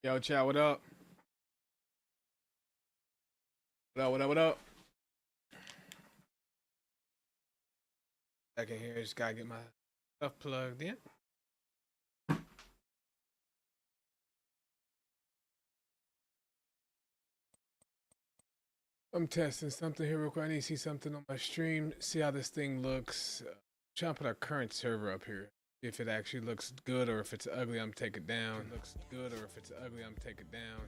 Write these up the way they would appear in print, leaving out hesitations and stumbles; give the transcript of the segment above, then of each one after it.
Yo, chat, what up? What up, what up, what up? Back in here, just gotta get my stuff plugged in. I'm testing something here real quick. I need to see something on my stream, see how this thing looks. Trying to put our current server up here. If it actually looks good or if it's ugly, I'm take it down. If it looks good or if it's ugly, I'm take it down.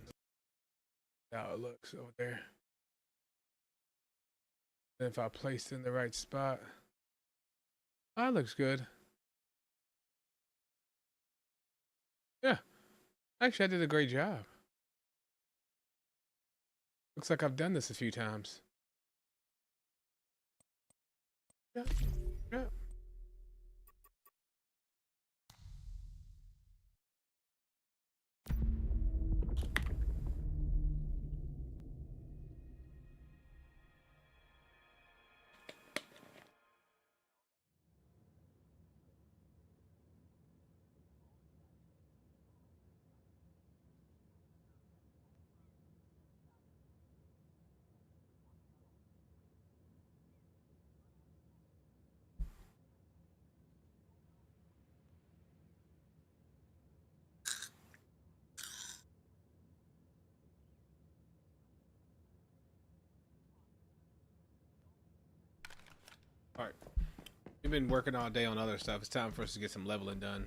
How it looks over there. And if I place it in the right spot. Oh, it looks good. Yeah. Actually, I did a great job. Looks like I've done this a few times. Yeah. Yeah. All right. We've been working all day on other stuff. It's time for us to get some leveling done.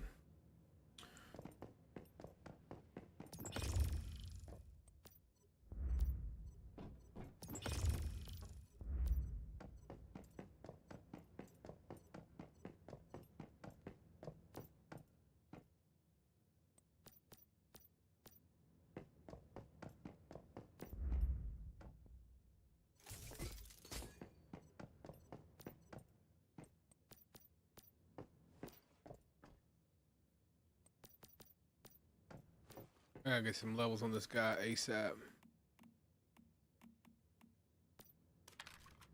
I gotta get some levels on this guy ASAP.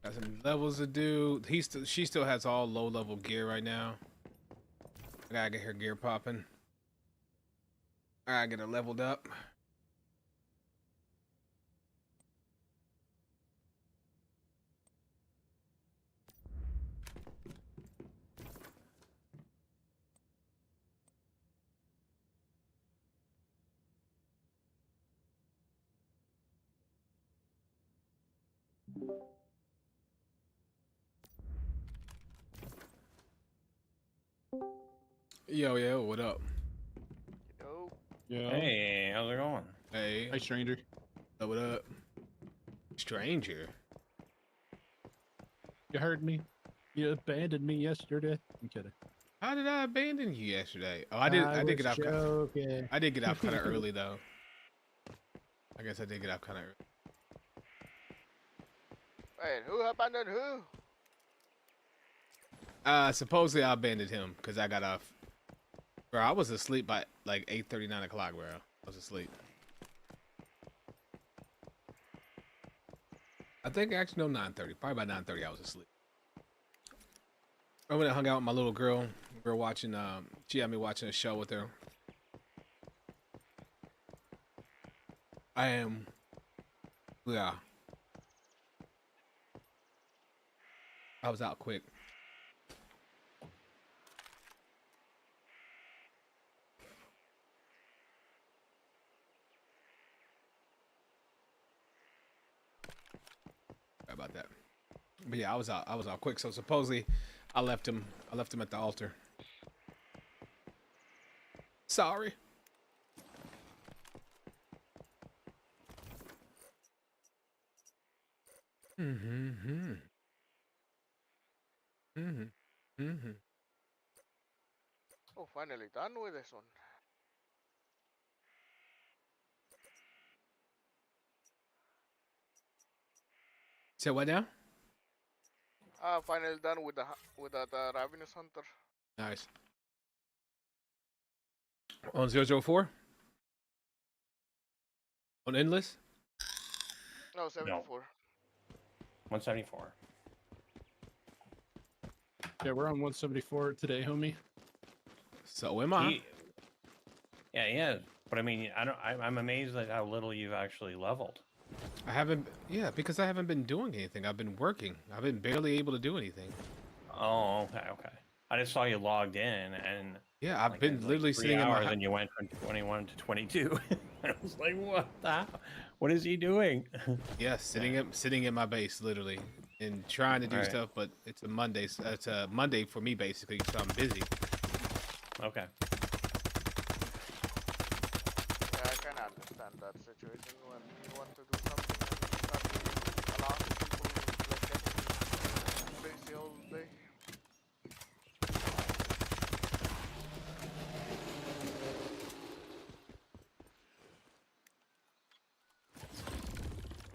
Got some levels to do. She still has all low level gear right now. I gotta get her gear popping. I gotta get her leveled up. Yo, what up? Yo. Yeah. Hey, how's it going? Hey. Hey, stranger. What up? Stranger. You heard me. You abandoned me yesterday. I'm kidding. How did I abandon you yesterday? Oh, I did get off. Joking. I did get off kind of early though. I guess I did get off kind of early. Wait, who abandoned who? Supposedly I abandoned him because I got off. Bro, I was asleep by like 8:30, 9 o'clock, bro. I was asleep. I think actually no 9:30. Probably by 9:30 I was asleep. I went and hung out with my little girl. We were watching. She had me watching a show with her. I am. Yeah. I was out quick. Sorry about that. But yeah, I was out quick. So supposedly, I left him at the altar. Sorry. Oh, finally done with this one. Say what now? Finally done with that Ravenous Hunter. Nice. On 004? On Endless? No, 74. 174. Yeah, we're on 174 today, homie. So am I. He has But I mean, I'm amazed at how little you've actually leveled. I haven't. Yeah, because I haven't been doing anything. I've been working. I've been barely able to do anything. Oh, okay. I just saw you logged in, and Yeah, I've like, been it's literally 3 sitting in my hours, and you went from 21 to 22. I was like, what the? What is he doing? yeah, sitting in my base literally and trying to do Alright. stuff, but it's a Monday. It's a Monday for me basically, so I'm busy. Okay. Yeah, I can understand that situation when you want to do something and suddenly a lot of people like getting crazy all day.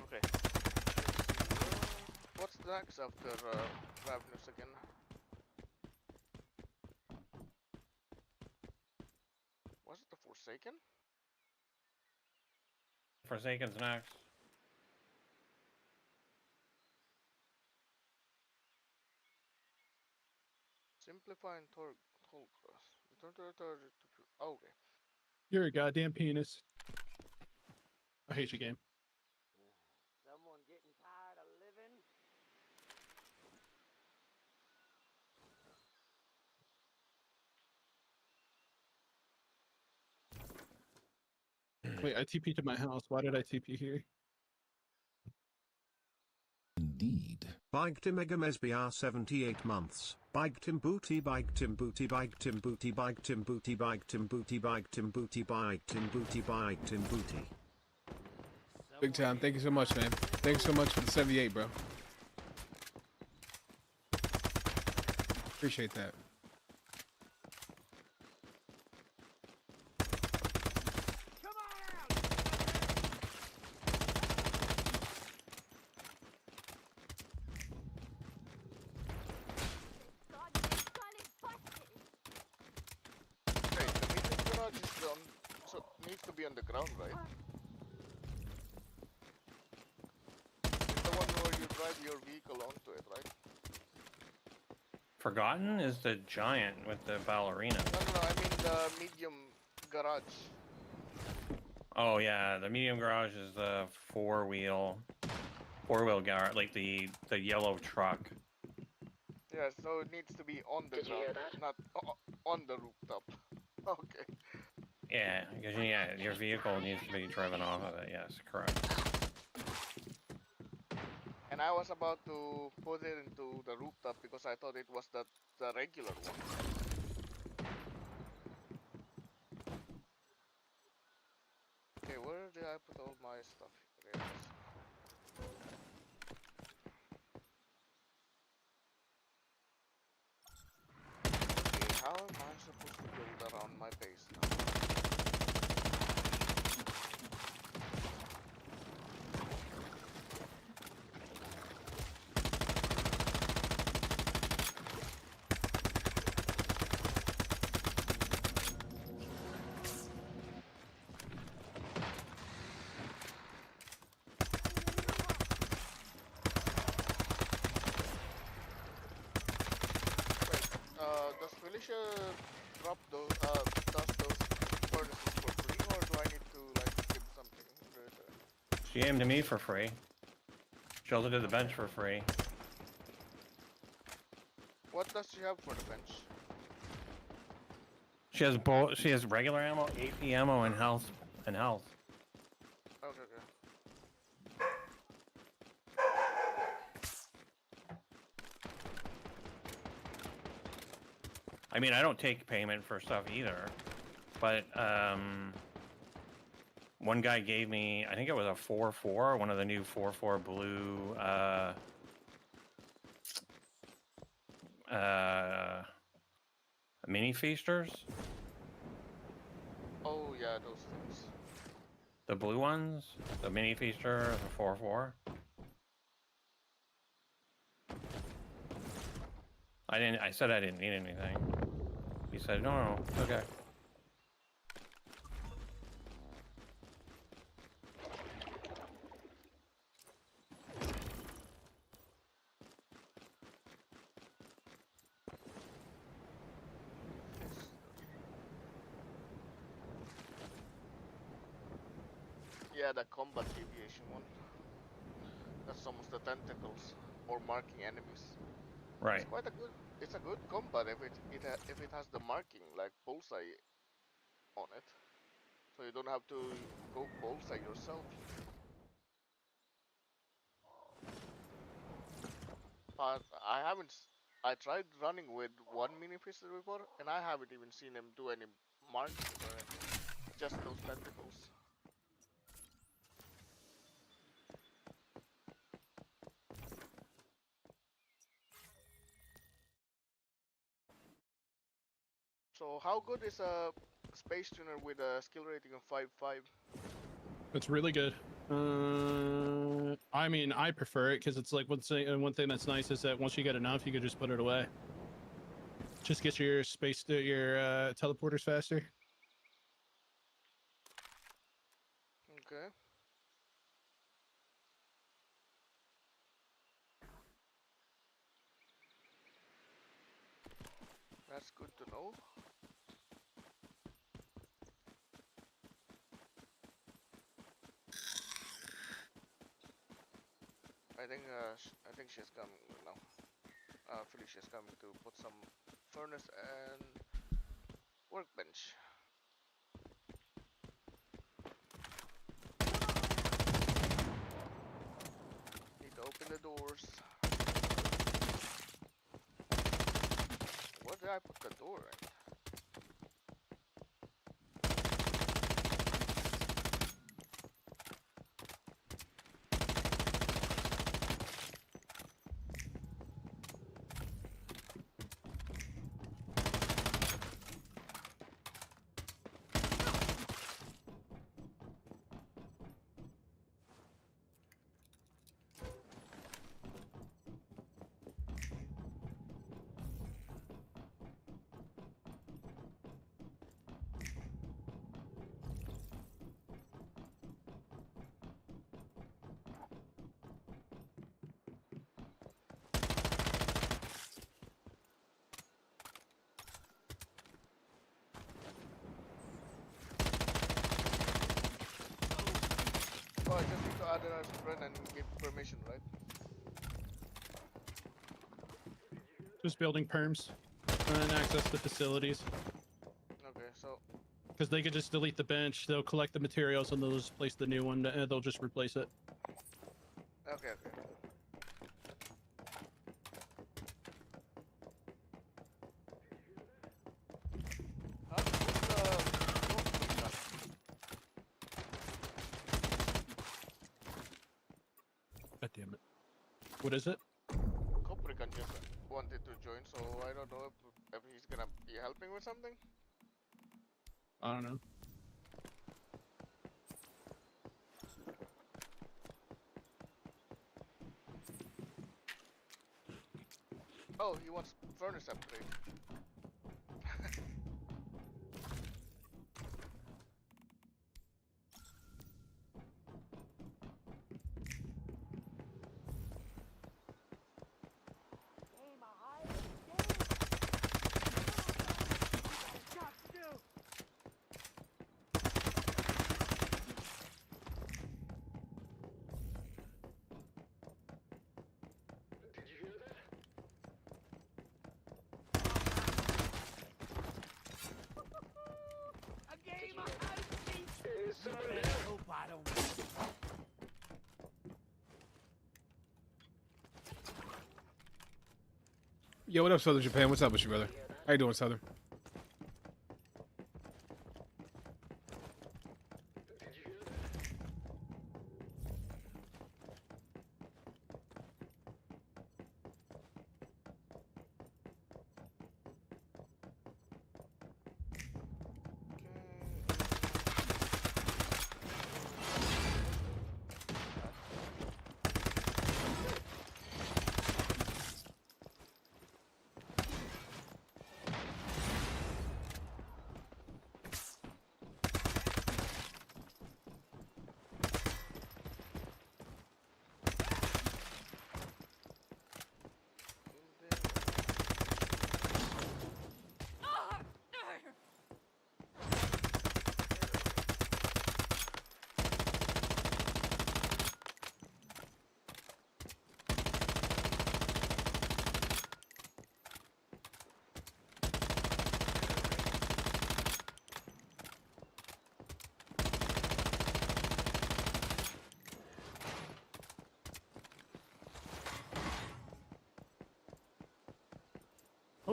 Okay. What's next after Ravenous again? Was it the Forsaken? Forsaken's next. Simplify and Tolgrass. Return to the target to oh, okay. You're a goddamn penis. I hate your game. Someone getting tired of living? Wait, I TP to my house. Why did I TP here? Indeed. Bike Tim Megamez BR 78 months. Bike Tim Booty, Bike Tim Booty, Bike Tim Booty, Bike Tim Booty, Bike Tim Booty, Bike Tim Booty, Bike Tim Booty, Bike Tim Booty. Big time. Thank you so much, man. Thanks so much for the 78, bro. Appreciate that. Hey, the meeting garage is on, so needs to be on the ground, right? It's the one where you drive your vehicle onto it, right? Forgotten is the giant with the ballerina. No, I mean the medium garage. Oh yeah, the medium garage is the four-wheel garage, like the yellow truck. Yeah, so it needs to be on the ground, not on the rooftop. Okay. Yeah, because your vehicle needs to be driven off of it. Yes, correct. And I was about to put it into the rooftop because I thought it was the regular one. Okay, where did I put all my stuff? There it is. Okay, how am I supposed to build around my base now? Does Felicia drop those, does those furnaces for free, or do I need to like give something in return? She aimed at me for free. She also did the bench for free. What does she have for the bench? She has both. She has regular ammo, AP ammo, and health. Okay, okay. I mean, I don't take payment for stuff either, but one guy gave me, I think it was a 4.4, one of the new 4.4 blue mini feasters, Oh yeah, those things. the blue ones, the mini feaster, the 4.4. I said I didn't need anything. He said, no, it's okay. Yeah, the combat deviation one. That's almost the tentacles or marking enemies. Right. It's quite a good. It's a good combat if if it has the marking like bullseye on it, so you don't have to go bullseye yourself. But I haven't. I tried running with one mini pistol before, and I haven't even seen him do any markings or anything. Just those tentacles. So how good is a space tuner with a skill rating of 5.5? It's really good. I mean, I prefer it because it's like one thing that's nice is that once you get enough, you can just put it away. Just get your teleporters faster. Okay. That's good to know. I think she's coming now. Felicia's coming to put some furnace and workbench. Need to open the doors. Where did I put the door in? Oh, I just need to add another friend and give permission, right? Just building perms and access to facilities. Okay, so Because they could just delete the bench, they'll collect the materials, and they'll just place the new one, and they'll just replace it. okay. Huh? God damn it. What is it? Coprican just wanted to join, so I don't know if he's gonna be helping with something. I don't know. Oh, he wants furnace upgrade. Game a high game. Got to do. A game of high game. Hope I don't. Yo, what up, Southern Japan? What's up with you, brother? How you doing, Southern?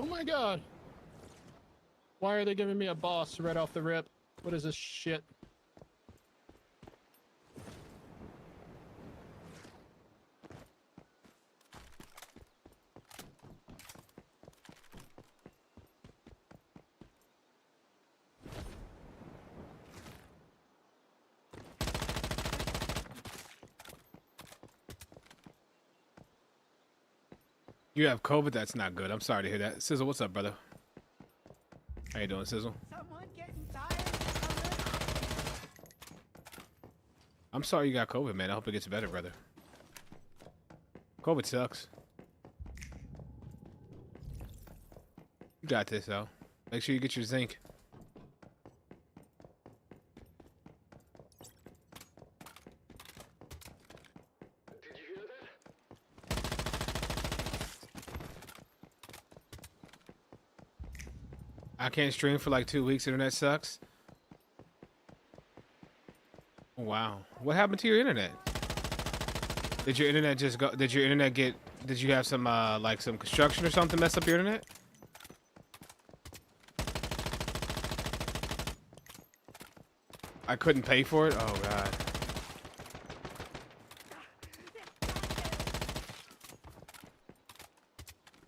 Oh my god. Why are they giving me a boss right off the rip? What is this shit? You have COVID? That's not good. I'm sorry to hear that. Sizzle, what's up, brother? How you doing, Sizzle? Someone getting tired of I'm sorry you got COVID, man. I hope it gets better, brother. COVID sucks. You got this, though. Make sure you get your zinc. I can't stream for like 2 weeks. Internet sucks. Oh, wow. What happened to your internet? Did your internet just go? Did your internet get? Did you have some like some construction or something mess up your internet? I couldn't pay for it. Oh god.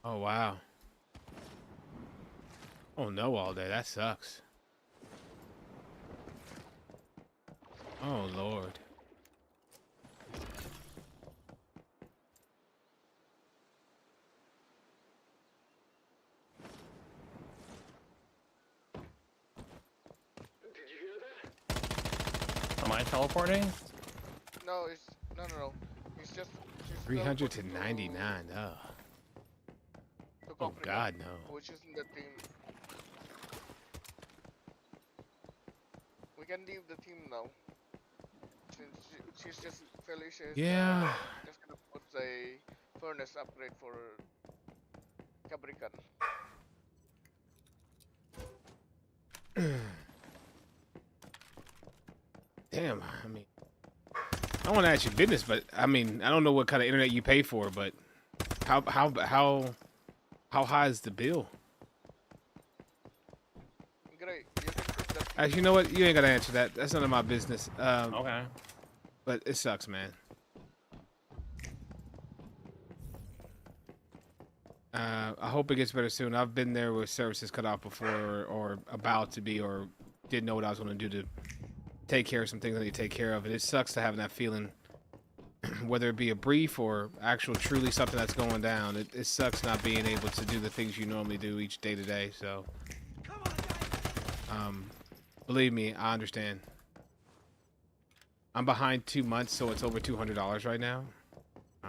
Oh wow. Oh no, all day. That sucks. Oh lord. Am I teleporting? No, it's no. It's just 300 to 99. Oh. Oh god, no. Which is in the team. We can leave the team now. Since she's just Felicia. Yeah. Just gonna put a furnace upgrade for Caprican. Damn, I mean, I don't want to ask you business, but I mean, I don't know what kind of internet you pay for, but how high is the bill? Great. You can put that. Actually, you know what? You ain't gotta answer that. That's none of my business. Okay. But it sucks, man. I hope it gets better soon. I've been there with services cut off before, or about to be, or didn't know what I was going to do to take care of some things I need to take care of. And it sucks to have that feeling, whether it be a brief or actual truly something that's going down. It sucks not being able to do the things you normally do each day to day. So, believe me, I understand. I'm behind 2 months, so it's over $200 right now. Oh.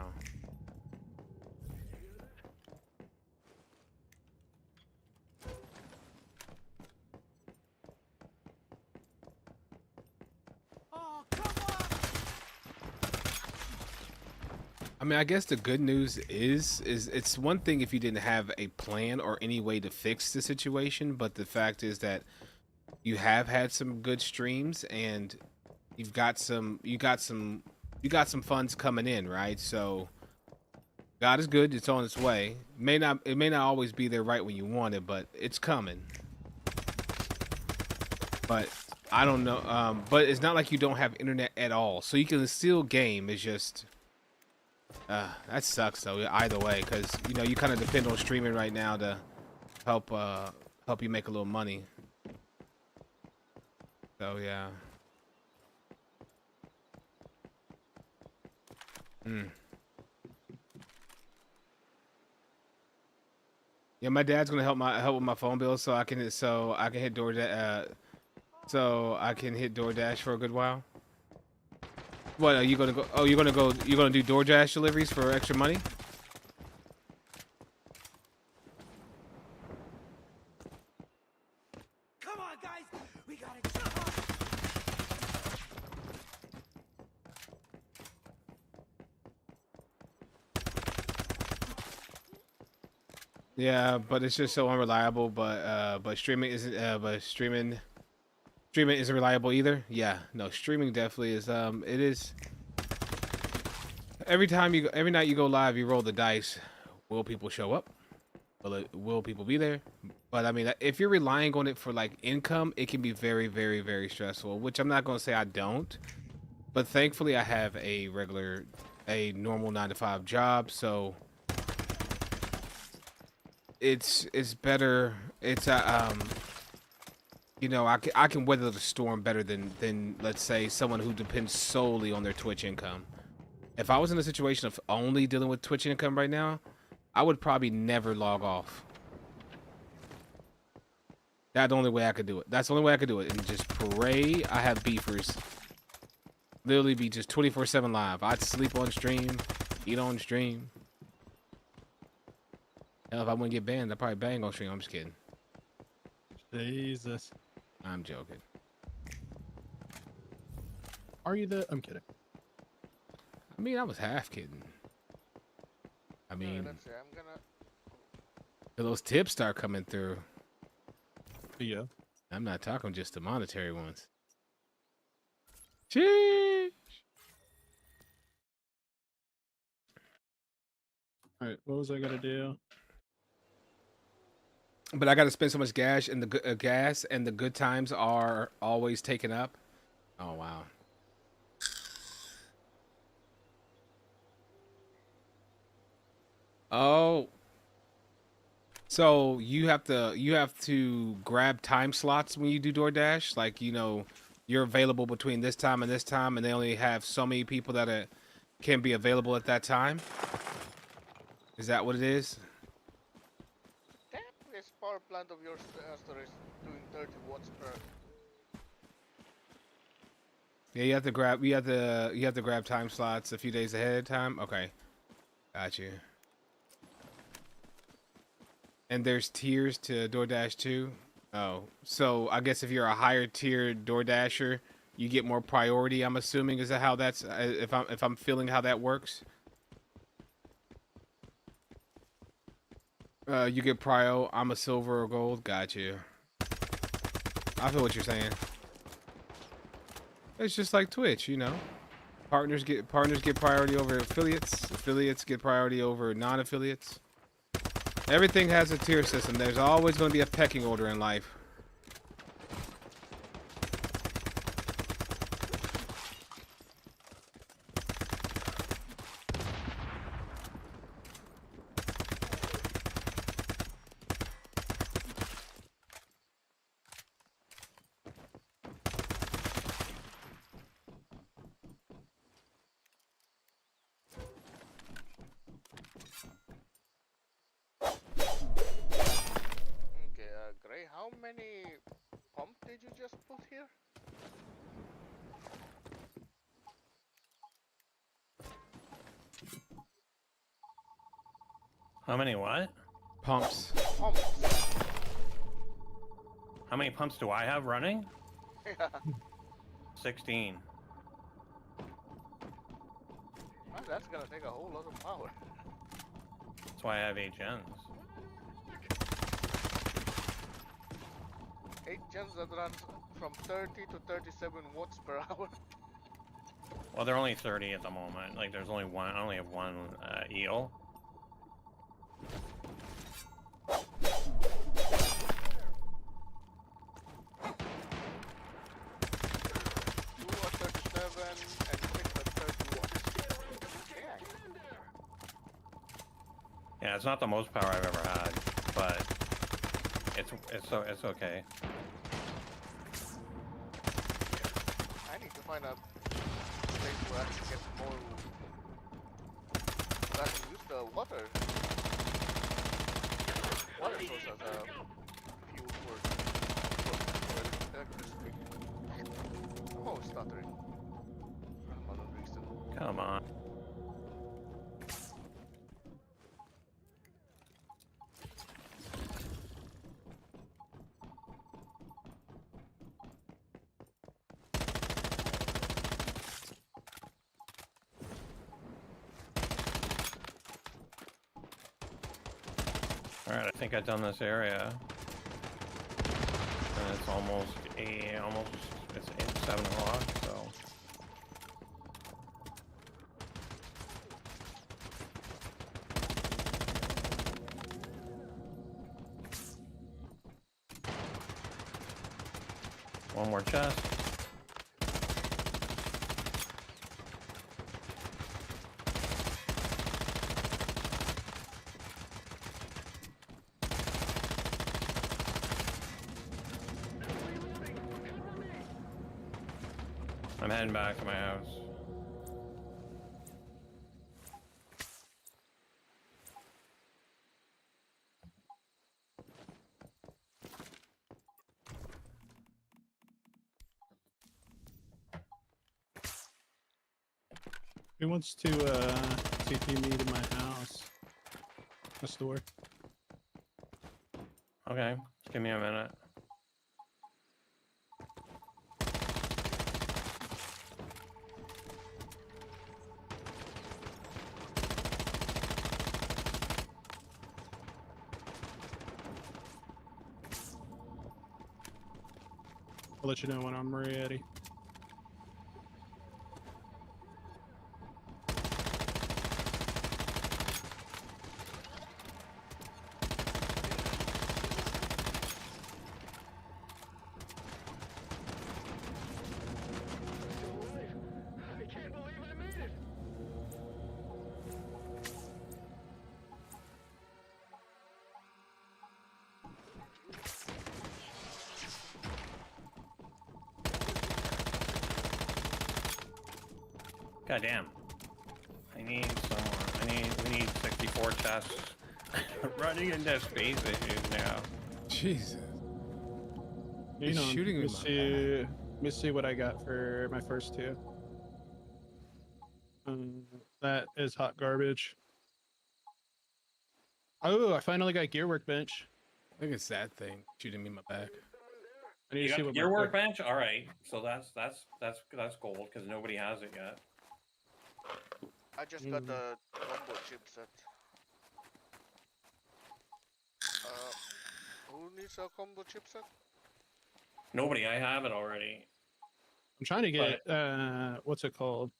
Oh, come on! I mean, I guess the good news is it's one thing if you didn't have a plan or any way to fix the situation, but the fact is that you have had some good streams and you got some funds coming in, right? So God is good, it's on its way. It may not always be there right when you want it, but it's coming. But I don't know, but it's not like you don't have internet at all, so you can still game. It's just that sucks though either way, because you know you kind of depend on streaming right now to help you make a little money. So yeah. Yeah, my dad's gonna help with my phone bill so I can hit DoorDash for a good while. What are you gonna go? Oh, you're gonna do DoorDash deliveries for extra money? Come on, guys! We gotta jump on! Yeah, but it's just so unreliable. But streaming isn't. Streaming isn't reliable either. Yeah, no, streaming definitely is. It is. Every night you go live, you roll the dice. Will people show up? will people be there? But I mean, if you're relying on it for like income, it can be very, very, very stressful. Which I'm not gonna say I don't, but thankfully I have a normal 9-to-5 job, so it's better. It's you know, I can weather the storm better than let's say someone who depends solely on their Twitch income. If I was in a situation of only dealing with Twitch income right now, I would probably never log off. That's the only way I could do it. That's the only way I could do it. And just pray I have beefers. Literally be just 24/7 live. I'd sleep on stream, eat on stream. Hell, if I wouldn't get banned, I'd probably bang on stream. I'm just kidding. Jesus. I'm joking. Are you the? I'm kidding. I mean, I was half kidding. I mean, let's see. I'm gonna. till those tips start coming through. Yeah. I'm not talking just the monetary ones. Sheesh. All right. What was I gonna do? But I got to spend so much gas, and the good times are always taken up. Oh wow. Oh. So you have to grab time slots when you do DoorDash, like, you know, you're available between this time and this time, and they only have so many people that can be available at that time. Is that what it is? Damn, this power plant of yours Astor is doing 30 watts per. Yeah, you have to grab time slots a few days ahead of time. Okay, got you. And there's tiers to DoorDash too. Oh, so I guess if you're a higher tier DoorDasher, you get more priority. I'm assuming, is that how that's? If I'm feeling how that works. You get prio. I'm a silver or gold. Got you. I feel what you're saying. It's just like Twitch, you know. Partners get priority over affiliates. Affiliates get priority over non-affiliates. Everything has a tier system. There's always going to be a pecking order in life. How many pump did you just put here? How many what? Pumps. Pumps. How many pumps do I have running? Yeah. 16. Well, that's gonna take a whole lot of power. That's why I have 8 gens. 8 gens that runs from 30 to 37 watts per hour. Well, they're only 30 at the moment. Like, there's only one. I only have one eel. Yeah, it's not the most power I've ever had, but it's okay. I need to find a place where I can get more. Where I can use the water source as a fuel for electricity. Oh, stuttering. For another reason. Come on. Alright, I think I've done this area. And it's almost it's 7 o'clock, so. One more chest. I'm heading back to my house. Who wants to TP me to my house? My store. Okay, just give me a minute. I'll let you know when I'm ready. God damn. I need some more. We need 64 chests. Running into space issues now. Jesus. You He's know, shooting me in let me see what I got for my first two. That is hot garbage. Oh, I finally got gear workbench. Look at that thing shooting me in my back. I need You to see got what your my workbench? Alright. So that's gold, because nobody has it yet. I just got the combo chipset. Who needs a combo chipset? Nobody, I have it already. I'm trying to get what's it called?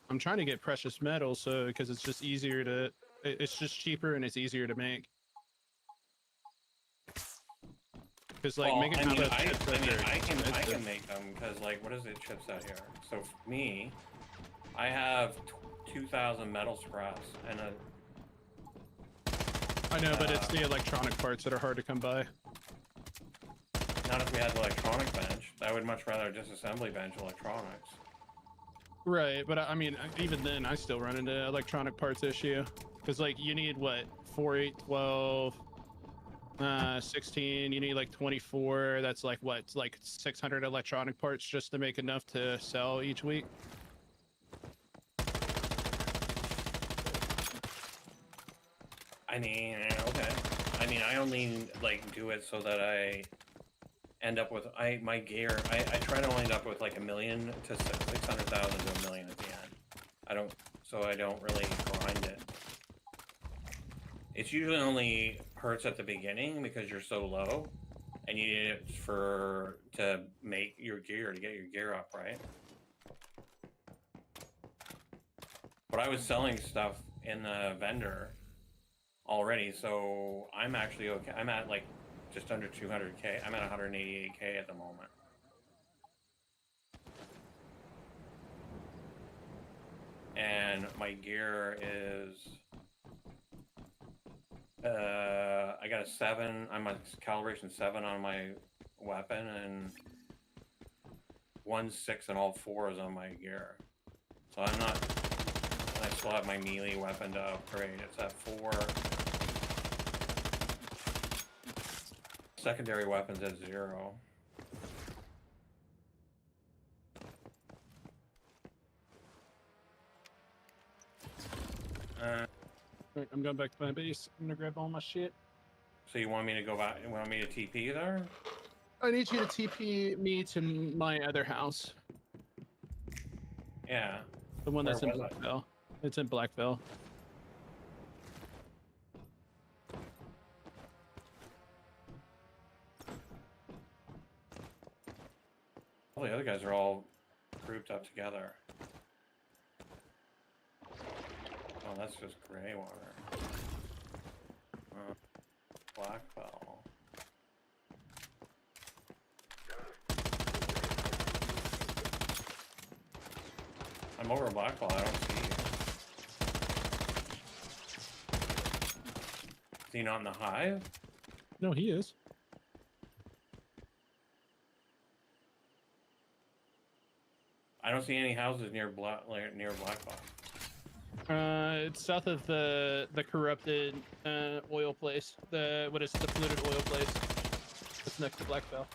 I'm trying to get precious metal, so because it's just easier to, it's just cheaper and it's easier to make. Because like Well, making I mean, those I chips that are I can expensive. make them, because like, what is it chips out here? So for me, I have 2,000 metal scraps and a I know, but it's the electronic parts that are hard to come by. not if we had the electronic bench. I would much rather disassembly bench electronics. Right, but I mean, even then, I still run into electronic parts issue. Because like you need what 4, 8, 12, 16. You need like 24. That's like what, like 600 electronic parts just to make enough to sell each week. I mean, okay. I mean, I only like do it so that I end up with my gear. I try to end up with like 1 million to 600,000 to 1 million at the end. I don't really grind it. It's usually only hurts at the beginning because you're so low, and you need it to make your gear, to get your gear up, right? But I was selling stuff in the vendor already, so I'm actually okay. I'm at like just under 200k. I'm at 188k at the moment. And my gear is I got a 7. I'm a calibration 7 on my weapon, and 1-6 on all 4s on my gear. So I'm not. I still have my melee weapon to upgrade. It's at 4. Secondary weapons at 0. Right, I'm going back to my base. I'm gonna grab all my shit. So you want me to go back? You want me to TP there? I need you to TP me to my other house, Yeah. the one Where that's in was it? Blackville. It's in Blackville. All the other guys are all grouped up together. Oh, that's just gray water. Black bell. I'm over Blackwall. I don't see you. Is he not in the hive? No, he is. I don't see any houses near Blackwall. It's south of the corrupted oil place. The what is it, the polluted oil place? It's next to Blackfell.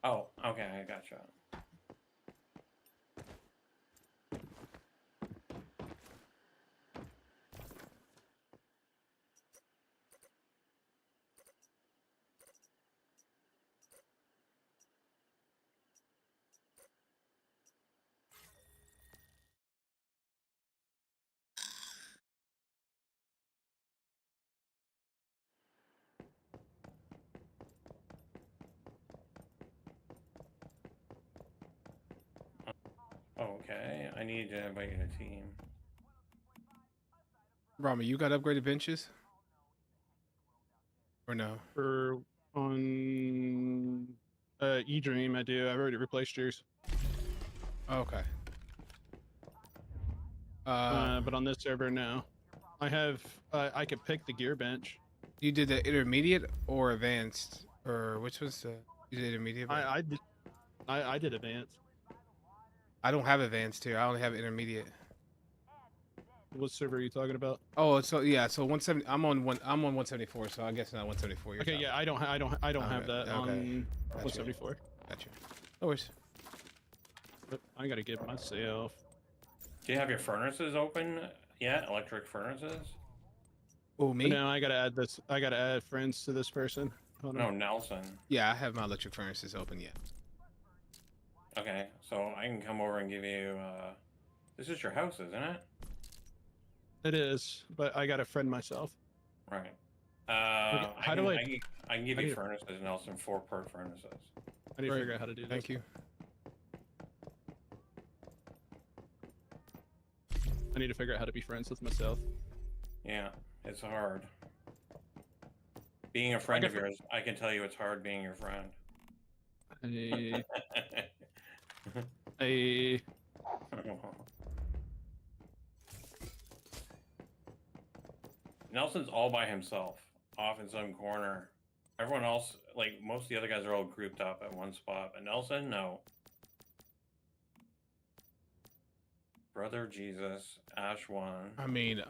Oh, okay, I gotcha. Okay, I need to invite you to a team. Rami, you got upgraded benches? Or no? For on E-Dream, I do. I've already replaced yours. Okay. But on this server, no. I have. I could pick the gear bench. You did the intermediate or advanced, or which was the? You did intermediate. I did. I did advanced. I don't have advanced here. I only have intermediate. What server are you talking about? Oh, so yeah, so 170. I'm on 174, so I guess not 174. Okay, yeah, I don't have Okay, that okay. on Gotcha. 174. Gotcha. No worries. But I gotta get myself. Do you have your furnaces open yet? Electric furnaces? Oh, me? No, I gotta add this. I gotta add friends to this person. Hold No, on. Nelson. Yeah, I have my electric furnaces open yet. Okay, so I can come over and give you. This is your house, isn't it? It is, but I gotta friend myself. Right. how do I- I can give how you do you- furnaces, Nelson. 4 per furnaces. I need to Right. figure out how to do this. Thank you. I need to figure out how to be friends with myself. Yeah, it's hard. Being a friend of got- yours, I can tell you it's hard being your friend. I Nelson's all by himself, off in some corner. Everyone else, like most of the other guys, are all grouped up at one spot, but Nelson, no. Brother Jesus, Ash one. I mean,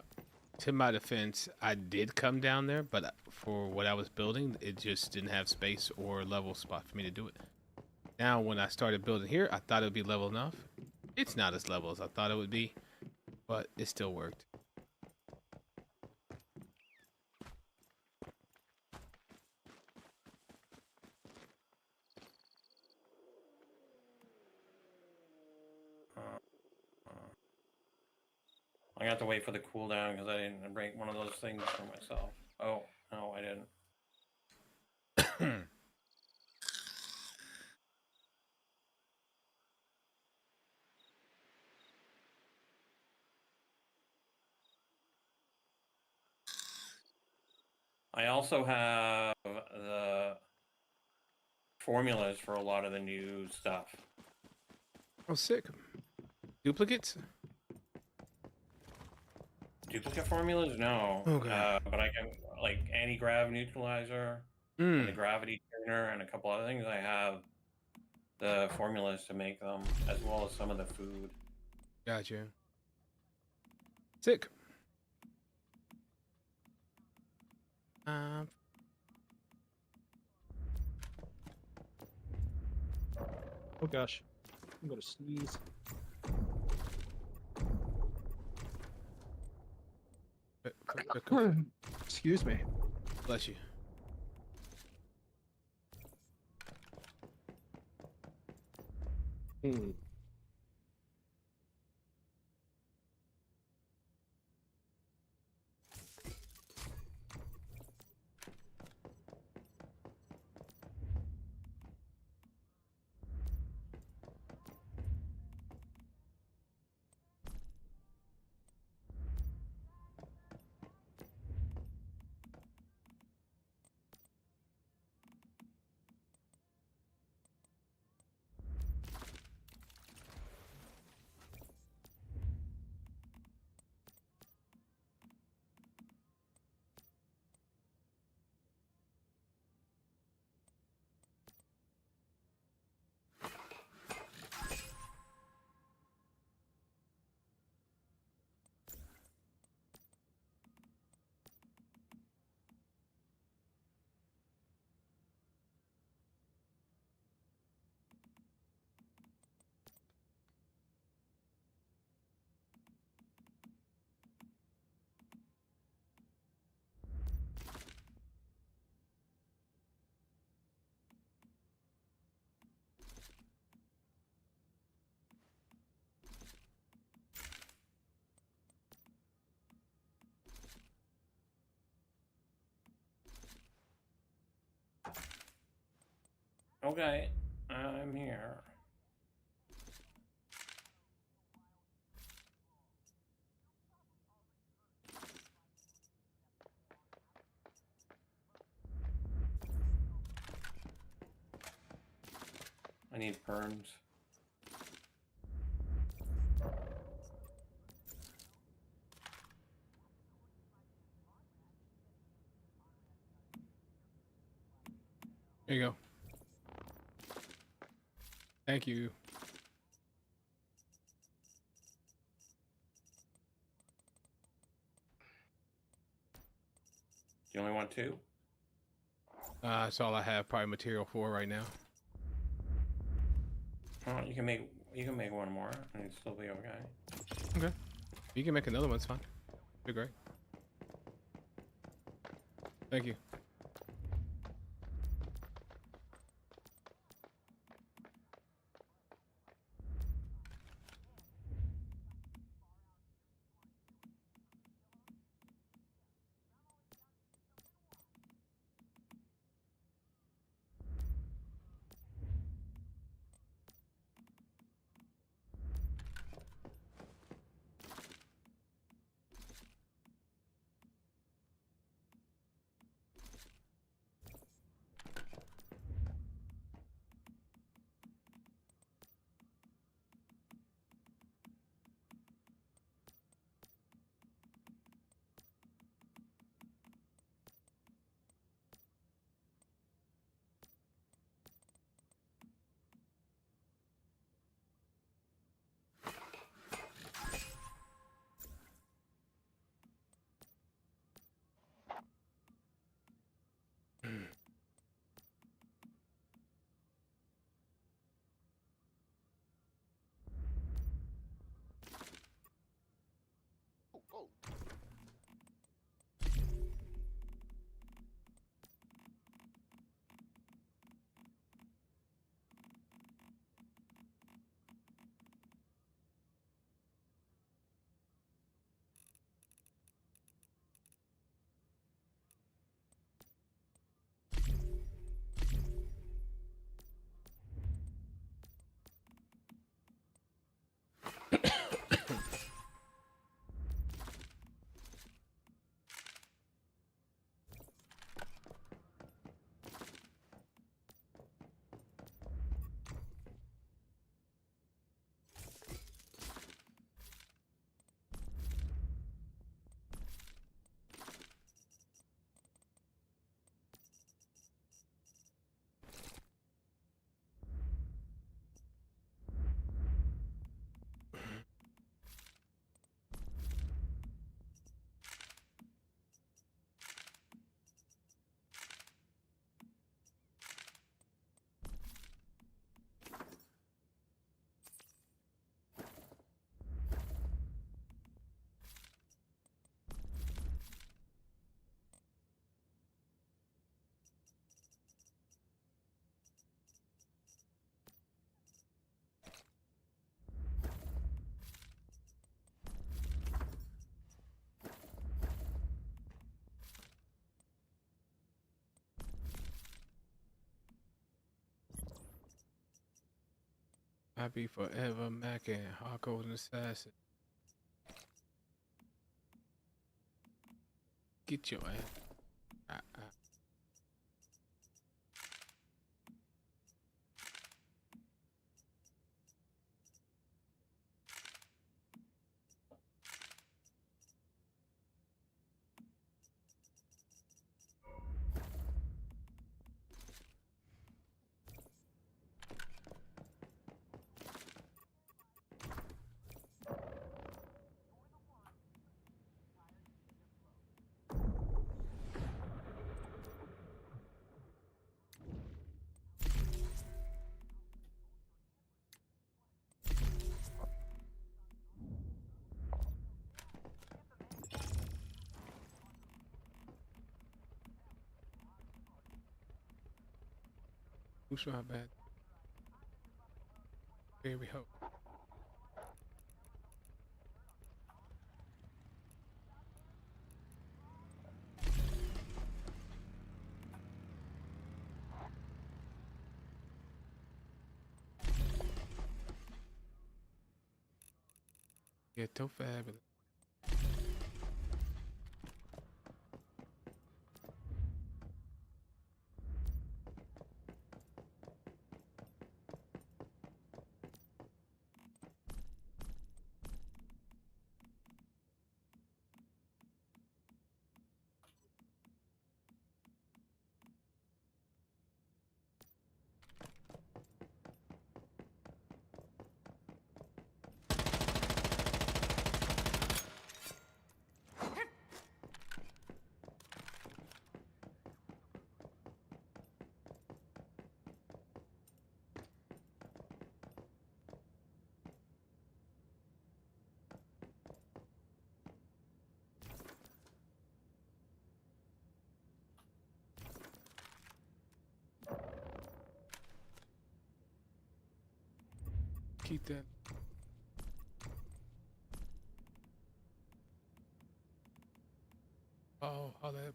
to my defense, I did come down there, but for what I was building, it just didn't have space or level spot for me to do it. Now, when I started building here, I thought it would be level enough. It's not as level as I thought it would be, but it still worked. I'm gonna have to wait for the cooldown because I didn't break one of those things for myself. Oh, no, I didn't. I also have the formulas for a lot of the new stuff. Oh, sick. Duplicates? Duplicate formulas? No. Okay. But I can, like, anti-grav neutralizer, and the Hmm. gravity tuner, and a couple other things. I have the formulas to make them, as well as some of the food. Gotcha. Sick. Oh gosh, I'm gonna sneeze. Excuse me. Bless you. Hmm. Okay, I'm here. I need perms. There you go. Thank you. You only want 2? That's all I have probably material for right now. Oh, you can make one more and it'd still be okay. Okay. You can make another one, it's fine. Be great. Thank you. Oh, gold. I be forever macking, hardcore assassin. Get your ass. Who's my bad? Here we hope. Ghetto fabulous. Keep that. Oh, how that.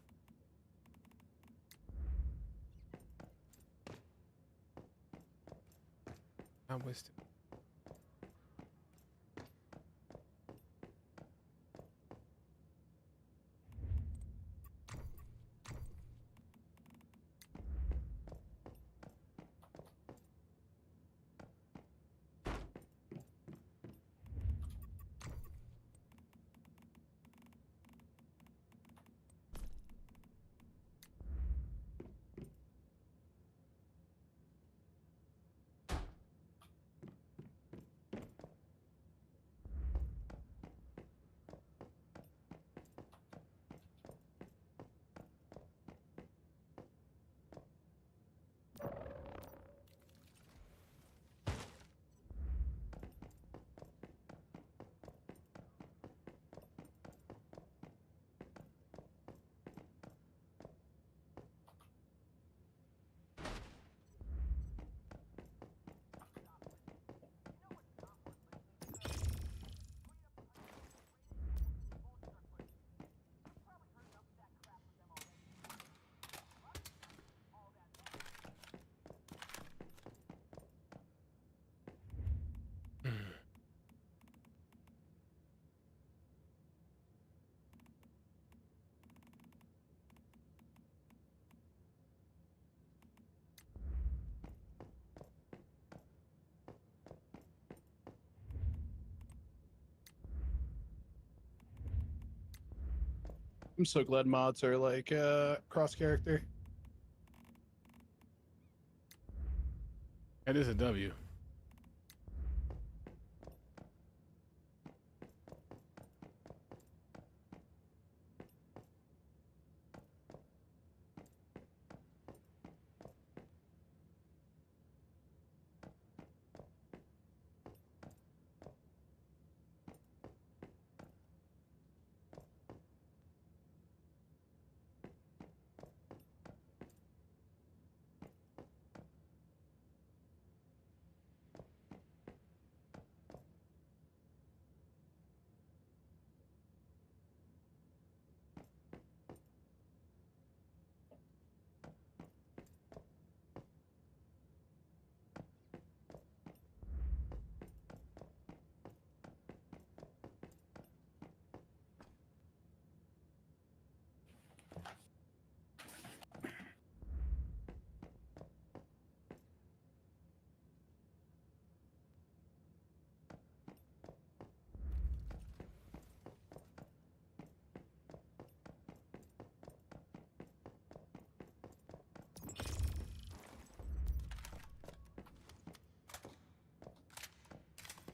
I wasted. I'm so glad mods are like cross character. That is a W.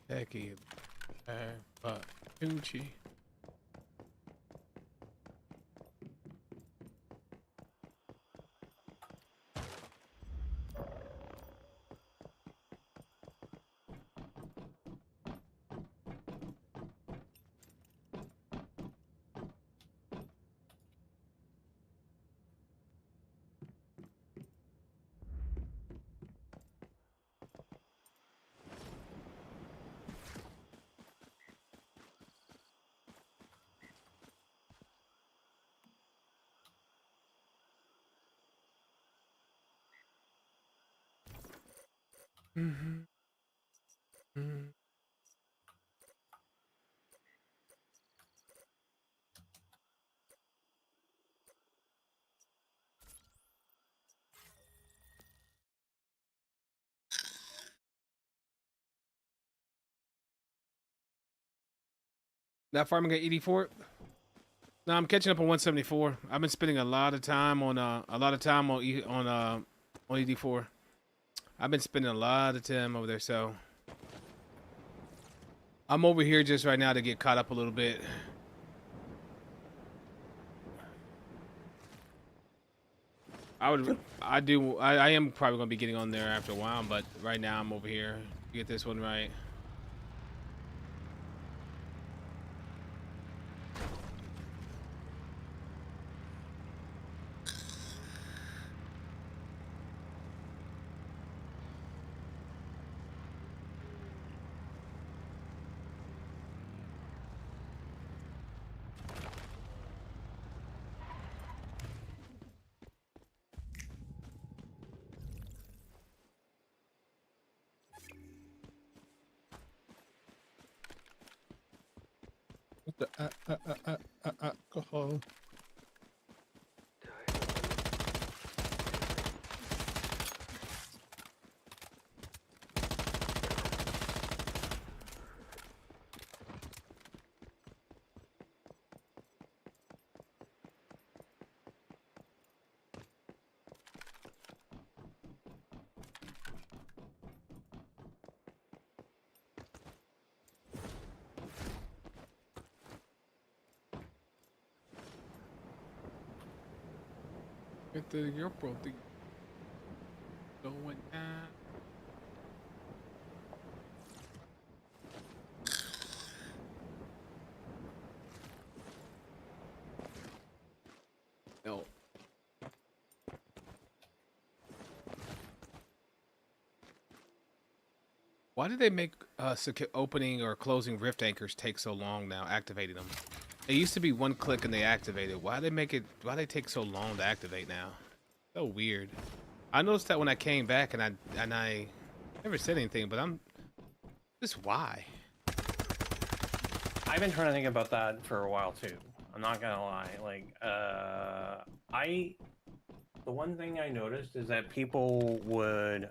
Becky. Gucci. Mm-hmm. Mm-hmm. Not farming at ED4. No, I'm catching up on 174. I've been spending a lot of time on on ED4. I've been spending a lot of time over there, so I'm over here just right now to get caught up a little bit. I am probably gonna be getting on there after a while, but right now I'm over here. Get this one right. What the alcohol? Get the airport thing going down. No. Why did they make opening or closing rift anchors take so long now, activating them? It used to be one click and they activated. Why they take so long to activate now? So weird. I noticed that when I came back and I never said anything, but I'm just why? I've been trying to think about that for a while too. I'm not gonna lie. Like, the one thing I noticed is that people would,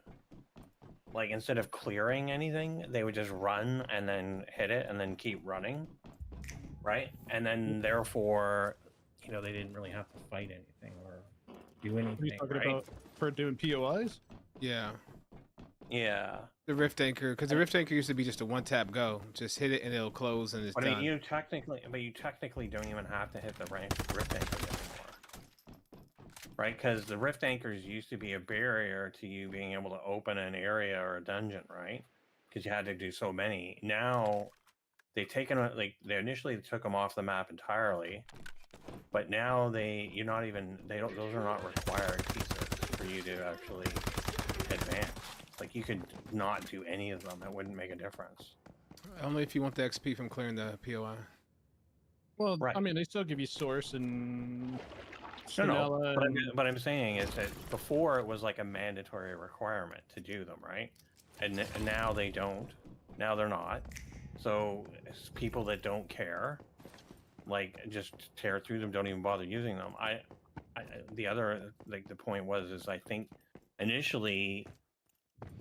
like, instead of clearing anything, they would just run and then hit it and then keep running, right? And then therefore, you know, they didn't really have to fight anything or do anything. What are you talking right? about for doing POIs? Yeah. Yeah. The rift anchor, because the rift anchor used to be just a one tap go. Just hit it and it'll close and it's But done. you technically don't even have to hit the rift anchor anymore, right? Because the rift anchors used to be a barrier to you being able to open an area or a dungeon, right? Because you had to do so many. Now they've taken, like, they initially took them off the map entirely, but now those are not required pieces for you to actually advance. Like, you could not do any of them; it wouldn't make a difference. Only if you want the XP from clearing the POI. Well, Right. I mean, they still give you source and No, vanilla. but I'm saying is that before it was like a mandatory requirement to do them, right? And now they don't. Now they're not. So it's people that don't care, like, just tear through them, don't even bother using them. The other, like, the point is I think initially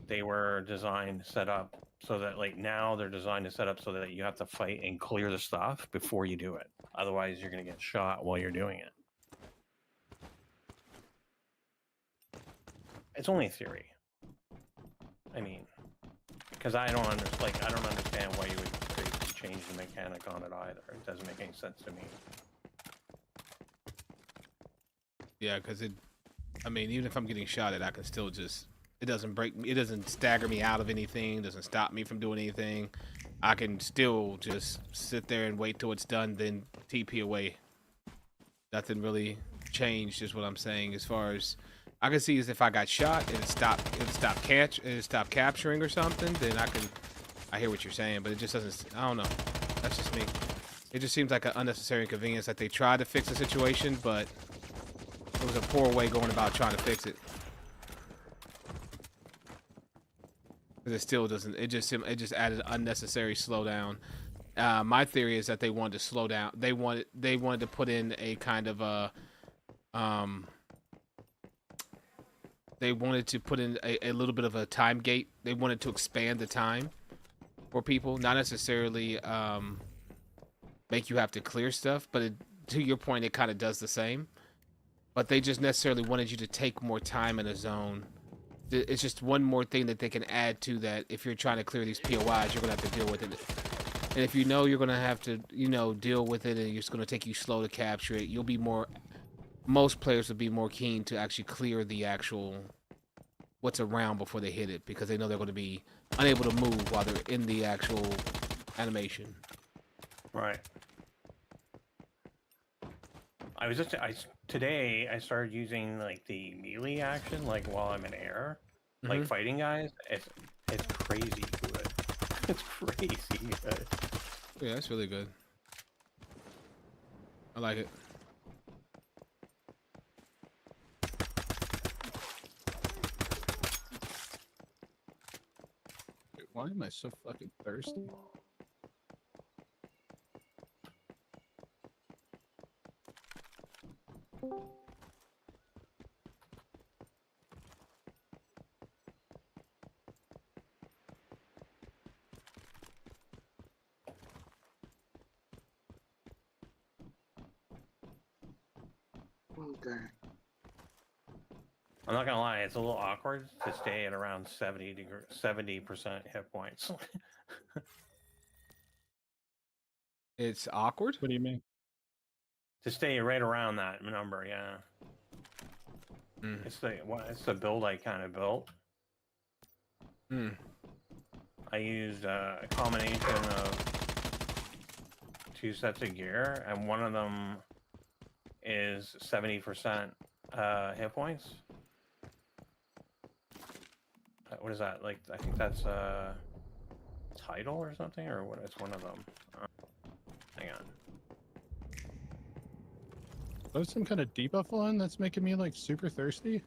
they were designed, set up so that, like, now they're designed to set up so that you have to fight and clear the stuff before you do it. Otherwise, you're going to get shot while you're doing it. It's only a theory. I mean, because I don't understand why you would change the mechanic on it either. It doesn't make any sense to me. Yeah, because I mean, even if I'm getting shot at, I can still just, it doesn't break me, it doesn't stagger me out of anything, doesn't stop me from doing anything. I can still just sit there and wait till it's done, then TP away. Nothing really changed, is what I'm saying. As far as I can see, is if I got shot and it stopped capturing or something, then I hear what you're saying, but it just doesn't. I don't know. That's just me. It just seems like an unnecessary inconvenience that they tried to fix the situation, but it was a poor way going about trying to fix it. Because it still doesn't. It just added unnecessary slowdown. My theory is that they wanted to slow down. They wanted to put in a kind of a they wanted to put in a little bit of a time gate. They wanted to expand the time for people, not necessarily make you have to clear stuff, but to your point, it kind of does the same. But they just necessarily wanted you to take more time in a zone. It's just one more thing that they can add to that. If you're trying to clear these POIs, you're gonna have to deal with it. And if you know you're gonna have to, deal with it, and it's gonna take you slow to capture it, you'll be more. Most players would be more keen to actually clear the actual what's around before they hit it, because they know they're going to be unable to move while they're in the actual animation. Right. Today I started using like the melee action like while I'm in air, like fighting guys. It's crazy good. It's crazy good. Yeah, that's really good. I like it. Dude, why am I so fucking thirsty? Okay. I'm not gonna lie, it's a little awkward to stay at around 70% hit points. It's awkward. What do you mean? To stay right around that number, yeah. Mm. It's the build I kind of built. Mm. I used a combination of 2 sets of gear, and one of them is 70% hit points. What is that? Like, I think that's title or something, or what? It's one of them. Hang on. There's some kind of debuff on that's making me like super thirsty.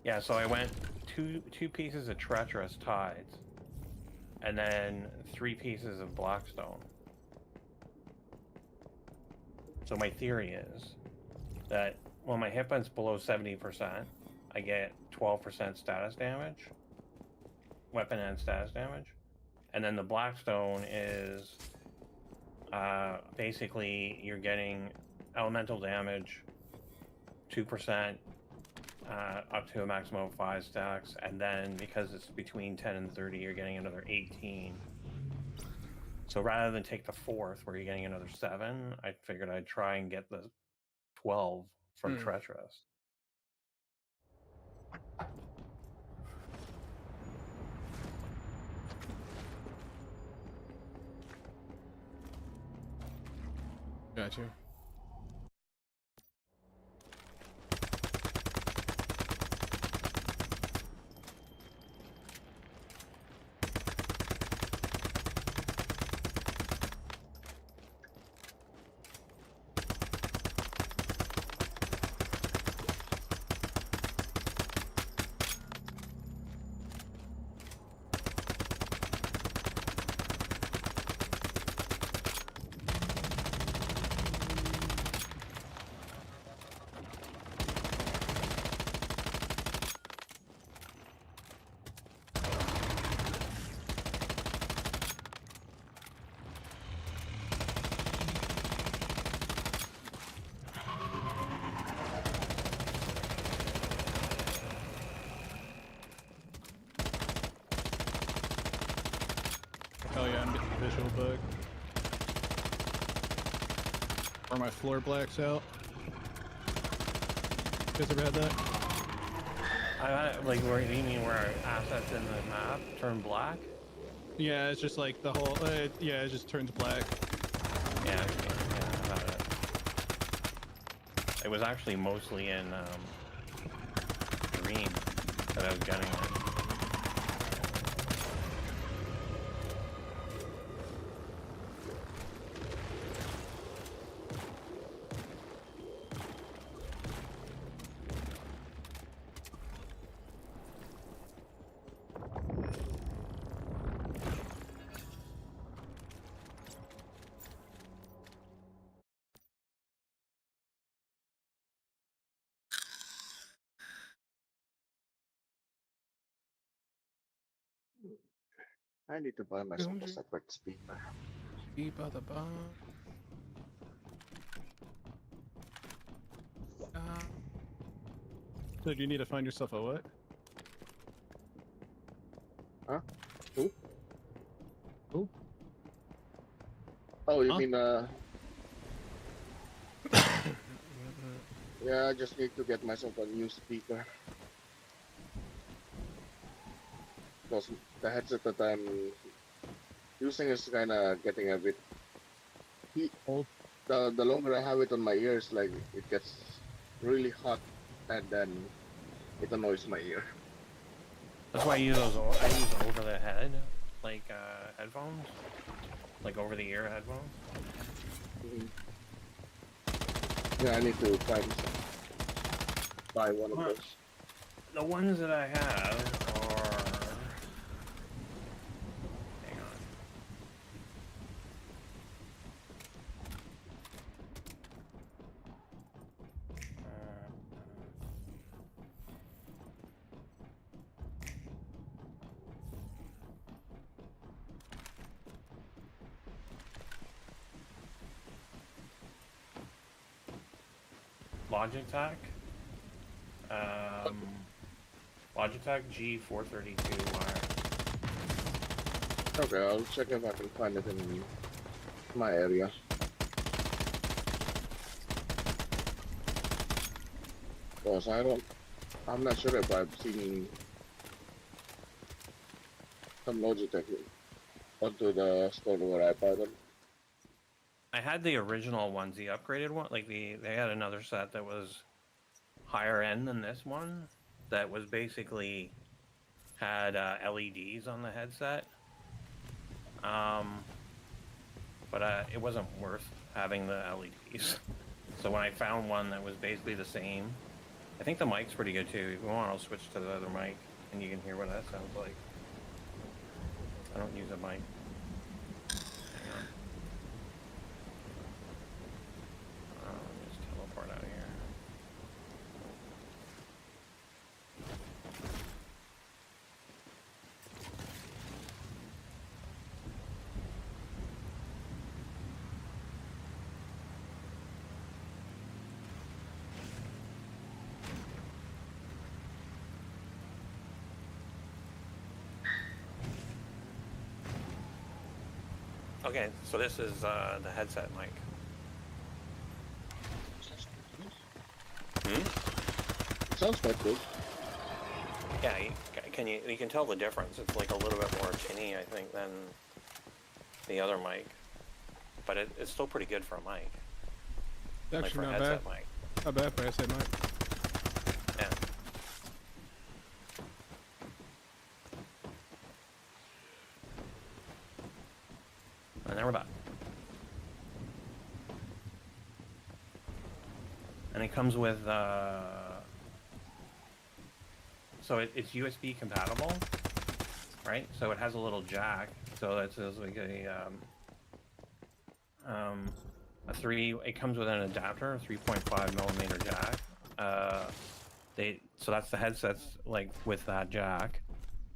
Yeah, so I went two pieces of treacherous tides, and then 3 pieces of blackstone. So my theory is that when my hit points below 70%, I get 12% status damage, weapon and status damage, and then the blackstone is basically you're getting elemental damage, 2%, up to a maximum of 5 stacks, and then because it's between 10 and 30, you're getting another 18. So rather than take the 4th, where you're getting another 7, I figured I'd try and get the 12 from treacherous. Got you. Hell yeah, I'm getting the visual bug. Or my floor blacks out. You guys ever had that? I had it, like, where you mean where assets in the map turn black? Yeah, it's just like the whole. Yeah, it just turns black. Yeah, I've had it. It was actually mostly in Dream that I was getting it. I need to buy myself a separate speaker. Beat by the bomb. So do you need to find yourself a what? Huh? Who? Who? Oh, you Huh? mean yeah, I just need to get myself a new speaker. Because the headset that I'm using is kind of getting a bit Old. The longer I have it on my ears, like it gets really hot, and then it annoys my ear. That's why I use those. I use over the head, like headphones, like over the ear headphones. Mhm. Yeah, I need to buy one of Huh. those. The ones that I have are. Hang on. Logitech. Logitech G432 wire. Okay, I'll check if I can find it in my area. Because I'm not sure if I've seen some Logitech onto the store where I buy them. I had the original ones, the upgraded one. Like they had another set that was higher end than this one. That was basically had LEDs on the headset. But it wasn't worth having the LEDs. So when I found one that was basically the same, I think the mic's pretty good too. If you want, I'll switch to the other mic and you can hear what that sounds like. I don't use a mic. Hang on. Let me just teleport out here. Okay, so this is the headset mic. It sounds quite good. Yeah, you can tell the difference. It's like a little bit more tinny, I think, than the other mic, but it's still pretty good for a mic. Like for Actually, a not bad. headset mic. Not bad for a headset mic. Yeah. And then we're back. And it comes with so it's USB compatible, right? So it has a little jack. So that's like a three. It comes with an adapter, 3.5 millimeter jack. So that's the headsets like with that jack,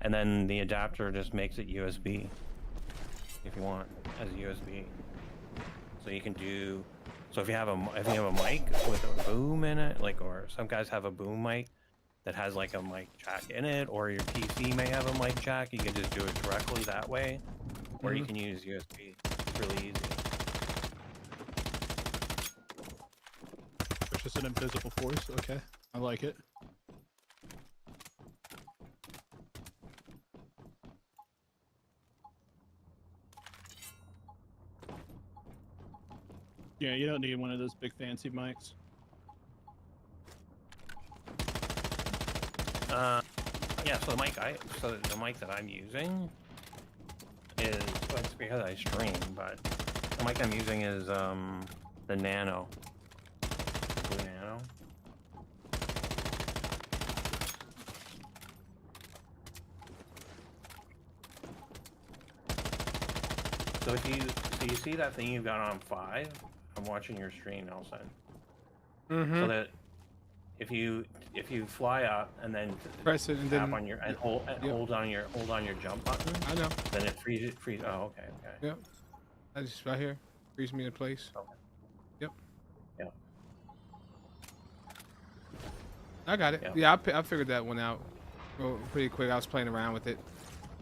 and then the adapter just makes it USB if you want as USB. So you can do. So if you have a mic with a boom in it, like, or some guys have a boom mic that has like a mic jack in it, or your PC may have a mic jack, you can just do it directly that way, or you can use USB. It's really easy. It's just an invisible force. Okay, I like it. Yeah, you don't need one of those big fancy mics. Yeah. So the mic that I'm using is, well, it's because I stream, but the mic I'm using is the Nano. Blue Nano. So you see that thing you've got on 5? I'm watching your stream, Nelson. So that if you fly up and then Press it and tap then on your and hold on your jump button, I know. then it freeze. Oh, okay. Yep. I just right here. Freeze me in place. Okay. Yep. Yeah. I got it. Yeah. Yeah, I figured that one out pretty quick. I was playing around with it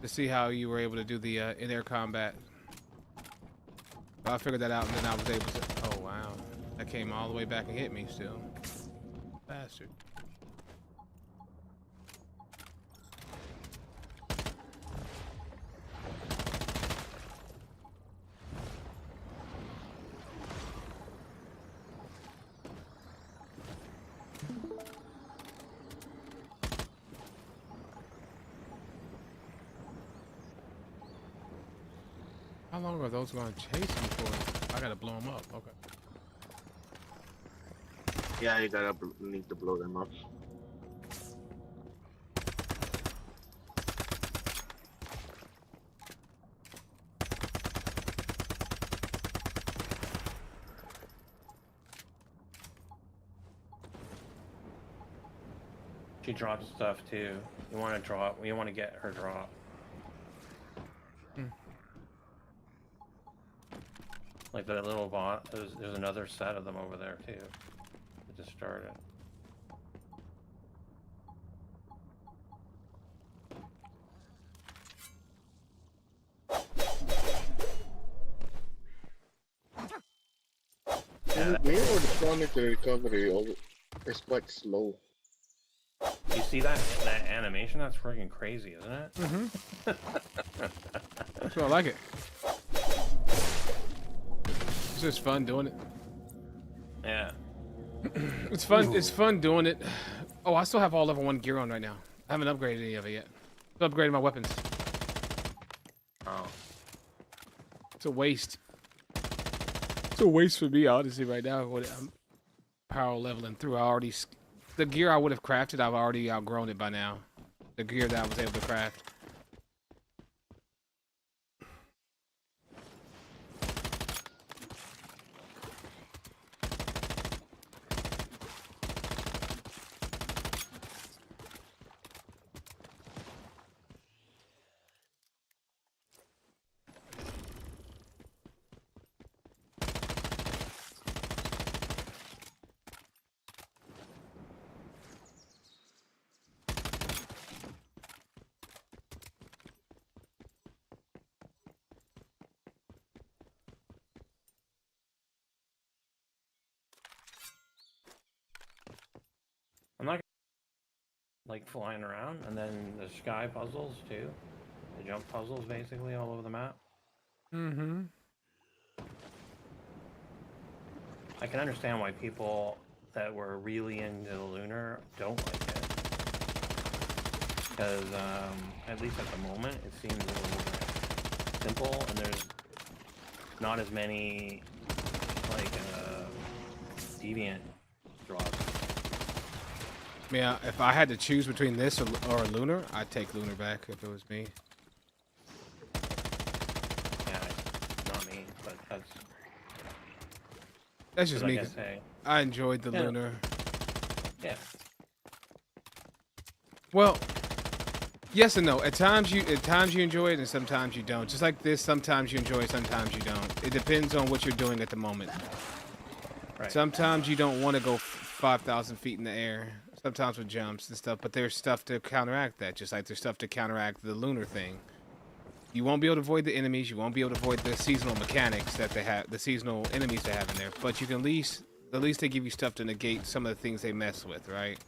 to see how you were able to do the in-air combat. But I figured that out, and then I was able to. Oh wow, that came all the way back and hit me still. Bastard. How long are those going to chase me for? I gotta blow them up. Okay. Yeah, you gotta need to blow them up. She drops stuff too. You want to drop? You want to get her drop. Like that little bot. There's another set of them over there too. It just started. Yeah, Me or the planetary recovery is quite slow. you see that animation? That's freaking crazy, isn't it? Mm-hmm. That's why I like it. It's just fun doing it. Yeah. It's fun. It's fun doing it. Oh, I still have all level 1 gear on right now. I haven't upgraded any of it yet. Still upgraded my weapons. Oh. It's a waste. It's a waste for me, honestly, right now. I'm power leveling through. The gear I would have crafted, I've already outgrown it by now. The gear that I was able to craft. I'm not like flying around, and then the sky puzzles too. The jump puzzles basically all over the map. Mm-hmm. I can understand why people that were really into the lunar don't like it. Because at least at the moment, it seems a little more simple, and there's not as many like deviant drops. Yeah, if I had to choose between this or lunar, I'd take lunar back if it was me. Yeah, not me, but That's just what me. I 'Cause say. I enjoyed the Yeah. lunar. Yeah. Well, yes and no. At times you enjoy it, and sometimes you don't. Just like this, sometimes you enjoy it, sometimes you don't. It depends on what you're doing at the moment. Right. Sometimes you don't want to go 5,000 feet in the air. Sometimes with jumps and stuff, but there's stuff to counteract that. Just like there's stuff to counteract the lunar thing. You won't be able to avoid the enemies. You won't be able to avoid the seasonal mechanics that they have, the seasonal enemies they have in there. But you can at least they give you stuff to negate some of the things they mess with, right?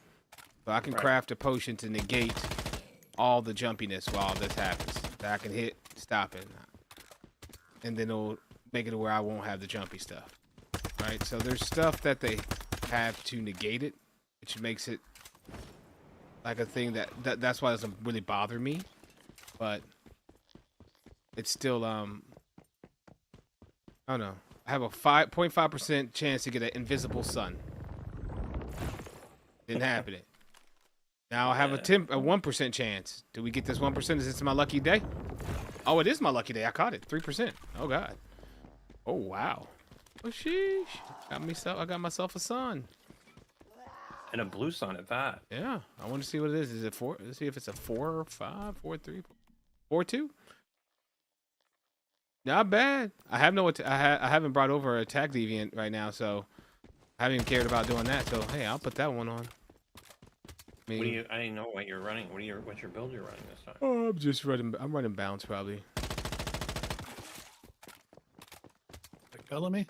So I can Right. craft a potion to negate all the jumpiness while this happens. That I can hit, stop it, and then it'll make it to where I won't have the jumpy stuff, right? So there's stuff that they have to negate it, which makes it like a thing that's why it doesn't really bother me, but it's still I don't know. I have a 5.5% chance to get an invisible sun. Didn't happen it. Now I have a 1% chance. Do we get this 1%? Is this my lucky day? Oh, it is my lucky day. I caught it. 3%. Oh god. Oh wow. Oh sheesh. I got myself a sun. And a blue sun at that. Yeah. I want to see what it is. Is it 4? Let's see if it's a 4 or 5, 4, 3, 4, 2. Not bad. I have no. I haven't brought over a attack deviant right now, so I haven't even cared about doing that. So hey, I'll put that one on. I mean, What do you? I didn't know what you're running. What's your build you're running this time? oh, I'm just running. I'm running bounce probably. Like Bellamy?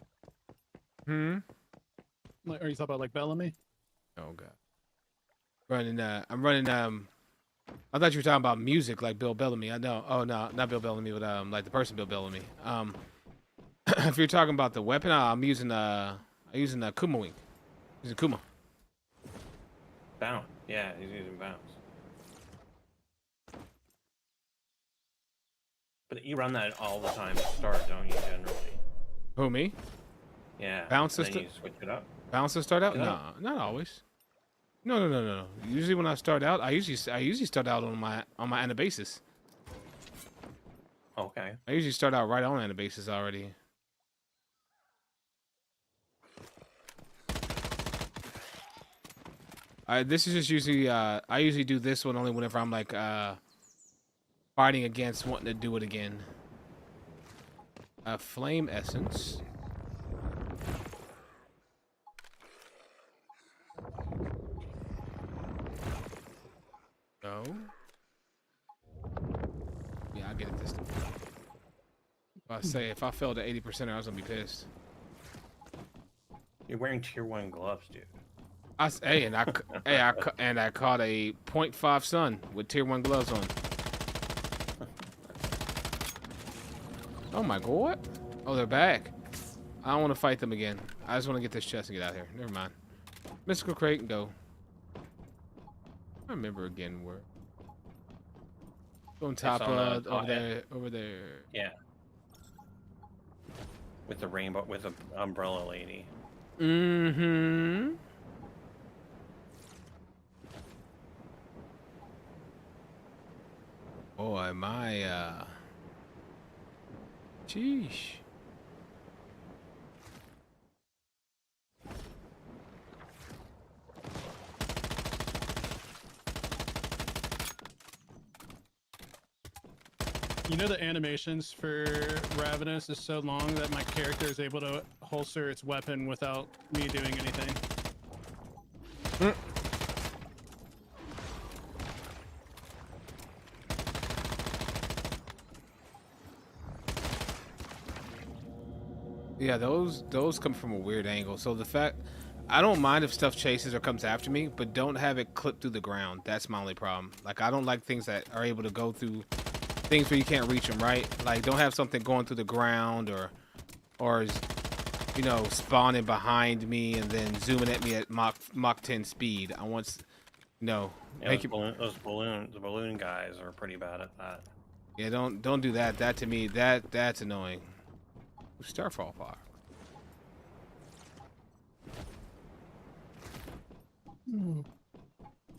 Like, are you talking about like Bellamy? Oh god. Running. I'm running. I thought you were talking about music like Bill Bellamy. I know. Oh no, not Bill Bellamy, but like the person Bill Bellamy. If you're talking about the weapon, I'm using Kuma Wing. Using Kuma. Bounce. Yeah, he's using bounce. But you run that all the time to start, don't you? Generally. Who, me? Yeah. Bounce then system? you switch it up. Bounce to start out? Yeah. No, not always. No. Usually when I start out, I usually start out on my Anabasis. Okay. I usually start out right on Anabasis already. This is just usually I usually do this one only whenever I'm like fighting against wanting to do it again. Flame essence. No. Yeah, I'll get it this time. I say if I failed to 80%, I was gonna be pissed. You're wearing tier 1 gloves, dude. Hey, and I caught a 0.5 sun with tier 1 gloves on. Oh my god! Oh, they're back. I don't want to fight them again. I just want to get this chest and get out of here. Never mind. Mystical crate and go. I remember again where. On top on the over there, over there. Yeah. With the rainbow, with the umbrella lady. Mm-hmm. Boy, my sheesh. You know the animations for Ravenous is so long that my character is able to holster its weapon without me doing anything. Yeah, those come from a weird angle. So the fact I don't mind if stuff chases or comes after me, but don't have it clip through the ground. That's my only problem. Like I don't like things that are able to go through things where you can't reach them, right? Like don't have something going through the ground or you know, spawning behind me and then zooming at me at Mach 10 speed. I want, you know, Yeah, the balloon guys are pretty bad at that. Yeah, don't do that. That to me, that's annoying. Starfall fire.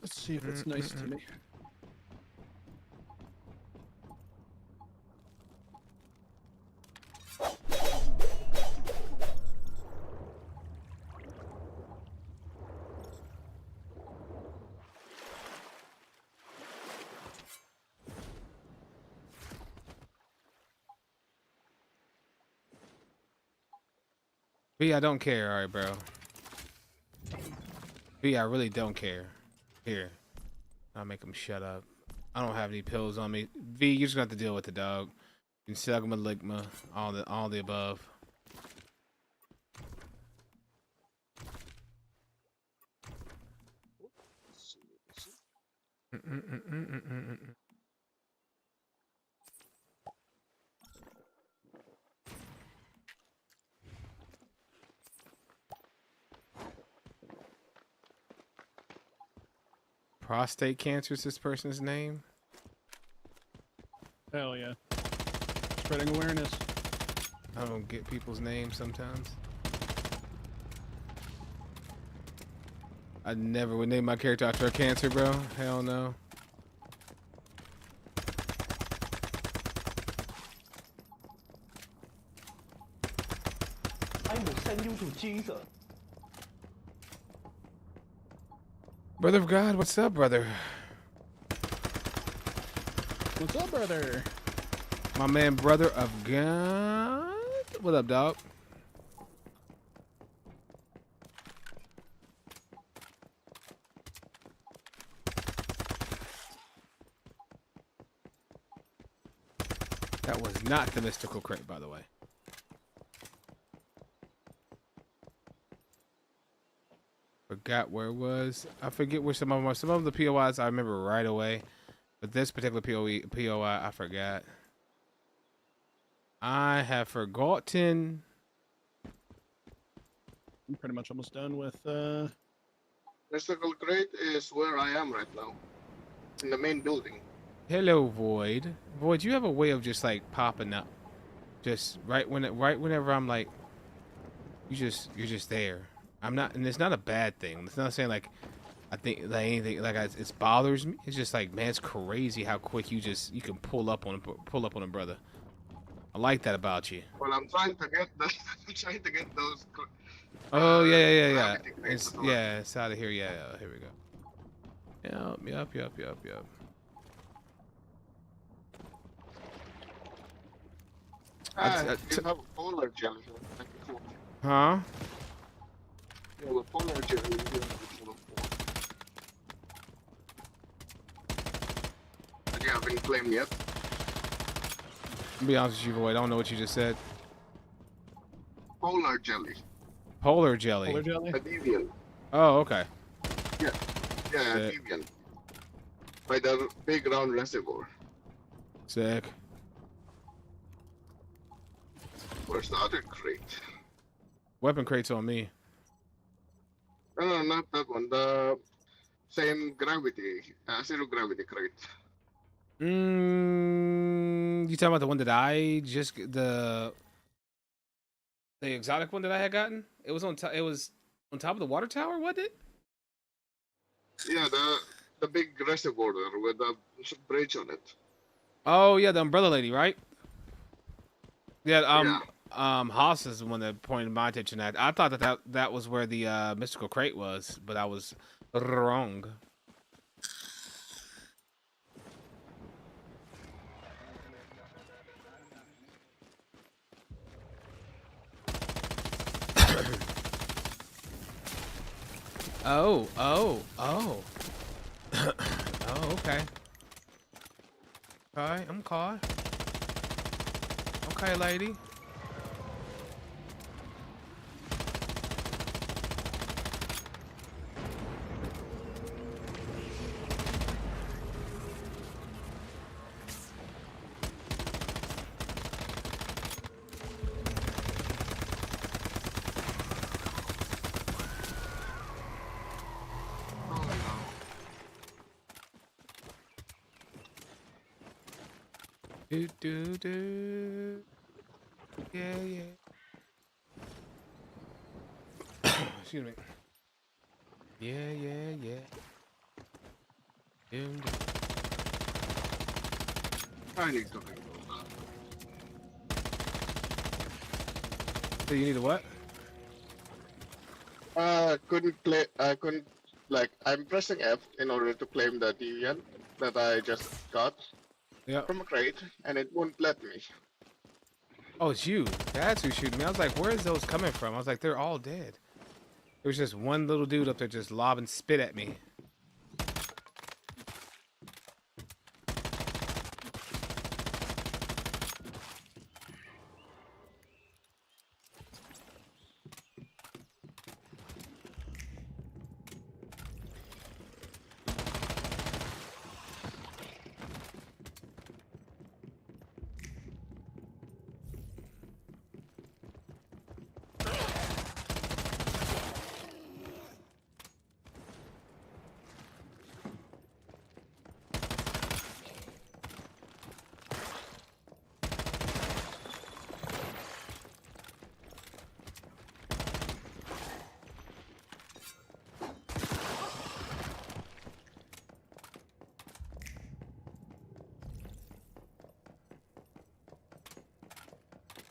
Let's see if it's nice to me. B, I don't care. All right, bro. B, I really don't care. Here, I'll make him shut up. I don't have any pills on me. V, you're just gonna have to deal with the dog. Sigma, Ligma, all the above. Prostate cancer is this person's name? Hell yeah. Spreading awareness. I don't get people's names sometimes. I never would name my character after a cancer, bro. Hell no. I will send you to Jesus. Brother of God, what's up, brother? What's up, brother? My man, brother of God. What up, dog? That was not the mystical crate, by the way. Forgot where it was. I forget where some of them are. Some of the POIs I remember right away, but this particular POI I forgot. I have forgotten. I'm pretty much almost done with. Mystical Crate is where I am right now, in the main building. Hello, Void. Void, you have a way of just like popping up, just right whenever I'm like, you're just there. I'm not, and it's not a bad thing. It's not saying like, I think like anything like it bothers me. It's just like, man, it's crazy how quick you can pull up on a brother. I like that about you. Well, I'm trying to get the, I'm trying to get those. Oh yeah. gravity crates It's as well. yeah, it's out of here. Yeah, here we go. Yep. You have a polar jelly. Huh? You have a polar jelly here. But you haven't claimed yet. To be honest with you, Void, I don't know what you just said. Polar jelly. Polar jelly. Polar jelly. A deviant. Oh, okay. Yeah, a Sick. deviant. By the big round reservoir. Sick. Where's the other crate? Weapon crate's on me. No, not that one. The same gravity, zero gravity crate. You talking about the one that I just the exotic one that I had gotten? It was on top. It was on top of the water tower, wasn't it? Yeah, the big reservoir there with the bridge on it. Oh yeah, the umbrella lady, right? Yeah. Yeah. Haas is the one that pointed my attention at. I thought that was where the mystical crate was, but I was wrong. Oh. Oh, okay. Okay, I'm caught. Okay, lady. Oh, no. Do. Yeah. Excuse me. Yeah. Dum. I need to reload. So you need a what? I couldn't like I'm pressing F in order to claim the deviant that I just got Yeah. from a crate and it won't let me. Oh, it's you. That's who shooting me. I was like, where's those coming from? I was like, they're all dead. There was just one little dude up there just lobbing spit at me.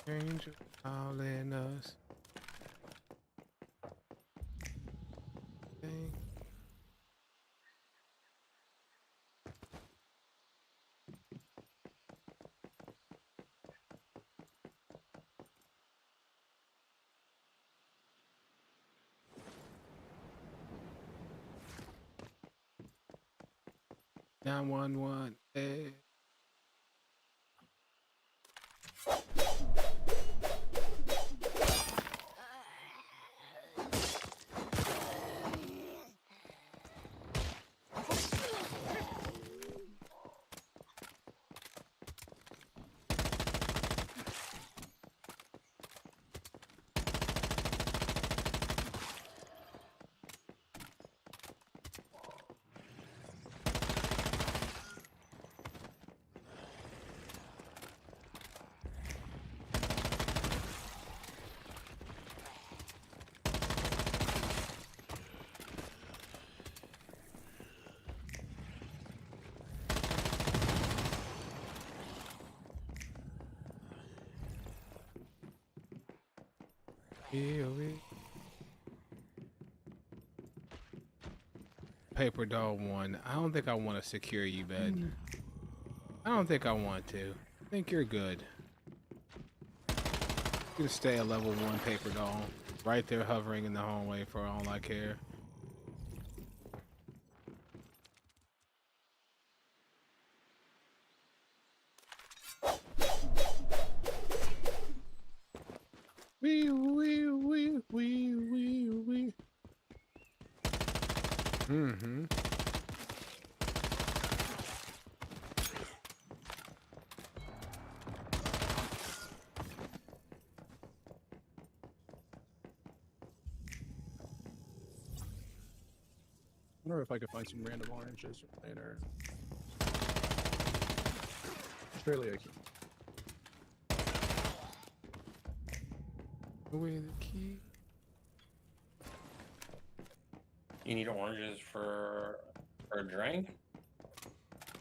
Angel calling us. 911. Hey. Paper doll 1. I don't think I want to secure you, bed. I don't think I want to. I think you're good. You can stay a level 1 paper doll. Right there hovering in the hallway for all I care. Wee. Mm-hmm. I wonder if I could find some random oranges later. Surely I can. Away the key. You need oranges for a drink?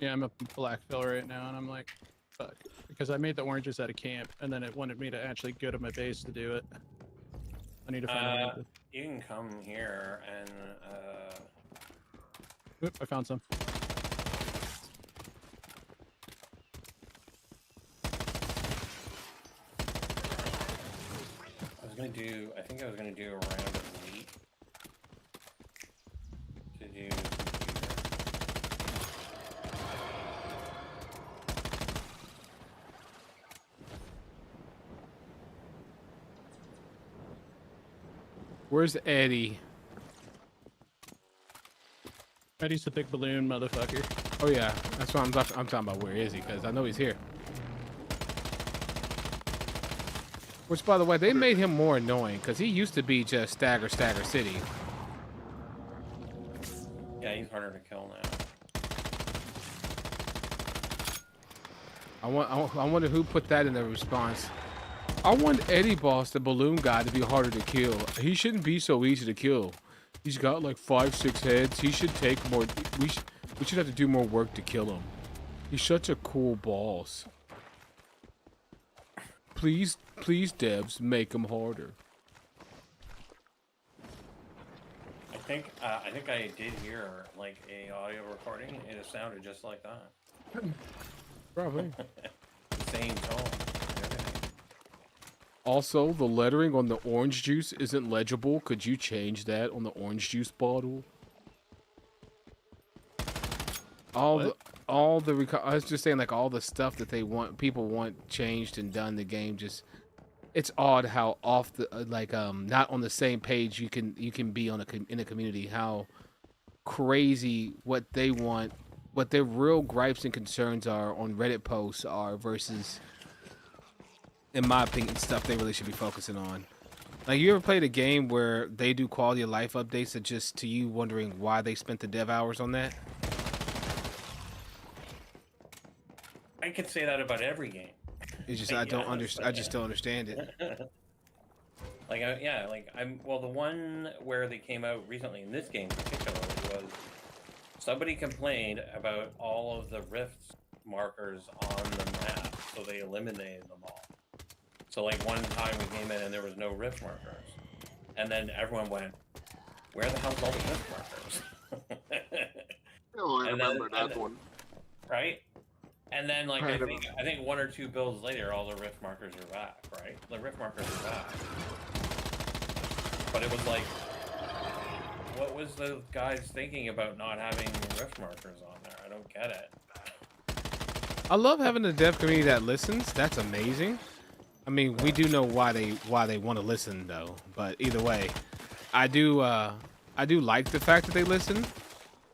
Yeah, I'm up in Blackville right now, and I'm like, fuck. Because I made the oranges at a camp, and then it wanted me to actually go to my base to do it. I need to find oranges. You can come here and Oop, I found some. I think I was gonna do a round of wheat to do Where's Eddie? Eddie's the big balloon motherfucker. Oh yeah, that's what I'm talking about. Where is he? Because I know he's here. Which, by the way, they made him more annoying because he used to be just Stagger City. Yeah, he's harder to kill now. I wonder who put that in the response. I want Eddie Boss, the balloon guy, to be harder to kill. He shouldn't be so easy to kill. He's got like 5-6 heads. He should take more. We should have to do more work to kill him. He's such a cool boss. Please, devs, make him harder. I think I did hear like a audio recording, and it sounded just like that. Probably. The same tone. Also, the lettering on the orange juice isn't legible. Could you change that on the orange juice bottle? I was just saying, like, all the stuff that people want changed and done in the game, just, it's odd how off the, not on the same page you can be in a community, how crazy what they want, what their real gripes and concerns are on Reddit posts are versus, in my opinion, stuff they really should be focusing on. Like, you ever played a game where they do quality of life updates that just to you wondering why they spent the dev hours on that? I could say that about every game. It's just I just don't understand it. The one where they came out recently in this game particularly was somebody complained about all of the rift markers on the map, so they eliminated them all. So like one time we came in and there was no rift markers, and then everyone went, "Where the hell's all the rift markers?" Oh, I remember that one. Right? And then, like, I think 1 or 2 builds later, all the rift markers are back, right? The rift markers are back. But it was like, what was the guys thinking about not having rift markers on there? I don't get it. I love having a dev community that listens. That's amazing. I mean, we do know why they want to listen though. But either way, I do like the fact that they listen,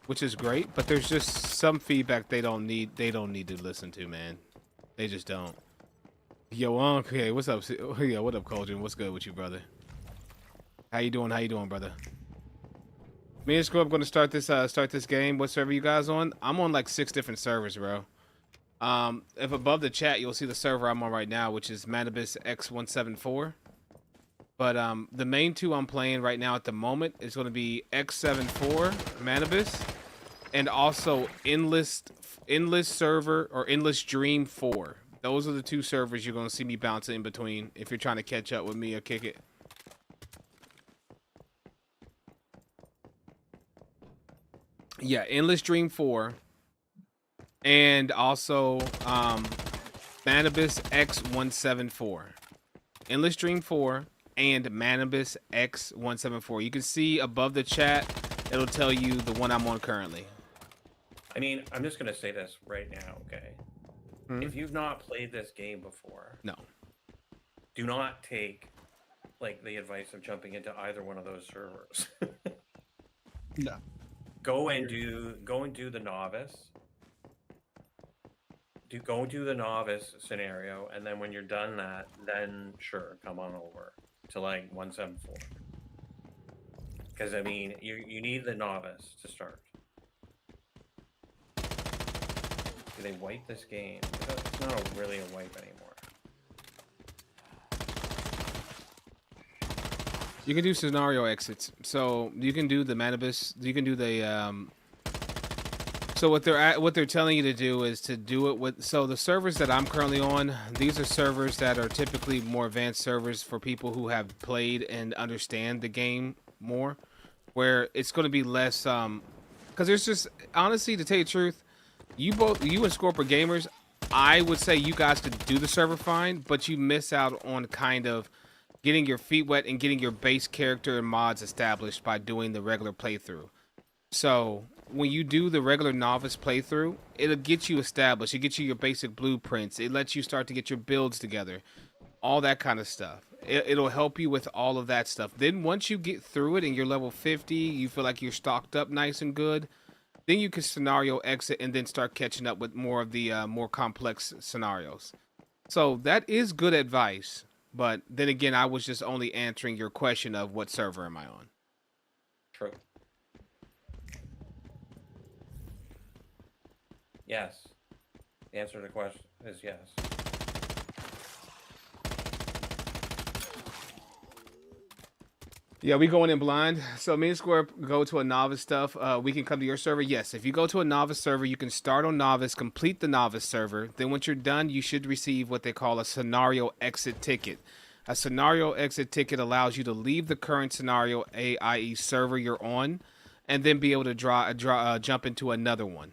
which is great. But there's just some feedback they don't need to listen to, man. They just don't. Yo, okay, what's up? Yeah, what up, Cauldron? What's good with you, brother? How you doing? How you doing, brother? Me and Scrub gonna start this game. What server you guys on? I'm on like 6 different servers, bro. If above the chat, you'll see the server I'm on right now, which is Manibus X174. But the main 2 I'm playing right now at the moment is going to be X74 Manibus, and also Endless Server or Endless Dream 4. Those are the 2 servers you're going to see me bouncing in between if you're trying to catch up with me or kick it. Yeah, Endless Dream 4. And also Manibus X174. Endless Dream 4 and Manibus X174. You can see above the chat, it'll tell you the one I'm on currently. I mean, I'm just gonna say this right now, okay? If you've not played this game before, No. do not take like the advice of jumping into either one of those servers. No. Go and do the novice. Go do the novice scenario, and then when you're done that, then sure, come on over to like 174. Because I mean, you need the novice to start. Do they wipe this game? It's not really a wipe anymore. You can do scenario exits. So you can do the Manibus. You can do the. So what they're telling you to do is to do it with. So the servers that I'm currently on, these are servers that are typically more advanced servers for people who have played and understand the game more, where it's going to be less. Because there's just honestly, to tell you the truth, you and Scorper Gamers, I would say you guys could do the server fine, but you miss out on kind of getting your feet wet and getting your base character and mods established by doing the regular playthrough. So when you do the regular novice playthrough, it'll get you established. It gets you your basic blueprints. It lets you start to get your builds together, all that kind of stuff. It'll help you with all of that stuff. Then once you get through it and you're level 50, you feel like you're stocked up nice and good, then you can scenario exit and then start catching up with more of the more complex scenarios. So that is good advice. But then again, I was just only answering your question of what server am I on. True. Yes. The answer to the question is yes. Yeah, we going in blind. So me and Square go to a novice stuff. We can come to your server. Yes, if you go to a novice server, you can start on novice, complete the novice server. Then once you're done, you should receive what they call a scenario exit ticket. A scenario exit ticket allows you to leave the current scenario, i.e. server you're on, and then be able to jump into another one.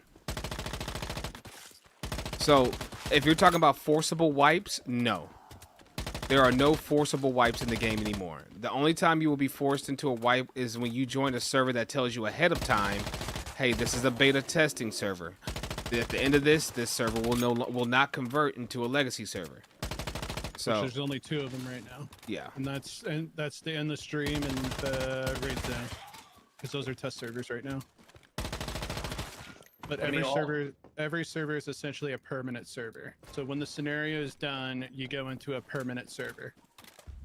So if you're talking about forcible wipes, no. There are no forcible wipes in the game anymore. The only time you will be forced into a wipe is when you join a server that tells you ahead of time, hey, this is a beta testing server. At the end of this server will not convert into a legacy server. So Which there's only 2 of them right now. Yeah. And that's the Endless Stream and the Raid Zone. Because those are test servers right now. But every server is essentially a permanent server. So when the scenario is done, you go into a permanent server.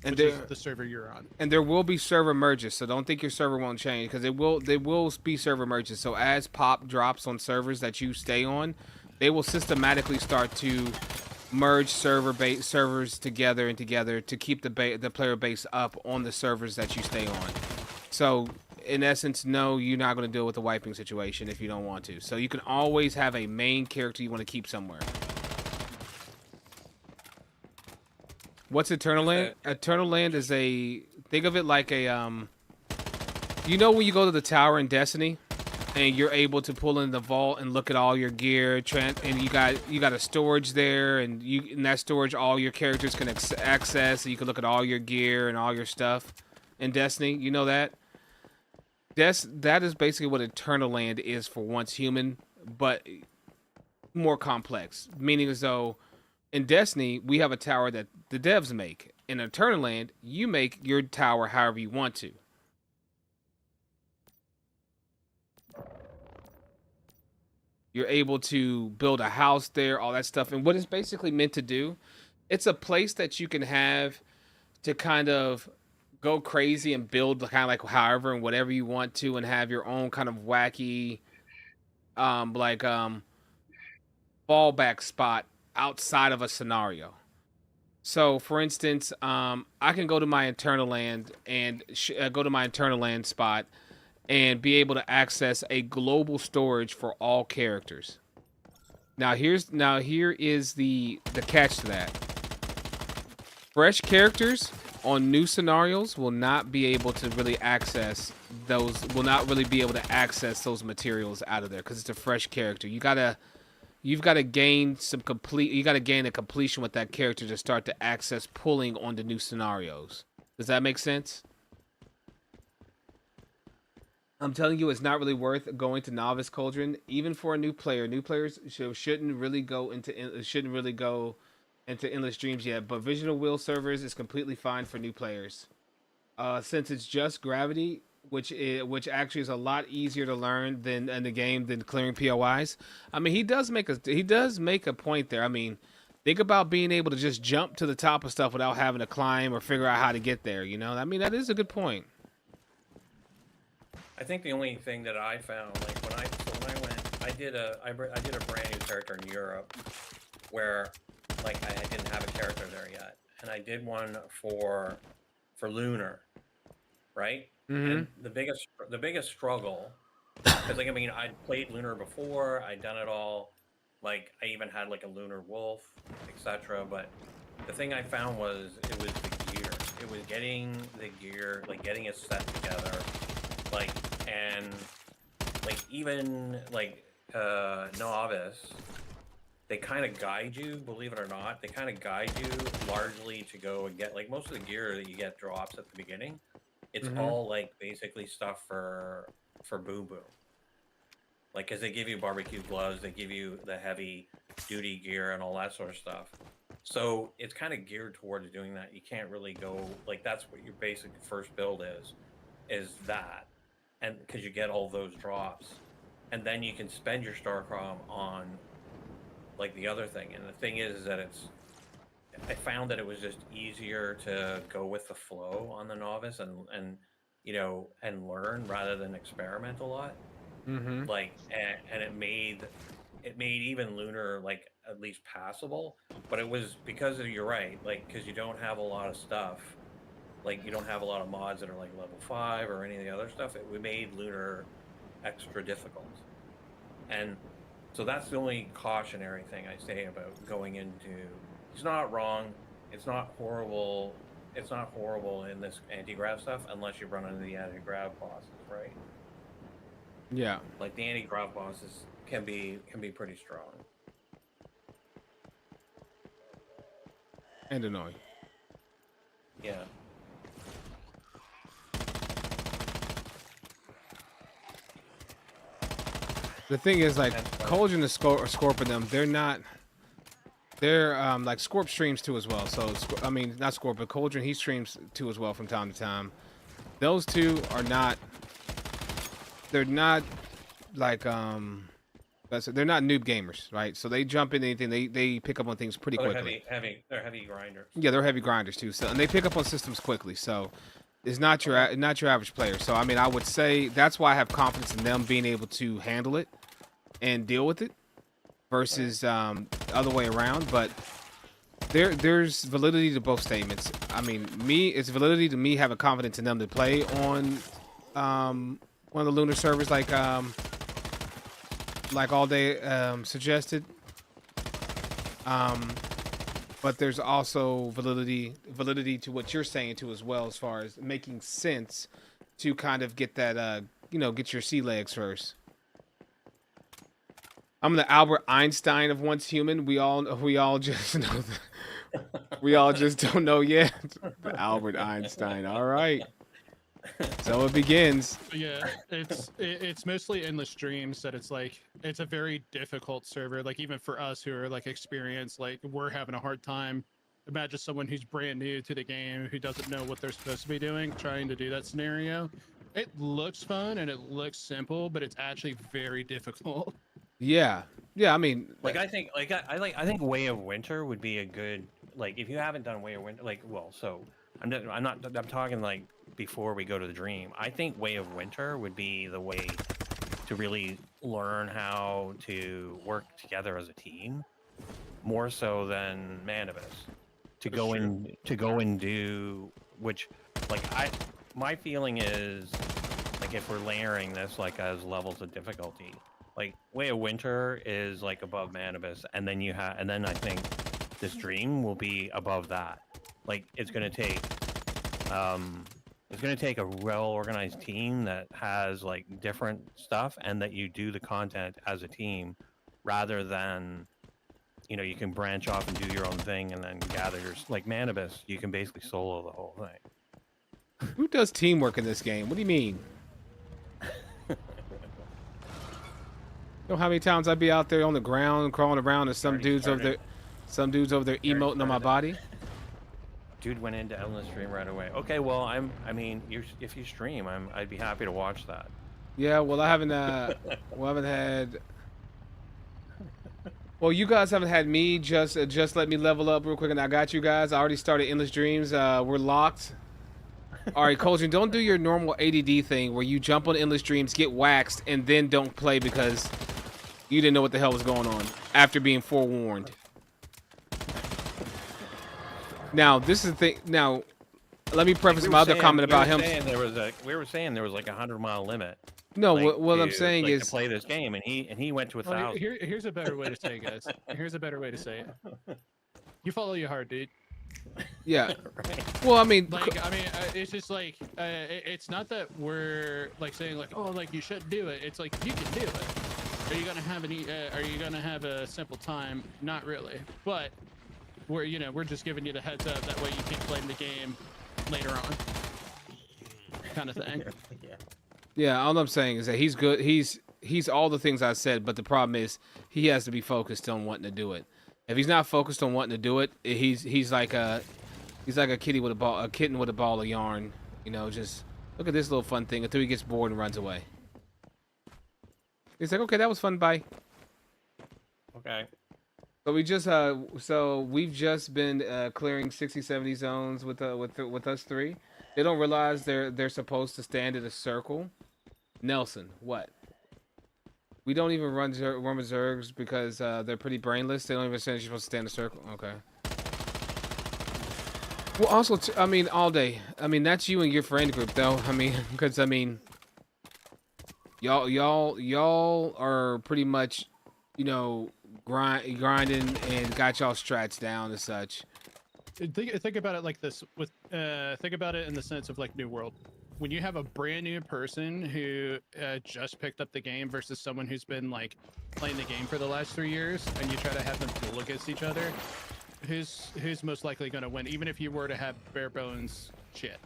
And which is the server you're on. And there will be server merges, so don't think your server won't change, because there will be server merges. So as pop drops on servers that you stay on, they will systematically start to merge servers together to keep the player base up on the servers that you stay on. So in essence, no, you're not going to deal with the wiping situation if you don't want to. So you can always have a main character you want to keep somewhere. What's Eternal Land? Eternal Land is think of it like a you know when you go to the tower in Destiny and you're able to pull in the vault and look at all your gear, and you got a storage there, and in that storage all your characters can access, so you can look at all your gear and all your stuff in Destiny. You know that? that is basically what Eternal Land is for Once Human, but more complex. Meaning as though in Destiny we have a tower that the devs make. In Eternal Land, you make your tower however you want to. You're able to build a house there, all that stuff. And what it's basically meant to do, it's a place that you can have to kind of go crazy and build kind of like however and whatever you want to, and have your own kind of wacky fallback spot outside of a scenario. So for instance, I can go to my Eternal Land and go to my Eternal Land spot and be able to access a global storage for all characters. Here is the catch to that. Fresh characters on new scenarios will not be able to really access those. Will not really be able to access those materials out of there because it's a fresh character. You've got to gain some complete. You got to gain a completion with that character to start to access pulling on the new scenarios. Does that make sense? I'm telling you, it's not really worth going to Novice Cauldron, even for a new player. New players shouldn't really go into Endless Dreams yet. But Visional Wheel servers is completely fine for new players, since it's just gravity, which actually is a lot easier to learn than in the game than clearing POIs. I mean, he does make a point there. I mean, think about being able to just jump to the top of stuff without having to climb or figure out how to get there. You know, I mean, that is a good point. I think the only thing that I found, like when I went, I did a brand new character in Europe, where like I didn't have a character there yet, and I did one for Lunar, right? Mm-hmm. And the biggest struggle, because like I mean I'd played Lunar before, I'd done it all, like I even had like a Lunar Wolf, etc. But the thing I found was it was the gear. It was getting the gear, like getting it set together. Like, and like even like Novice, they kind of guide you, believe it or not. They kind of guide you largely to go and get, like, most of the gear that you get drops at the beginning. It's all like basically stuff for Boom Boom. Like, because they give you barbecue gloves, they give you the heavy duty gear and all that sort of stuff. So it's kind of geared towards doing that. You can't really go, like, that's what your basic first build is that. And because you get all those drops, and then you can spend your Starcrom on like the other thing. And the thing is that I found that it was just easier to go with the flow on the Novice and you know, and learn rather than experiment a lot. Like, and it made even Lunar like at least passable. But it was because of, you're right, like, because you don't have a lot of stuff. Like, you don't have a lot of mods that are like level 5 or any of the other stuff. It made Lunar extra difficult. And so that's the only cautionary thing I say about going into. He's not wrong. It's not horrible. It's not horrible in this anti-grav stuff unless you run into the anti-grav bosses, right? Yeah. Like the anti-grav bosses can be pretty strong. And annoying. Yeah. The thing is, like, Cauldron and Scorp them, they're like Scorp streams too as well. So I mean, not Scorp, but Cauldron, he streams too as well from time to time. Those two are not. They're not like they're not noob gamers, right? So they jump into anything. They pick up on things pretty quickly. They're heavy grinders. Yeah, they're heavy grinders too. So, and they pick up on systems quickly. So it's not your average player. So I mean, I would say that's why I have confidence in them being able to handle it and deal with it versus the other way around. But there's validity to both statements. I mean, it's validity to me having confidence in them to play on one of the Lunar servers like All Day suggested. But there's also validity to what you're saying too as well, as far as making sense to kind of get that get your sea legs first. I'm the Albert Einstein of Once Human. We all just know that. We all just don't know yet. The Albert Einstein. All right. So it begins. Yeah, it's mostly endless dreams that it's like it's a very difficult server. Like even for us who are like experienced, like we're having a hard time. Imagine someone who's brand new to the game who doesn't know what they're supposed to be doing, trying to do that scenario. It looks fun and it looks simple, but it's actually very difficult. Yeah, yeah. I mean, Like I think, I think Way of Winter would be a good, like if you haven't done Way of Winter, like well, so I'm talking like before we go to the dream. I think Way of Winter would be the way to really learn how to work together as a team, more so than Manibus. To go and do which, like my feeling is like if we're layering this like as levels of difficulty. Like Way of Winter is like above Manibus, and then I think this dream will be above that. Like it's gonna take a well-organized team that has like different stuff, and that you do the content as a team, rather than you can branch off and do your own thing and then gather your like Manibus. You can basically solo the whole thing. who does teamwork in this game? What do you mean? You know how many times I'd be out there on the ground crawling around and some dudes over there emoting on my body? Dude went into endless stream right away. Okay, well I mean if you stream, I'd be happy to watch that. Yeah, well I haven't well, you guys haven't had me. Just let me level up real quick, and I got you guys. I already started Endless Dreams. We're locked. All right, Colton, don't do your normal ADD thing where you jump on Endless Dreams, get waxed, and then don't play because you didn't know what the hell was going on after being forewarned. Now, this is the thing. Now, let me preface my other comment about him. We were saying there was like a 100-mile limit. No, like, what I'm saying is to play this game, and he went to 1,000. Here's a better way to say it, guys. Here's a better way to say it. You follow your heart, dude. yeah. Well, I mean, it's just like it's not that we're like saying like, oh, like you shouldn't do it. It's like you can do it. Are you gonna have are you gonna have a simple time? Not really. But we're just giving you the heads up. That way you keep playing the game later on, kind of thing. Yeah, all I'm saying is that he's good. He's all the things I said, but the problem is he has to be focused on wanting to do it. If he's not focused on wanting to do it, he's like a kitten with a ball of yarn. Just look at this little fun thing until he gets bored and runs away. He's like, okay, that was fun. Bye. Okay. So we've just been clearing 60, 70 zones with us three. They don't realize they're supposed to stand in a circle. Nelson, what? We don't even run reserves because they're pretty brainless. They don't even say you're supposed to stand in a circle. Okay. Well, also, I mean, all day. I mean, that's you and your friend group, though. I mean, because y'all are pretty much, grinding and got y'all strats down and such. Think about it like this. Think about it in the sense of like New World. When you have a brand new person who just picked up the game versus someone who's been like playing the game for the last 3 years, and you try to have them duel against each other, who's most likely going to win? Even if you were to have bare bones shit,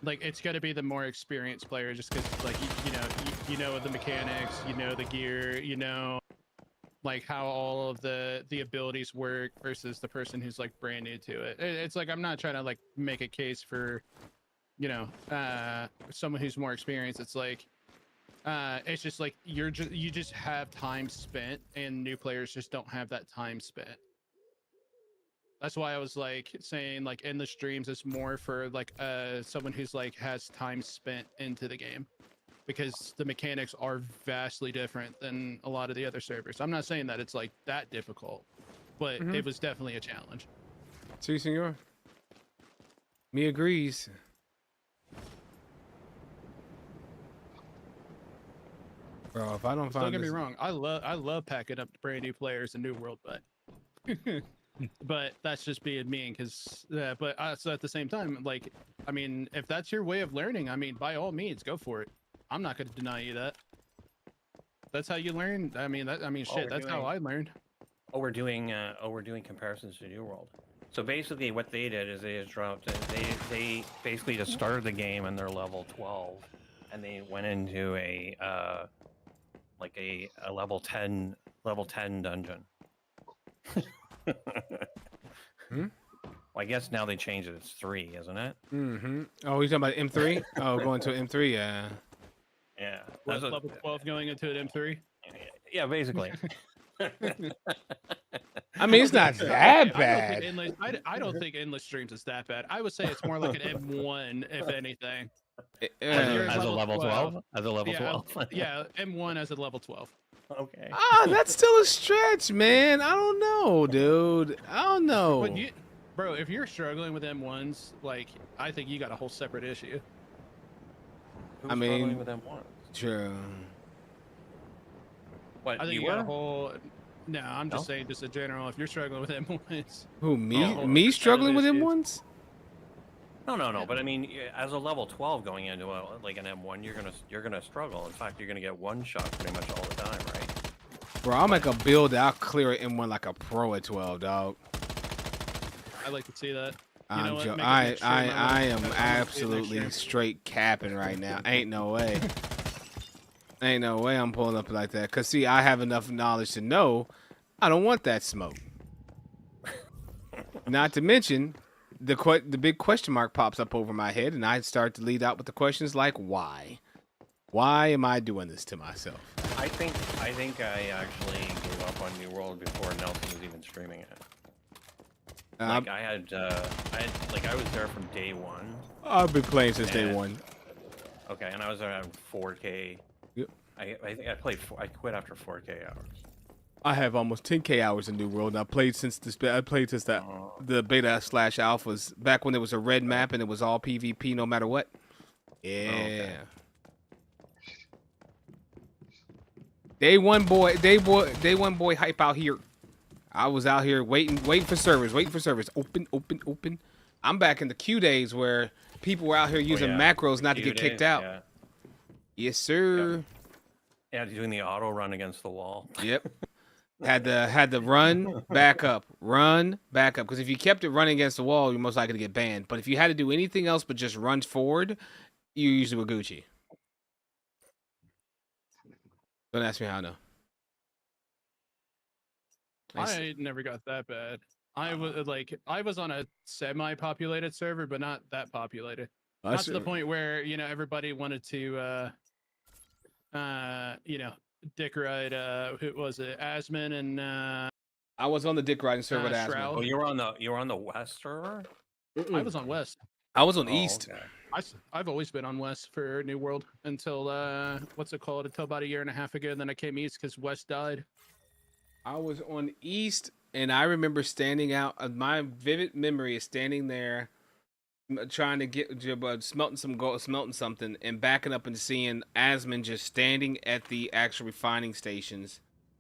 like it's going to be the more experienced player, just because like you know the mechanics, the gear, like how all of the abilities work versus the person who's like brand new to it. It's like I'm not trying to like make a case for someone who's more experienced. It's like it's just like you just have time spent, and new players just don't have that time spent. That's why I was like saying like Endless Dreams is more for like someone who's like has time spent into the game, because the mechanics are vastly different than a lot of the other servers. I'm not saying that it's like that difficult, but it was definitely a challenge. Si, senor. Me agrees. Bro, if I don't find Don't get me wrong, I love packing up brand new players in New World, but but that's just being mean, because but so at the same time, like, I mean, if that's your way of learning, I mean, by all means, go for it. I'm not going to deny you that. That's how you learn. I mean, shit, that's how I learned. We're doing comparisons to New World. So basically, what they did is they just dropped it. They basically just started the game and they're level 12, and they went into a like a level 10 dungeon. Hmm? Well, I guess now they changed it. It's 3, isn't it? Mm-hmm. Oh, you talking about M3? Oh, going to M3, yeah. Yeah. What, That's level 12 going into an M3? Yeah, basically. I mean, it's not that bad. I don't think endless streams is that bad. I would say it's more like an M1, if anything. Uh, As a level 12? As a level Yeah, 12? yeah, M1 as a level 12. Okay. that's still a stretch, man. I don't know, dude. I don't know. But you, bro, if you're struggling with M1s, like, I think you got a whole separate issue. Who's I mean- struggling with M1? True. What, I think you you got a were? whole. No, I'm just No? saying, just in general. If you're struggling with M1s, Who, me? Oh, Me struggling with issues. M1s? No. But I mean, as a level 12 going into like an M1, you're gonna struggle. In fact, you're gonna get one shot pretty much all the time, right? Bro, I'll make a build that I'll clear an M1 like a pro at 12, dog. I'd like to see that. You I'm know what? jo- Make it I, next stream. I, I I wanna- am I wanna see it next absolutely stream. straight capping right now. Ain't no way. Ain't no way I'm pulling up like that. Cause see, I have enough knowledge to know I don't want that smoke. Not to mention, the big question mark pops up over my head, and I start to lead out with the questions like, why? Why am I doing this to myself? I think I actually gave up on New World before Nelson was even streaming it. Like I was there from day one. I've been playing since day And- one. Okay, and I was around 4K. Yep. I think I quit after 4K hours. I have almost 10K hours in New World, and I played since the beta / alphas back when there was a red map and it was all PvP no matter what. Yeah. Okay. Day one boy hype out here. I was out here waiting for servers, Open. I'm back in the Q days where people were out here using yeah. macros not to Few get kicked days, out. Yeah. Yes, sir. Yeah, doing the auto run against the wall. Yep. Had to run back up. Because if you kept it running against the wall, you're most likely to get banned. But if you had to do anything else but just run forward, you usually were Gucci. Don't ask me how I know. I never got that bad. I was on a semi-populated server, but not that populated. Not to the point where everybody wanted to dick ride who was it, Asmin and I was on the dick riding server with Asmin. Shroud. Oh, you were on the West server? I was on West. I was on Oh, East. okay. I've always been on West for New World until until about a year and a half ago. And then I came East because West died. I was on East, and I remember standing out. My vivid memory is standing there, trying to get smelting something, and backing up and seeing Asmin just standing at the actual refining stations,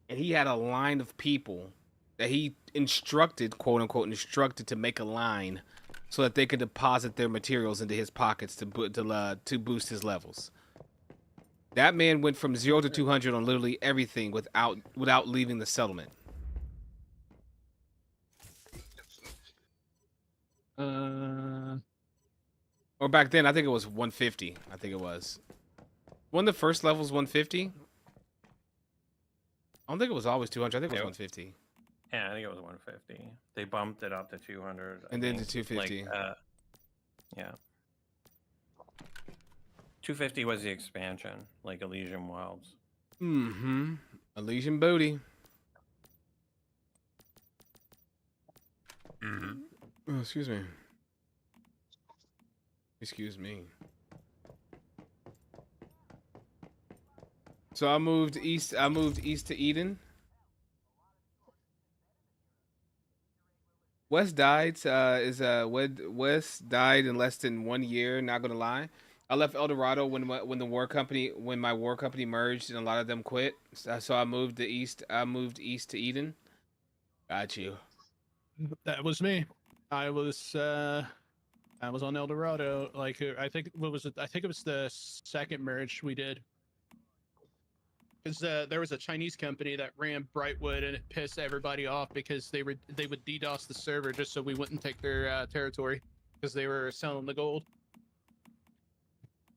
and he had a line of people that he instructed, quote unquote, instructed to make a line so that they could deposit their materials into his pockets to boost his levels. That man went from 0 to 200 on literally everything without leaving the settlement. Or back then, I think it was 150. I think it was. One of the first levels 150. I don't think it was always 200. I think it was 150. Yeah, I think it was 150. They bumped it up to 200. And then to 250. Yeah. 250 was the expansion, like Elysium Wilds. Mm-hmm. Elysian booty. Mm-hmm. Oh, excuse me. Excuse me. So I moved east to Eden. West died West died in less than 1 year, not gonna lie. I left El Dorado when my war company merged and a lot of them quit. So I moved east to Eden. Got you. That was me. I was on El Dorado. Like I think it was the second merge we did. Because there was a Chinese company that ran Brightwood, and it pissed everybody off because they would DDoS the server just so we wouldn't take their territory because they were selling the gold.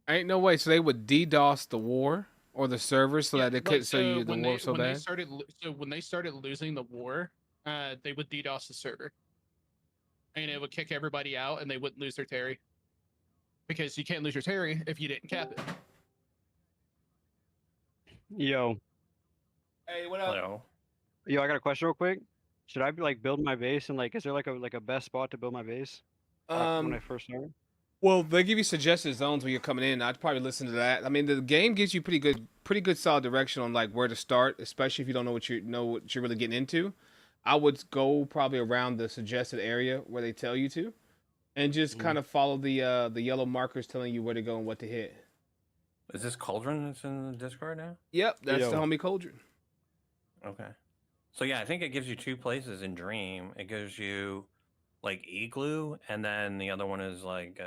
Ain't no way. So they would DDoS the war or the servers so Yeah, that they like, could the when war was so when they bad. started when they started losing the war, they would DDoS the server, and it would kick everybody out, and they wouldn't lose their Terry because you can't lose your Terry if you didn't cap it. Yo, Hey, what Hello. yo, I got a question real quick. Should I be like build my base and like, is there like a best spot to build my base when I first start? Well, they give you suggested zones when you're coming in. I'd probably listen to that. I mean, the game gives you pretty good solid direction on like where to start, especially if you don't know what you're really getting into. I would go probably around the suggested area where they tell you to, and just kind of follow the yellow markers telling you where to go and what to hit. Is this Cauldron that's in the Discord now? Yep, that's the Yo. homie Cauldron. Okay. So yeah, I think it gives you 2 places in Dream. It gives you like Igloo, and then the other one is like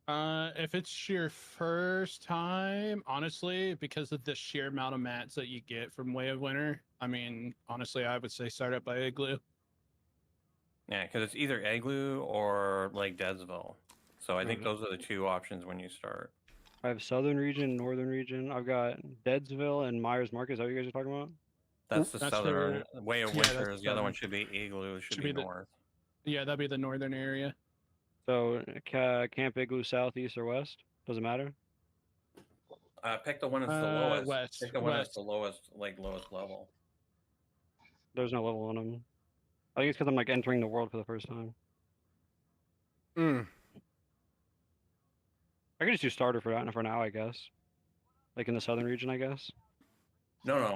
If it's your first time, honestly, because of the sheer amount of mats that you get from Way of Winter, I mean, honestly, I would say start up by Igloo. yeah, because it's either Igloo or like Deadsville. So I think Mhm. those are the 2 options when you start. I have southern region, northern region. I've got Deadsville and Myers Market. Is that what you guys are talking about? That's the That's southern Way of yeah, Winter. that's Is the other one southern. should be Igloo. It should Should be be the- north. Yeah, that'd be the northern area. So Camp Igloo south, east, or west? Doesn't matter. Pick the one that's the lowest. West, Pick the one that's west. the lowest, like lowest level. There's no level on them. I think it's because I'm like entering the world for the first time. Mm. I could just do starter for that for now, I guess. Like in the southern region, I guess. No.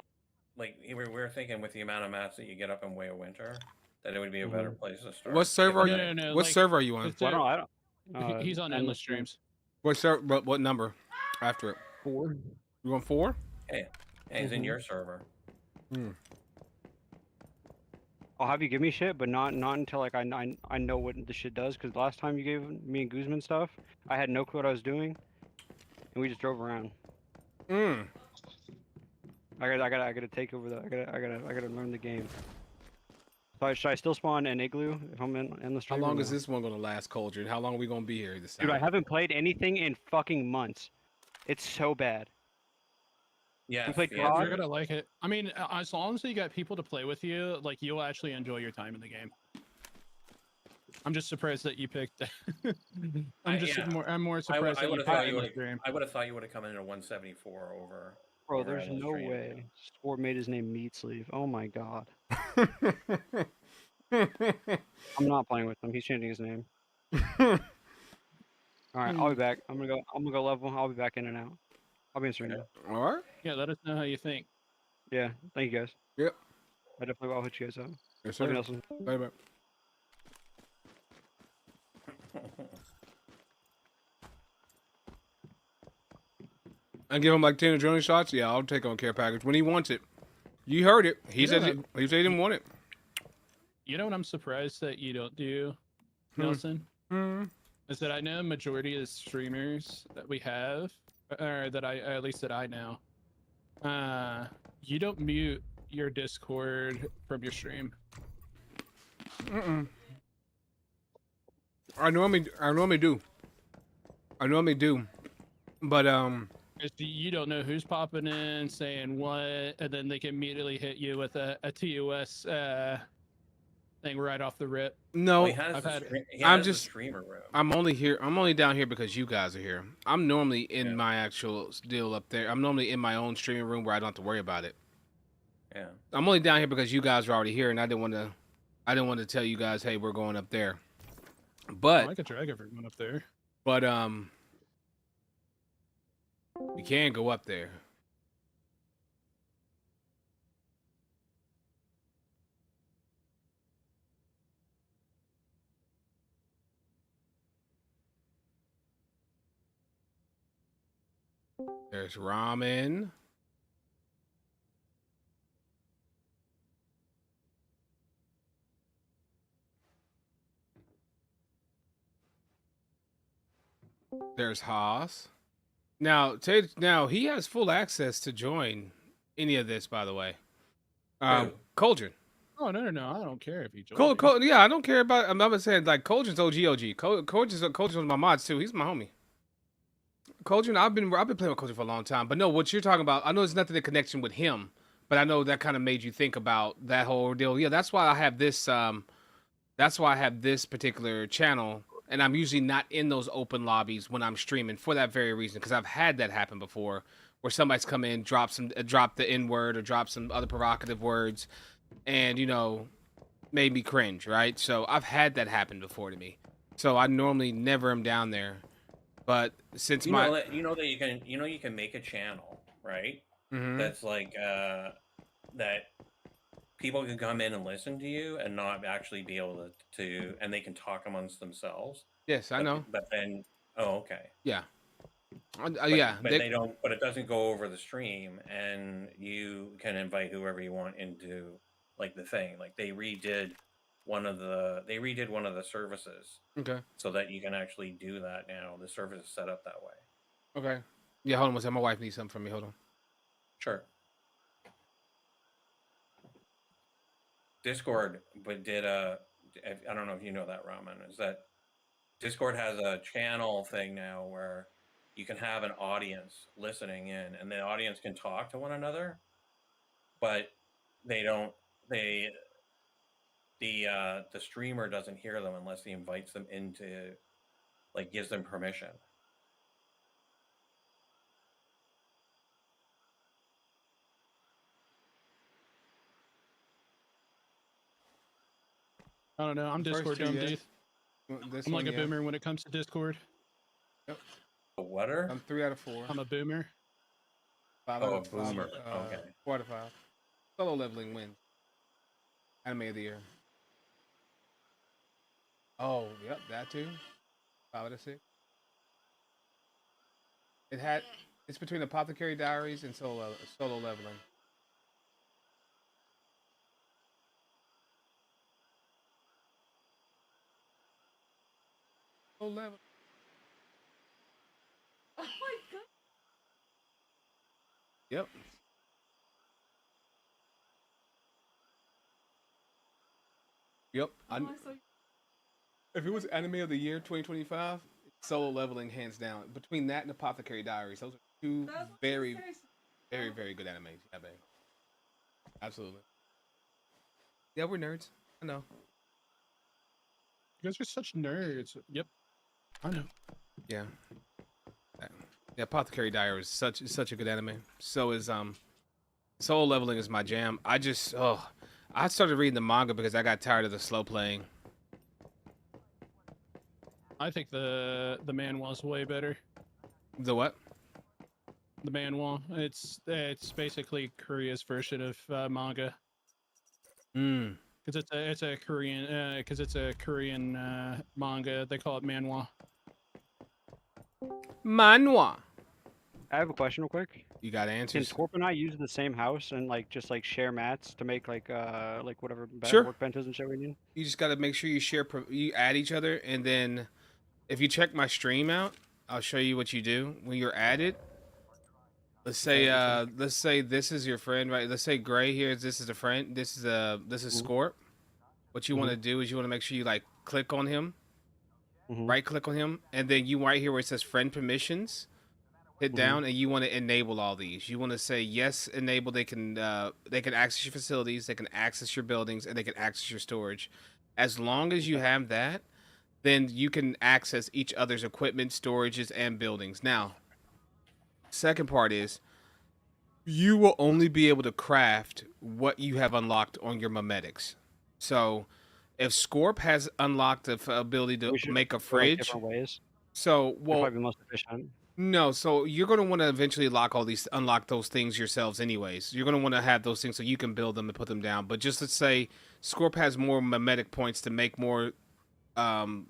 Like we're thinking with the amount of mats that you get up in Way of Winter, that it would be a better place to start. What server are Given you? that- No, What like, server are you on? it's Well, a- I don't. he's on endless streams. What server? What number? After it, 4. you want 4? Hey, he's in your server. I'll have you give me shit, but not until like I know what the shit does. Because last time you gave me and Guzman stuff, I had no clue what I was doing, and we just drove around. Mm. I gotta take over the. I gotta learn the game. So should I still spawn an igloo if I'm in the How stream? long or is no? this one gonna last, Cauldron? How long are we gonna be here? This Dude, I time? haven't played anything in fucking months. It's so bad. Yeah, played You're COD? gonna like it. I mean, as long as you got people to play with you, like you'll actually enjoy your time in the game. I'm just surprised that you picked. I'm more surprised I that would you have thought picked you would endless stream. I would have thought you would have come in at a 174 over. Bro, over there's Endless no Dream. way. Sport made his name Meat Sleeve. Oh my god. I'm not playing with him. He's changing his name. All right, I'll be back. I'm gonna go level. I'll be back in and out. I'll be in stream. Okay. now. All right. Yeah, let us know how you think. Yeah, thank you guys. Yep. I definitely will hit you guys up. Yes, Love sir. you, Nelson. Bye bye. I give him like 10 adrenaline shots. Yeah, I'll take on care package when he wants it. You heard it. He said Yeah. he said he didn't want it. You know what I'm surprised that you don't do, Hmm. Nelson? Hmm. Is that I know a majority of the streamers that we have, or that at least that I know, you don't mute your Discord from your stream. Mm-mm. I normally do. But 'Cause you don't know who's popping in, saying what, and then they can immediately hit you with a TOS thing right off the rip. no, He has I've the had- stream- he I'm has the just- streamer room. I'm only down here because you guys are here. I'm normally in Yeah. my actual deal up there. I'm normally in my own streaming room where I don't have to worry about it. Yeah. I'm only down here because you guys are already here, and I didn't want to tell you guys, hey, we're going up there. But I could drag everyone up there. we can go up there. There's ramen. There's Haas. Now he has full access to join any of this, by the way. Who? Cauldron. Oh no! I don't care if you join. Yeah, I don't care about. I'm saying like Cauldron's OG. Cauldron's one of my mods too. He's my homie. Cauldron, I've been playing with Cauldron for a long time. But no, what you're talking about, I know it's nothing in connection with him, but I know that kind of made you think about that whole ordeal. Yeah, that's why I have this. That's why I have this particular channel, and I'm usually not in those open lobbies when I'm streaming for that very reason, because I've had that happen before, where somebody's come in, drop the N word or drop some other provocative words, and made me cringe, right? So I've had that happen before to me. So I normally never am down there, but since you know that you can make a channel, right? Mhm. That's like that people can come in and listen to you and not actually be able to and they can talk amongst themselves. Yes, I know. But then, oh, okay. Yeah. Yeah. But they don't. But it doesn't go over the stream, and you can invite whoever you want into like the thing. Like they redid one of the services. Okay. So that you can actually do that now. The service is set up that way. Okay. Yeah, hold on one second. My wife needs something from me. Hold on. Sure. Discord, but I don't know if you know that, Raman, is that Discord has a channel thing now where you can have an audience listening in, and the audience can talk to one another, but the streamer doesn't hear them unless he invites them into, like, gives them permission. I don't know. I'm Discord dumb, dude. I'm like a boomer when it comes to Discord. Yep. A whatter? I'm 3 out of 4. I'm a boomer. 5 Oh, out a of 5. boomer. Okay. 4 out of 5. Solo leveling wins. Anime of the year. Oh, yep, that too. 5 out of 6. It's between Apothecary Diaries and solo leveling. Level. Oh my god. Yep. Yep. If it was anime of the year 2025, solo leveling hands down. Between that and Apothecary Diaries, those are two very, very, very good animes. Yeah, babe. Absolutely. Yeah, we're nerds. I know. You guys are such nerds. Yep. I know. Yeah. Yeah, Apothecary Diaries is such a good anime. So is solo leveling is my jam. I started reading the manga because I got tired of the slow playing. I think the manhwa's way better. The what? The manhwa. It's basically Korea's version of manga. Hmm. Because it's a Korean manga. They call it manhwa. Manhwa. I have a question real quick. You got Can answers? Scorp and I use the same house and just share mats to make like whatever Sure. workbenches and shit we need? You just got to make sure you add each other, and then if you check my stream out, I'll show you what you do when you're added. Let's say this is your friend, right? Let's say Gray here. This is a friend. This is Scorp. What you want to do is you want to make sure you click on him, right click on him, and then you right here where it says friend permissions, hit down, and you want to enable all these. You want to say yes, enable. They can access your facilities, they can access your buildings, and they can access your storage. As long as you have that, then you can access each other's equipment, storages, and buildings. Now, second part is you will only be able to craft what you have unlocked on your memetics. So if Scorp has unlocked the ability to make a fridge, different ways. So probably the most efficient. No, so you're going to want to eventually unlock those things yourselves anyways. You're going to want to have those things so you can build them and put them down. But just let's say Scorp has more memetic points to make more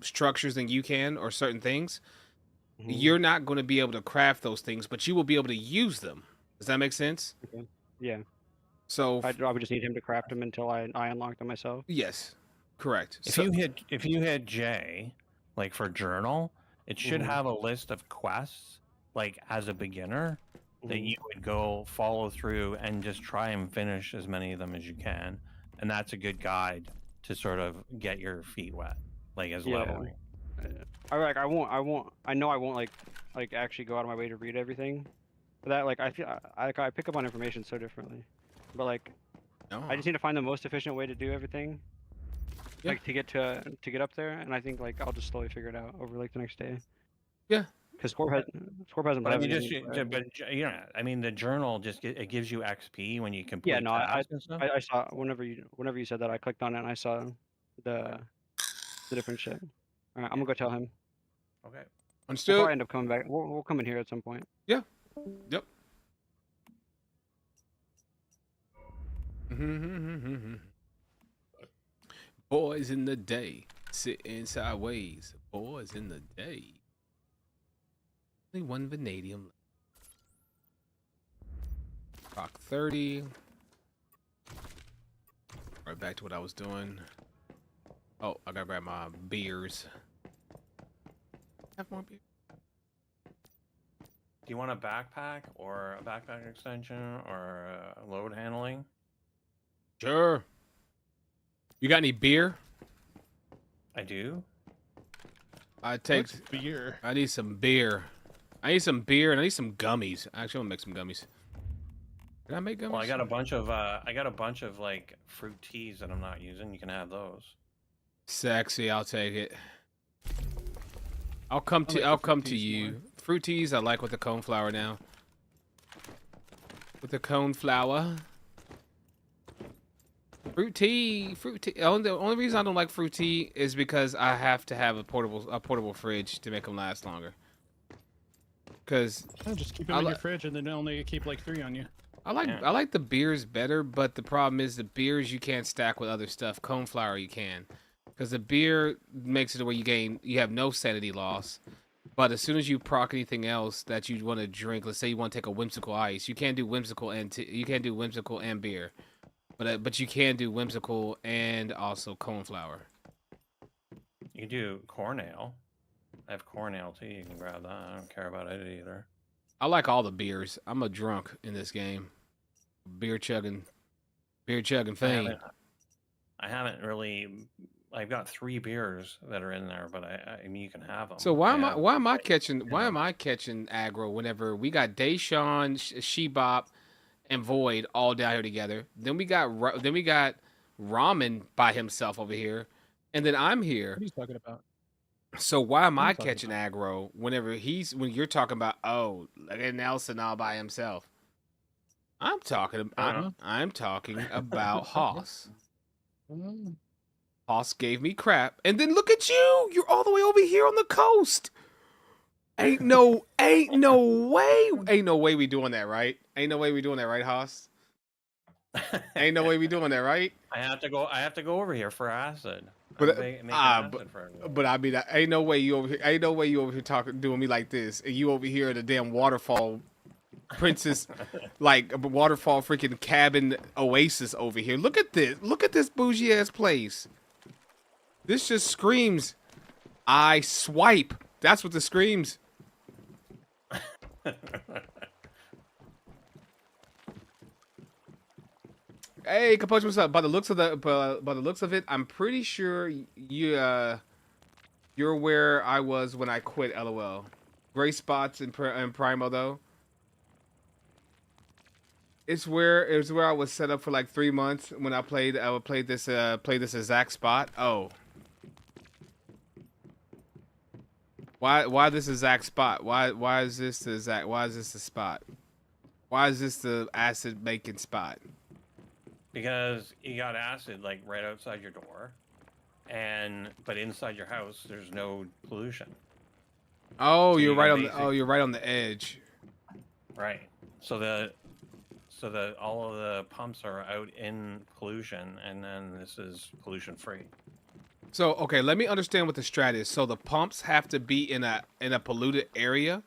structures than you can, or certain things. You're not going to be able to craft those things, but you will be able to use them. Does that make sense? Okay. Yeah. So I would just need him to craft them until I unlock them myself. Yes, correct. If you hit J, like for journal, it should have a list of quests, like as a beginner, that you would go follow through and just try and finish as many of them as you can, and that's a good guide to sort of get your feet wet, like as Yeah. leveling. I won't. I know I won't like actually go out of my way to read everything. But that like I feel I pick up on information so differently. But like I just need to find the most efficient way to do everything. Yeah. Like to get up there, and I think like I'll just slowly figure it out over like the next day. Yeah. Because Scorp hasn't. But I mean, been just having any- but yeah, I mean the journal just it gives you XP when you complete Yeah, no, tasks and stuff. I saw whenever you said that, I clicked on it and I saw the different shit. All right, I'm gonna go tell him. Okay. We'll Understood. probably end up coming back. We'll come in here at some point. Yep. Boys in the day, sitting sideways. Boys in the day. Only one vanadium. Rock 30. Right back to what I was doing. Oh, I gotta grab my beers. Have more beer. Do you want a backpack or a backpack extension or load handling? Sure. You got any beer? I do. I take. What's beer? I need some beer. I need some beer and I need some gummies. Actually, I'm gonna make some gummies. Can I make gummies? Well, I got a bunch of like fruit teas that I'm not using. You can have those. Sexy. I'll take it. I'll come like the to fruit teas you. more. Fruit teas I like with the cone flour now. With the cone flour. Fruit tea. The only reason I don't like fruit tea is because I have to have a portable fridge to make them last longer. Cause Just keep it I in li- your fridge and then only keep like 3 on you. I like the beers better, but the problem is the beers you can't stack with other stuff. Cone flour you can, because the beer makes it where you have no sanity loss. But as soon as you proc anything else that you want to drink, let's say you want to take a whimsical ice, you can't do whimsical and beer, but you can do whimsical and also cone flour. You do corn ale. I have corn ale too. You can grab that. I don't care about it either. I like all the beers. I'm a drunk in this game. Beer chugging thing. I haven't really. I've got 3 beers that are in there, but I mean you can have them. So why am I catching aggro whenever we got Deshaun, Shebop, and Void all down here together? Then we got Ramen by himself over here, and then I'm here. What are you talking about? So why am What are I you talking catching aggro whenever when you're talking about, oh, look at Nelson all by himself? I'm talking about Hoss. Hoss gave me crap, and then look at you! You're all the way over here on the coast. Ain't no way we doing that, right? Ain't no way we doing that, right, Hoss? Ain't no way we doing that, right? I have to go over here for acid. But Make acid for everyone. but I mean, ain't no way you over here. Ain't no way you over here doing me like this, and you over here at the damn waterfall, princess, like a waterfall freaking cabin oasis over here. Look at this. Look at this bougie ass place. This just screams, I swipe. That's what this screams. Hey, Capuchin, what's up? By the looks of it, I'm pretty sure you're where I was when I quit. LOL. Gray spots in Primo though. It's where I was set up for like 3 months when I played this exact spot. Oh. Why this exact spot? Why is this the spot? Why is this the acid making spot? Because you got acid like right outside your door, but inside your house there's no pollution. Oh, So you're you right can you're right on the edge. Right. So all of the pumps are out in pollution, and then this is pollution free. So okay, let me understand what the strat is. So the pumps have to be in a polluted area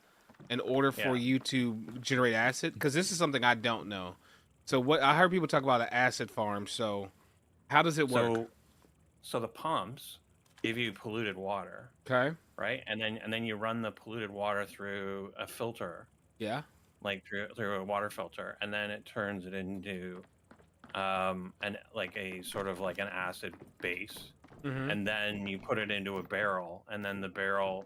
in order for you to generate acid, because this is something I don't know. So what I heard people talk about an acid farm. So how does it work? So the pumps give you polluted water. Okay. Right, and then you run the polluted water through a filter. Yeah. like through a water filter, and then it turns it into like a sort of like an acid base, and then you put it into a barrel, and then the barrel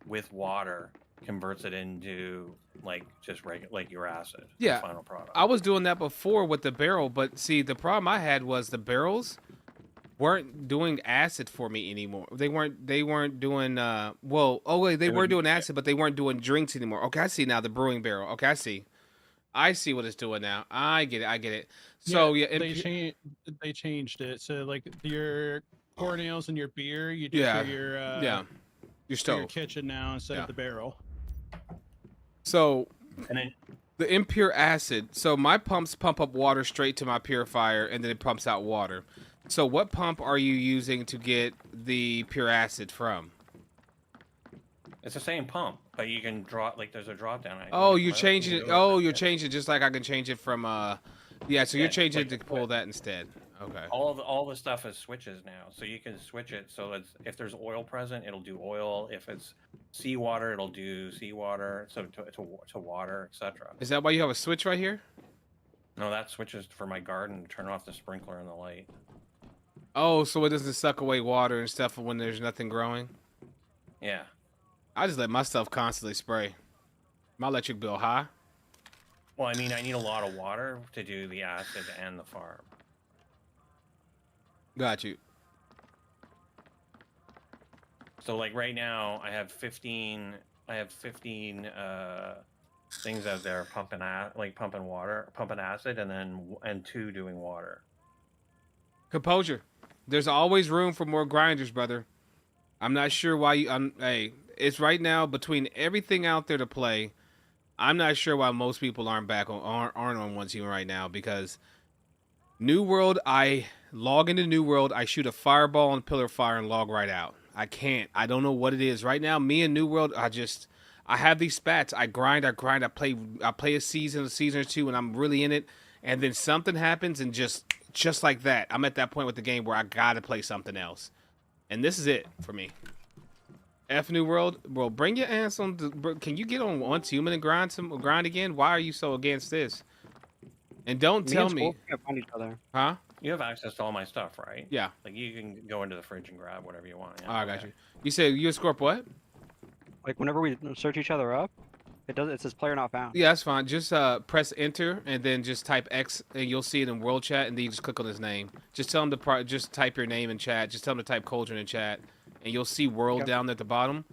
with water converts it into like just regular like your acid. Yeah. The final product. I was doing that before with the barrel, but see, the problem I had was the barrels weren't doing acid for me anymore. They weren't doing they were doing acid, but they weren't doing drinks anymore. Okay, I see now the brewing barrel. Okay, I see what it's doing now. I get it. So they changed it. So like your corn ales and your beer, you do Yeah. for your your for stove. your kitchen now instead Yeah. of the barrel. So And then the impure acid. So my pumps pump up water straight to my purifier, and then it pumps out water. So what pump are you using to get the pure acid from? it's the same pump, but you can draw like there's a drop down. Oh, you're changing it. Oh, you're changing it just like I can change it from yeah, so you're Yeah, changing like it to pull that instead. Okay. all the stuff is switches now, so you can switch it. So it's, if there's oil present, it'll do oil. If it's seawater, it'll do seawater. So to water, etc. Is that why you have a switch right here? No, that switches for my garden to turn off the sprinkler and the light. Oh, so it doesn't suck away water and stuff when there's nothing growing? Yeah. I just let my stuff constantly spray. My electric bill high. Well, I mean, I need a lot of water to do the acid and the farm. Got you. So like right now, I have 15 things out there pumping water, pumping acid, and 2 doing water. Composure. There's always room for more grinders, brother. I'm not sure why you. Hey, it's right now between everything out there to play. I'm not sure why most people aren't on one team right now, because New World, I log into New World, I shoot a fireball and pillar fire and log right out. I can't. I don't know what it is right now. Me and New World, I have these spats. I grind. I play a season or two, and I'm really in it. And then something happens, and just like that, I'm at that point with the game where I gotta play something else. And this is it for me. F New World, bro, bring your ass on. Can you get on Once Human and grind again? Why are you so against this? And don't tell me. Can't find each other. Huh? You have access to all my stuff, right? Yeah. Like you can go into the fridge and grab whatever you want. Oh, I got you. You said you and Scorp what? Like whenever we search each other up, it says player not found. Yeah, that's fine. Just press enter and then just type X and you'll see it in world chat, and then you just click on his name. Just tell him to just type your name in chat. Just tell him to type Cauldron in chat, and you'll see world down there at the bottom.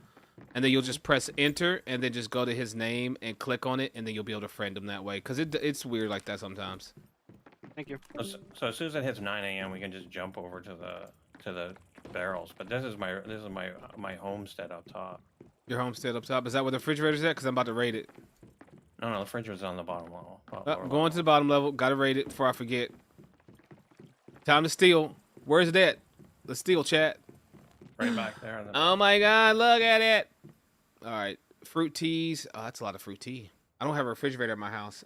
And then you'll just press enter and then just go to his name and click on it, and then you'll be able to friend him that way. Because it's weird like that sometimes. Thank you. So as soon as it hits 9 a.m., we can just jump over to the barrels. But this is my homestead up top. Your homestead up top. Is that where the refrigerator's at? Because I'm about to raid it. No, the refrigerator's on the bottom level. Going to the bottom level. Gotta raid it before I forget. Time to steal. Where's it at? Let's steal, chat. Right back there. Oh my god, look at it. All right. Fruit teas. Oh, that's a lot of fruit tea. I don't have a refrigerator at my house.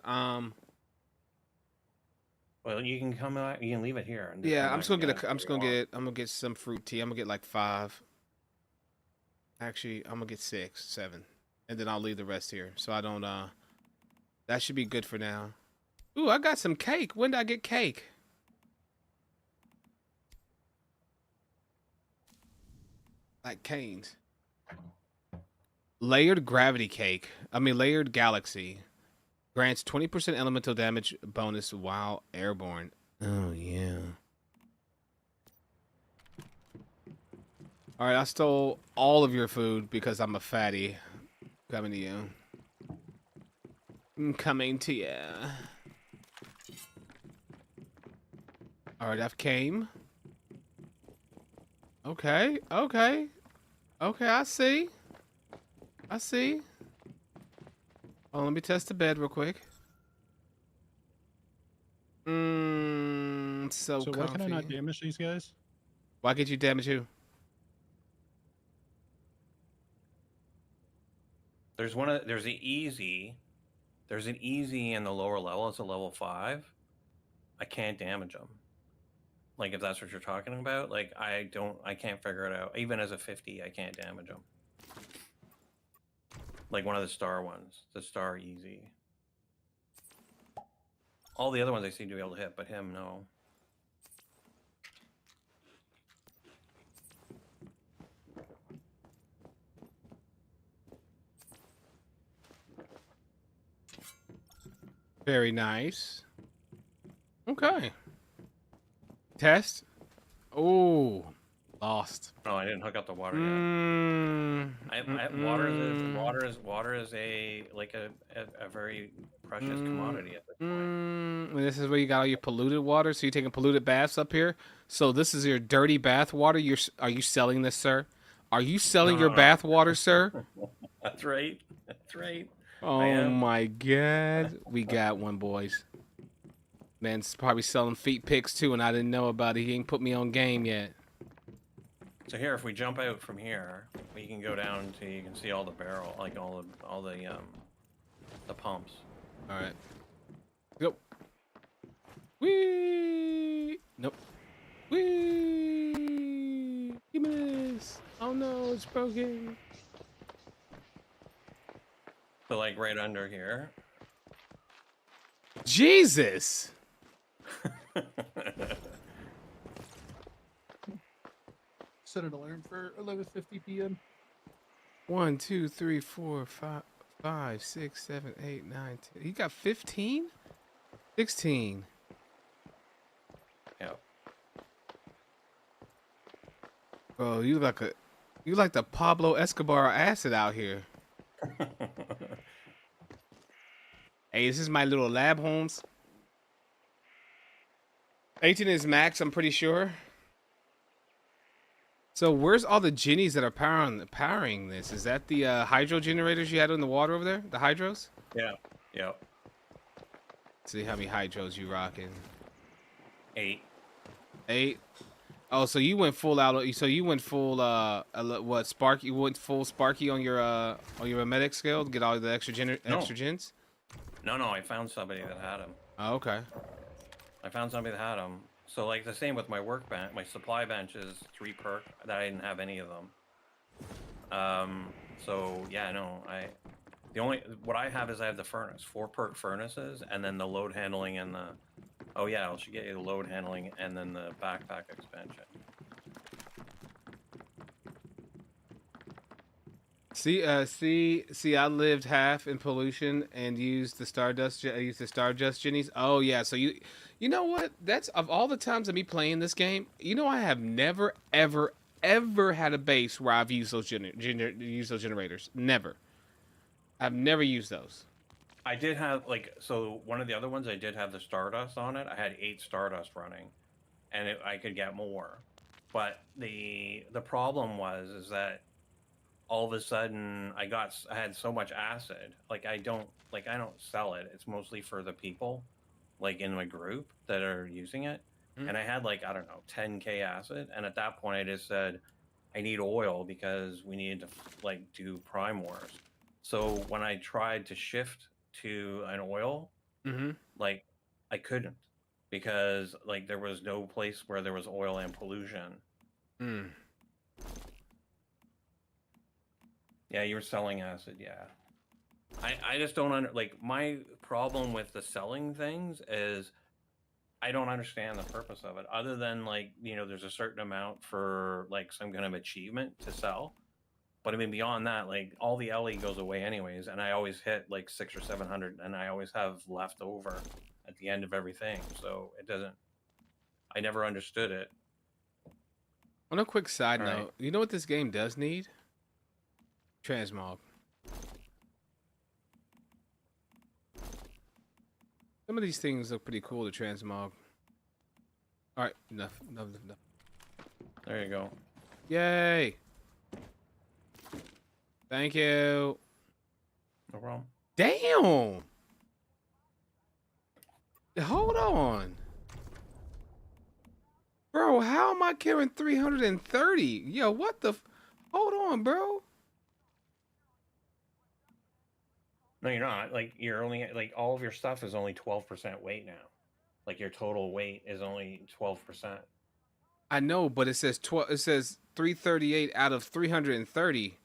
Well, you can come out. You can leave it here. And Yeah, I'm just gonna get some fruit tea. I'm gonna get like 5. Actually, I'm gonna get 6, 7, and then I'll leave the rest here. So I don't. That should be good for now. Ooh, I got some cake. When did I get cake? Like canes. Layered gravity cake. Layered galaxy. Grants 20% elemental damage bonus while airborne. Oh, yeah. All right, I stole all of your food because I'm a fatty. Coming to you. I'm coming to you. All right, I've came. Okay, okay. Okay, I see. Oh, let me test the bed real quick. So why can I not comfy. damage these guys? Why can't you damage who? There's an easy in the lower level. It's a level 5. I can't damage them. Like if that's what you're talking about, like I can't figure it out. Even as a 50, I can't damage them. Like one of the star ones, the star easy. All the other ones I seem to be able to hit, but him, no. Very nice. Okay. Test. Oh, lost. No, I didn't hook up the water yet. Water is a very precious commodity at this point. And this is where you got all your polluted water. So you're taking polluted baths up here. So this is your dirty bath water. Are you selling this, sir? Are you selling your bath water, sir? That's right. That's right. Oh my God, we got one, boys. Man's probably selling feet pics too, and I didn't know about it. He ain't put me on game yet. So here, if we jump out from here, we can go down to, you can see all the barrel, like all the pumps. All right. Go. Whee! Nope. Whee! You missed. Oh no, it's broken. So like right under here. Jesus! Set an alarm for 11:50 p.m. 1, 2, 3, 4, 5, 6, 7, 8, 9, 10. He got 15? 16. Yeah. Bro, you like the Pablo Escobar acid out here. Hey, this is my little lab, Holmes. 18 is max, I'm pretty sure. So where's all the Ginnies that are powering this? Is that the hydro generators you had in the water over there? The hydros? Yeah. Yeah. See how many hydros you rocking? 8. 8? Oh, so you went full out. So you went full what Sparky? You went full Sparky on your medic scale to get all the extra gens? No, I found somebody that had them. Oh, okay. I found somebody that had them. So like the same with my workbench, my supply bench is 3 perk that I didn't have any of them. So yeah, no, what I have is I have the furnace, 4 perk furnaces, and then the load handling and the, oh yeah, I should get you the load handling and then the backpack expansion. See, I lived half in pollution and used the Stardust Jennies. Oh yeah, so you know what? That's of all the times of me playing this game, you know I have never ever had a base where I've used those generators. Never. I've never used those. I did have so one of the other ones I did have the Stardust on it. I had 8 Stardust running, and I could get more, but the problem is that all of a sudden I had so much acid. I don't sell it. It's mostly for the people like in my group that are using it. And I had I don't know, 10k acid, and at that point I just said I need oil because we needed to do Prime Wars. So when I tried to shift to an oil, I couldn't, because there was no place where there was oil and pollution. Yeah, you were selling acid, yeah. I just don't my problem with the selling things is I don't understand the purpose of it, other than there's a certain amount for some kind of achievement to sell. But I mean, beyond that, all the LE goes away anyways, and I always hit 600 or 700, and I always have left over at the end of everything. So it doesn't, I never understood it. On a quick side note, you know what this game does need? Transmog. Some of these things look pretty cool to transmog. Alright, enough. There you go. Yay! Thank you. No problem. Damn! Hold on. Bro, how am I carrying 330? Yo, what the... Hold on, bro. No, you're not. You're only all of your stuff is only 12% weight now. Your total weight is only 12%. I know, but it says 12. It says 338 out of 330.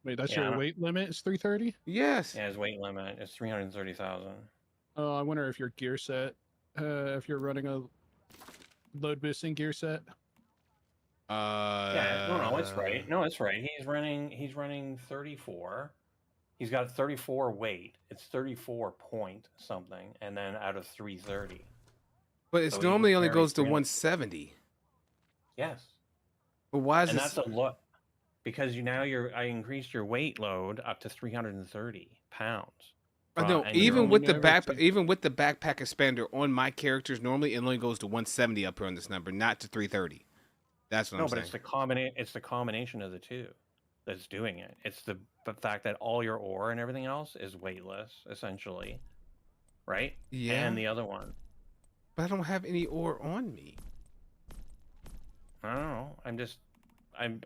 Wait, that's Yeah, I your don't- weight limit is 330? Yes. Yeah, his weight limit is 330,000. Oh, I wonder if your gear set, if you're running a load boosting gear set. Yeah, no, it's right. No, it's right. He's running 34. He's got 34 weight. It's 34 point something, and then out of 330. But it's So he normally can only carry goes to 300. 170. Yes, But why is and this? that's a lot because I increased your weight load up to 330 pounds. No, And you're even only with the never back, even with the backpack expander on my characters, normally it only goes to 170 up here on this number, not to 330. That's what no, I'm but saying. it's the combination of the two that's doing it. It's the fact that all your ore and everything else is weightless, essentially, right? Yeah. And the other one, But I don't have any ore on me. I don't know.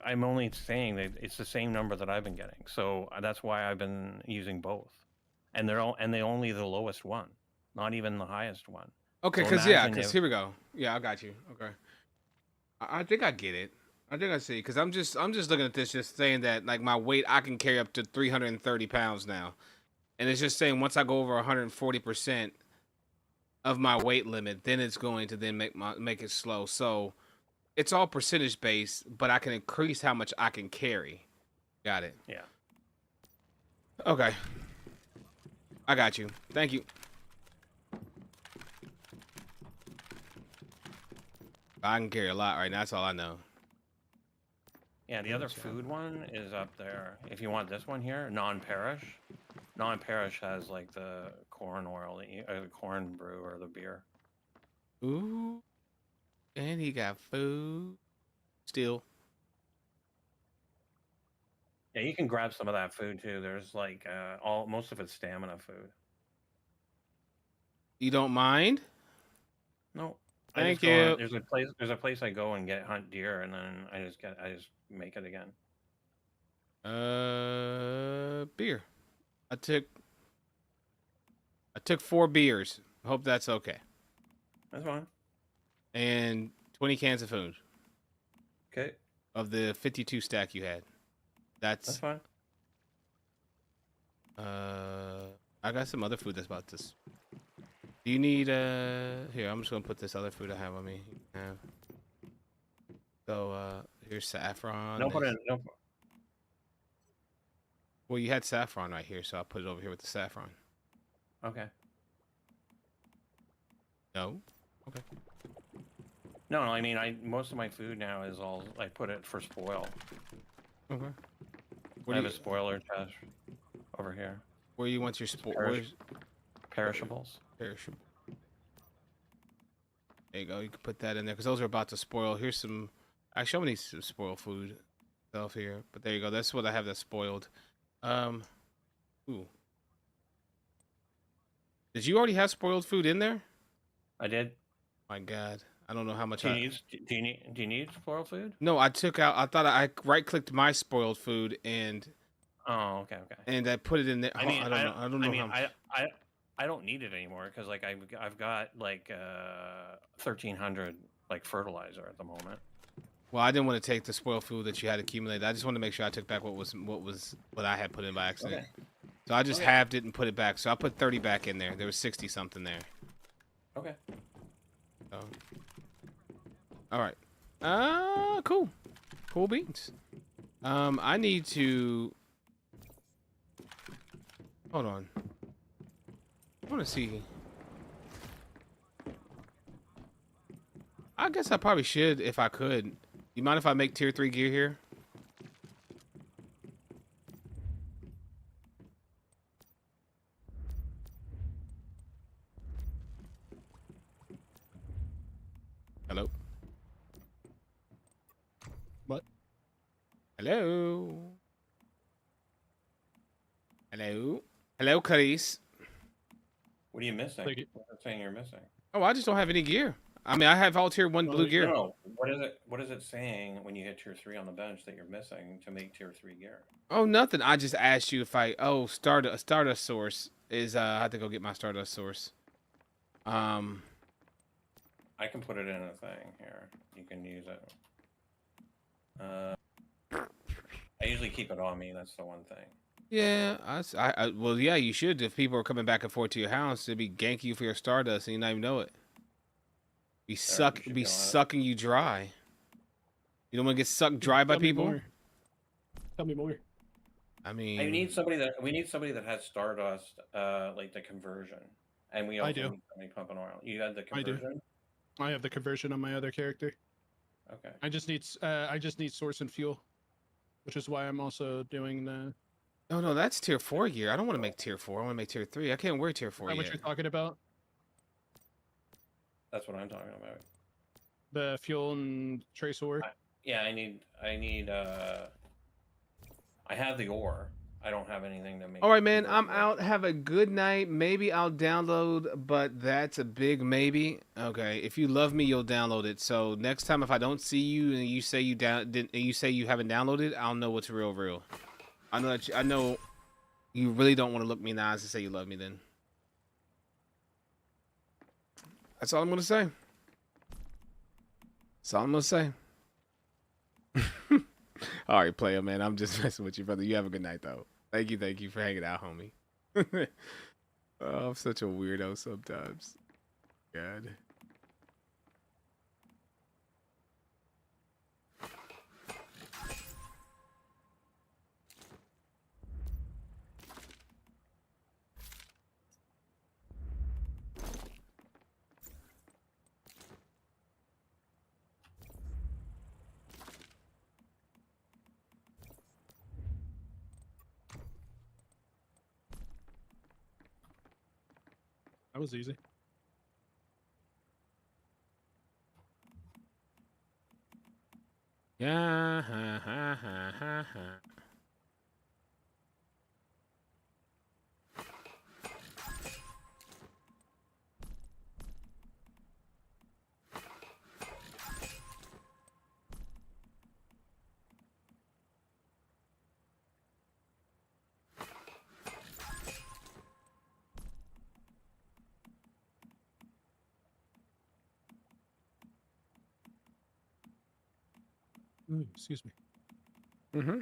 I'm only saying that it's the same number that I've been getting, so that's why I've been using both, and they only the lowest one, not even the highest one. Okay, So because imagine because if- here we go. Yeah, I got you. Okay. I think I get it. I think I see. Because I'm just looking at this, just saying that like my weight, I can carry up to 330 pounds now, and it's just saying once I go over 140% of my weight limit, then it's going to then make it slow. So it's all percentage based, but I can increase how much I can carry. Got it. Yeah. Okay. I got you. Thank you. I can carry a lot right now. That's all I know. Yeah, the other food one is up there. If you want this one here, non-perish. Non-perish has like the corn oil, the corn brew or the beer. Ooh. And he got food. Still. Yeah, you can grab some of that food too. There's like most of it's stamina food. You don't mind? No. Thank I just go you. There's a place I go and hunt deer, and then I just make it again. Beer. I took 4 beers. Hope that's okay. That's fine. And 20 cans of food Okay, of the 52 stack you had. that's fine. I got some other food that's about this. Do you need here, I'm just gonna put this other food I have on me. So here's saffron. No, put it. No. Well, you had saffron right here, so I'll put it over here with the saffron. Okay. No? Okay. No, I mean, most of my food now is all I put it for spoil. Okay. I have a spoiler chest over here. Where you want your Perishables. perishable? There you go. You can put that in there because those are about to spoil. Here's some. Actually, I'm gonna need some spoiled food stuff here. But there you go. That's what I have that's spoiled. Ooh. Did you already have spoiled food in there? I did. My God, I don't know how much. Do you need spoiled food? No, I took out. I thought I right clicked my spoiled food and Oh, okay. and I put it in there. I mean, I don't know. How much. I don't need it anymore because like I've got like 1,300 like fertilizer at the moment. Well, I didn't want to take the spoiled food that you had accumulated. I just wanted to make sure I took back what I had put in by accident. Okay. So I just halved it and put it back. So I put 30 back in there. There was 60 something there. Okay. So. All right. Cool. Cool beans. I need to. Hold on. I want to see. I guess I probably should if I could. You mind if I make tier 3 gear here? Hello? What? Hello? Hello? Hello, Clarice. What are you missing? Thank you. What's saying you're missing? Oh, I just don't have any gear. I mean, I have all tier 1 blue gear. No. What is it saying when you hit tier 3 on the bench that you're missing to make tier 3 gear? Oh, nothing. I just asked you if Stardust source is I have to go get my Stardust source. I can put it in a thing here. You can use it. I usually keep it on me. That's the one thing. Yeah, well, yeah, you should. If people are coming back and forth to your house, it'd be ganking you for your Stardust, and you not even know it. Be should be on it. sucking you dry. You don't want to get sucked dry by Tell me people. more. Tell me more. I mean, we need somebody that has Stardust, like the conversion, and we also do. need somebody pumping oil. You had the I do. conversion. I have the conversion on my other character. Okay. I just need source and fuel, which is why I'm also doing the. oh no, that's tier 4 gear. I don't want to make tier 4. I want to make tier 3. I can't wear tier 4 What yet. you're talking about? That's what I'm talking about. The fuel and trace ore. Yeah, I need. I have the ore. I don't have anything to make. All right, man. I'm out. Have a good night. Maybe I'll download, but that's a big maybe. Okay, if you love me, you'll download it. So next time, if I don't see you and you say you haven't downloaded, I'll know what's real. I know you really don't want to look me in the eyes and say you love me. Then that's all I'm gonna say. That's all I'm gonna say. All right, player, man. I'm just messing with you, brother. You have a good night, though. Thank you for hanging out, homie. Oh, I'm such a weirdo sometimes. God. That was easy. Yeah. Ha. Ooh, excuse me. Mm-hmm.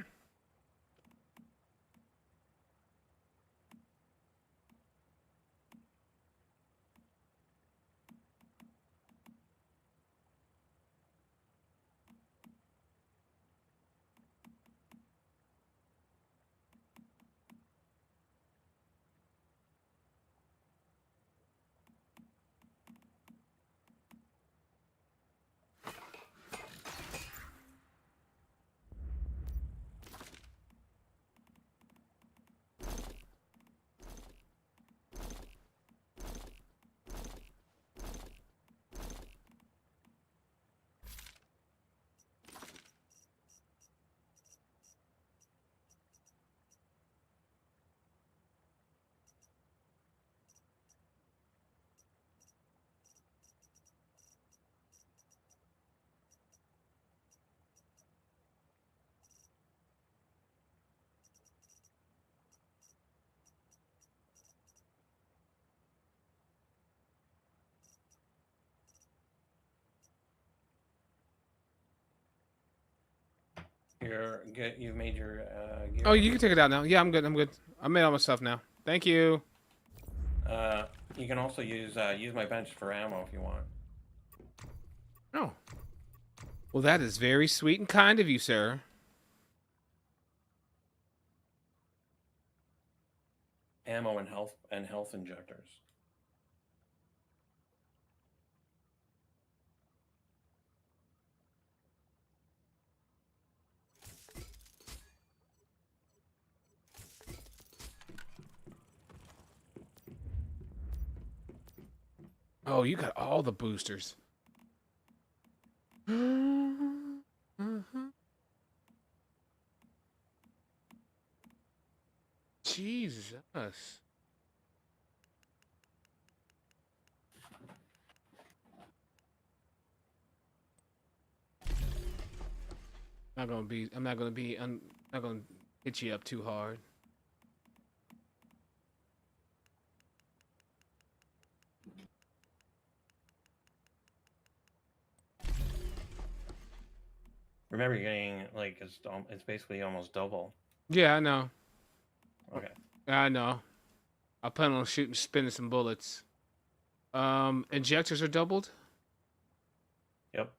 You've made your. Gear. Oh, you can take it out now. Yeah, I'm good. I made all my stuff now. Thank you. You can also use my bench for ammo if you want. Oh. Well, that is very sweet and kind of you, sir. Ammo and health injectors. Oh, you got all the boosters. Jesus. I'm not gonna hit you up too hard. Remember, you're getting like it's basically almost double. Yeah, I know. Okay. I know. I plan on spinning some bullets. Injectors are doubled. Yep.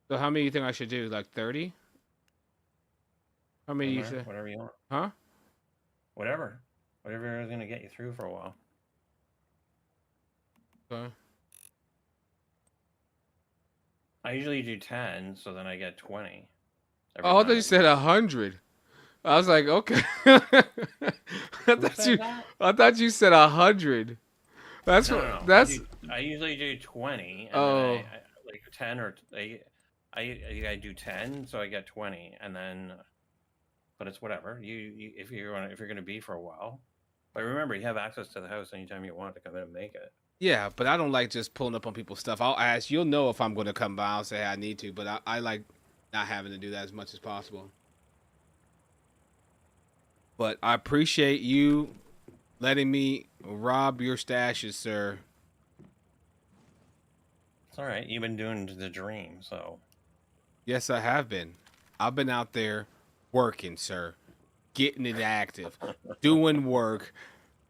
So how many do you think I should do? Like 30? How many do you say? Whatever you want. Huh? Whatever is gonna get you through for a while. Okay. I usually do 10, so then I get 20. Oh, I thought you said 100. I was like, okay. I thought you said 100. That's No, what. no, no. That's. I usually do 20. And Oh. then I like 10 or I do 10, so I get 20, and then. But it's whatever. You if you're gonna be for a while. But remember, you have access to the house anytime you want to come in and make it. Yeah, but I don't like just pulling up on people's stuff. I'll ask. You'll know if I'm going to come by. I'll say I need to, but I like not having to do that as much as possible. But I appreciate you letting me rob your stashes, sir. It's all right. You've been doing the dream, so. Yes, I have been. I've been out there working, sir. Getting it active. Doing work.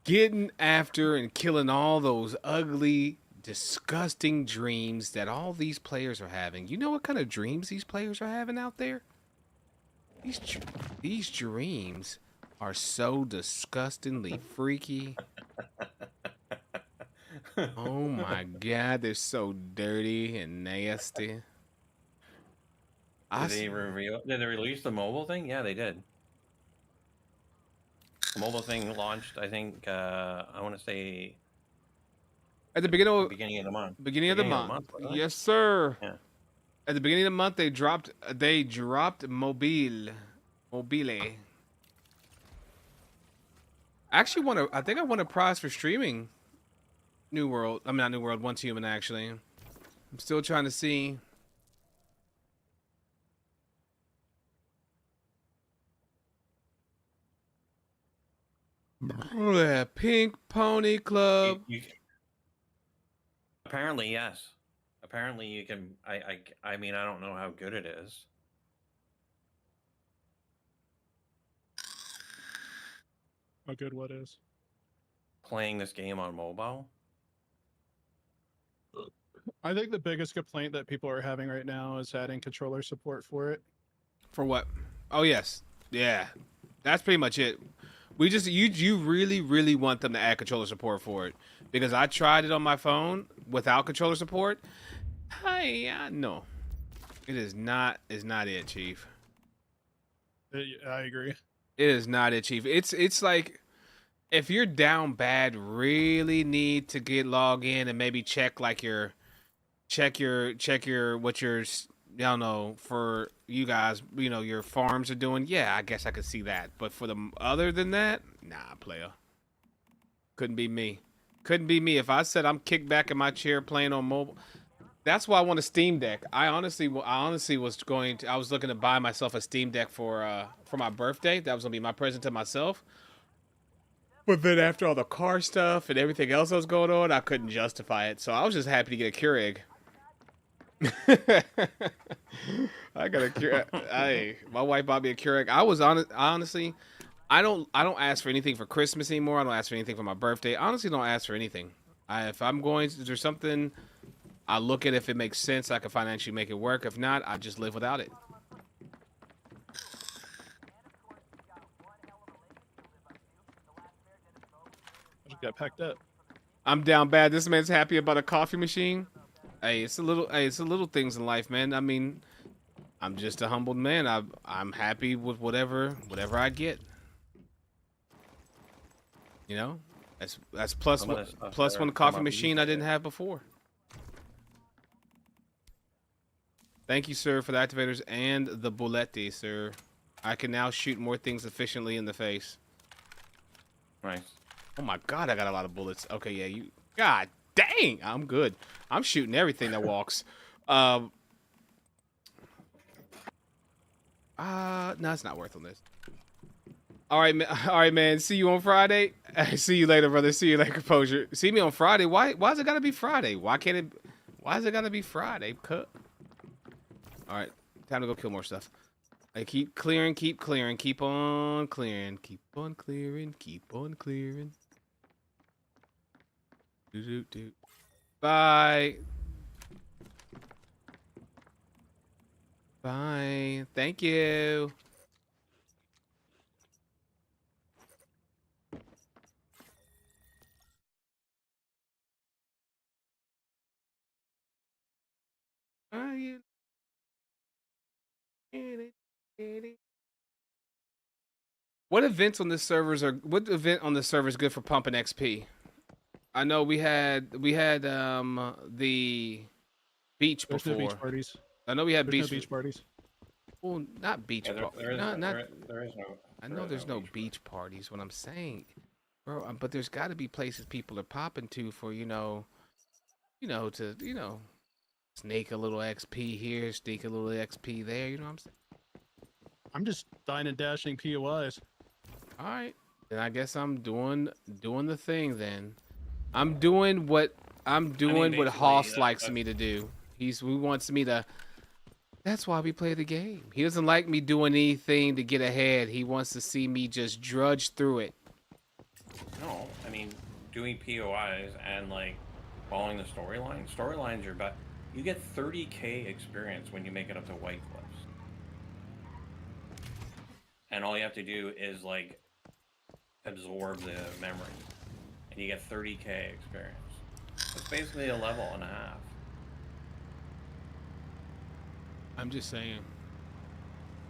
Getting after and killing all those ugly, disgusting dreams that all these players are having. You know what kind of dreams these players are having out there? These dreams are so disgustingly freaky. Oh my god, they're so dirty and nasty. Did they release the mobile thing? Yeah, they did. The mobile thing launched, I think, I want to say at the beginning of the month. Beginning of the month. Right? Yes, sir. Yeah. At the beginning of the month, they dropped Mobile. Actually, I think I won a prize for streaming New World. I mean, not New World, Once Human, actually. I'm still trying to see. Oh, yeah, Pink Pony Club. Apparently, yes. Apparently, you can. I mean, I don't know how good it is. How good what is? Playing this game on mobile. I think the biggest complaint that people are having right now is adding controller support for it. For what? Oh, yes. Yeah. That's pretty much it. We just you really want them to add controller support for it, because I tried it on my phone without controller support. No, it is not. Is not it, Chief. I agree. It is not it, Chief. It's like if you're down bad, really need to get log in and maybe check like your what your I don't know, for you guys, you know, your farms are doing. Yeah, I guess I could see that. But for the other than that, nah, player. Couldn't be me. Couldn't be me. If I said I'm kicked back in my chair playing on mobile, that's why I want a Steam Deck. I honestly was going to. I was looking to buy myself a Steam Deck for my birthday. That was gonna be my present to myself. But then after all the car stuff and everything else that was going on, I couldn't justify it. So I was just happy to get a Keurig. I got a Keurig. My wife bought me a Keurig. Honestly, I don't ask for anything for Christmas anymore. I don't ask for anything for my birthday. I honestly don't ask for anything. If I'm going to do something, I look at if it makes sense. I can financially make it work. If not, I just live without it. I just got packed up. I'm down bad. This man's happy about a coffee machine. Hey, it's a little things in life, man. I mean, I'm just a humbled man. I'm happy with whatever I get. You know, that's plus one coffee machine I didn't have before. Thank you, sir, for the activators and the bulletti, sir. I can now shoot more things efficiently in the face. Nice. Oh my God, I got a lot of bullets. Okay, yeah, you. God dang, I'm good. I'm shooting everything that walks. No, it's not worth on this. All right, man. See you on Friday. See you later, brother. See you later, composure. See me on Friday. Why is it gotta be Friday? Why is it gotta be Friday? Cut. All right. Time to go kill more stuff. I keep clearing, keep clearing, keep on clearing, keep on clearing, keep on clearing. Do. Bye. Bye. Thank you. Bye. What events on this servers are? What event on the server is good for pumping XP? I know we had the beach There's before. no beach parties. I know we had There's no beach parties. Well, not beach. Yeah, there is not. there is no. I know there's no beach parties. What I'm saying, bro. But there's got to be places people are popping to for to snake a little XP here, sneak a little XP there. You know what I'm saying? I'm just dying and dashing POIs. All right, then I guess I'm doing the thing. Then I'm doing what what Hoss likes me to do. He wants me to. That's why we play the game. He doesn't like me doing anything to get ahead. He wants to see me just drudge through it. No, I mean doing POIs and like following the storyline. Storylines are about. You get 30k experience when you make it up to White Cliffs. And all you have to do is like absorb the memory. And you get 30k experience. It's basically a level and a half. I'm just saying.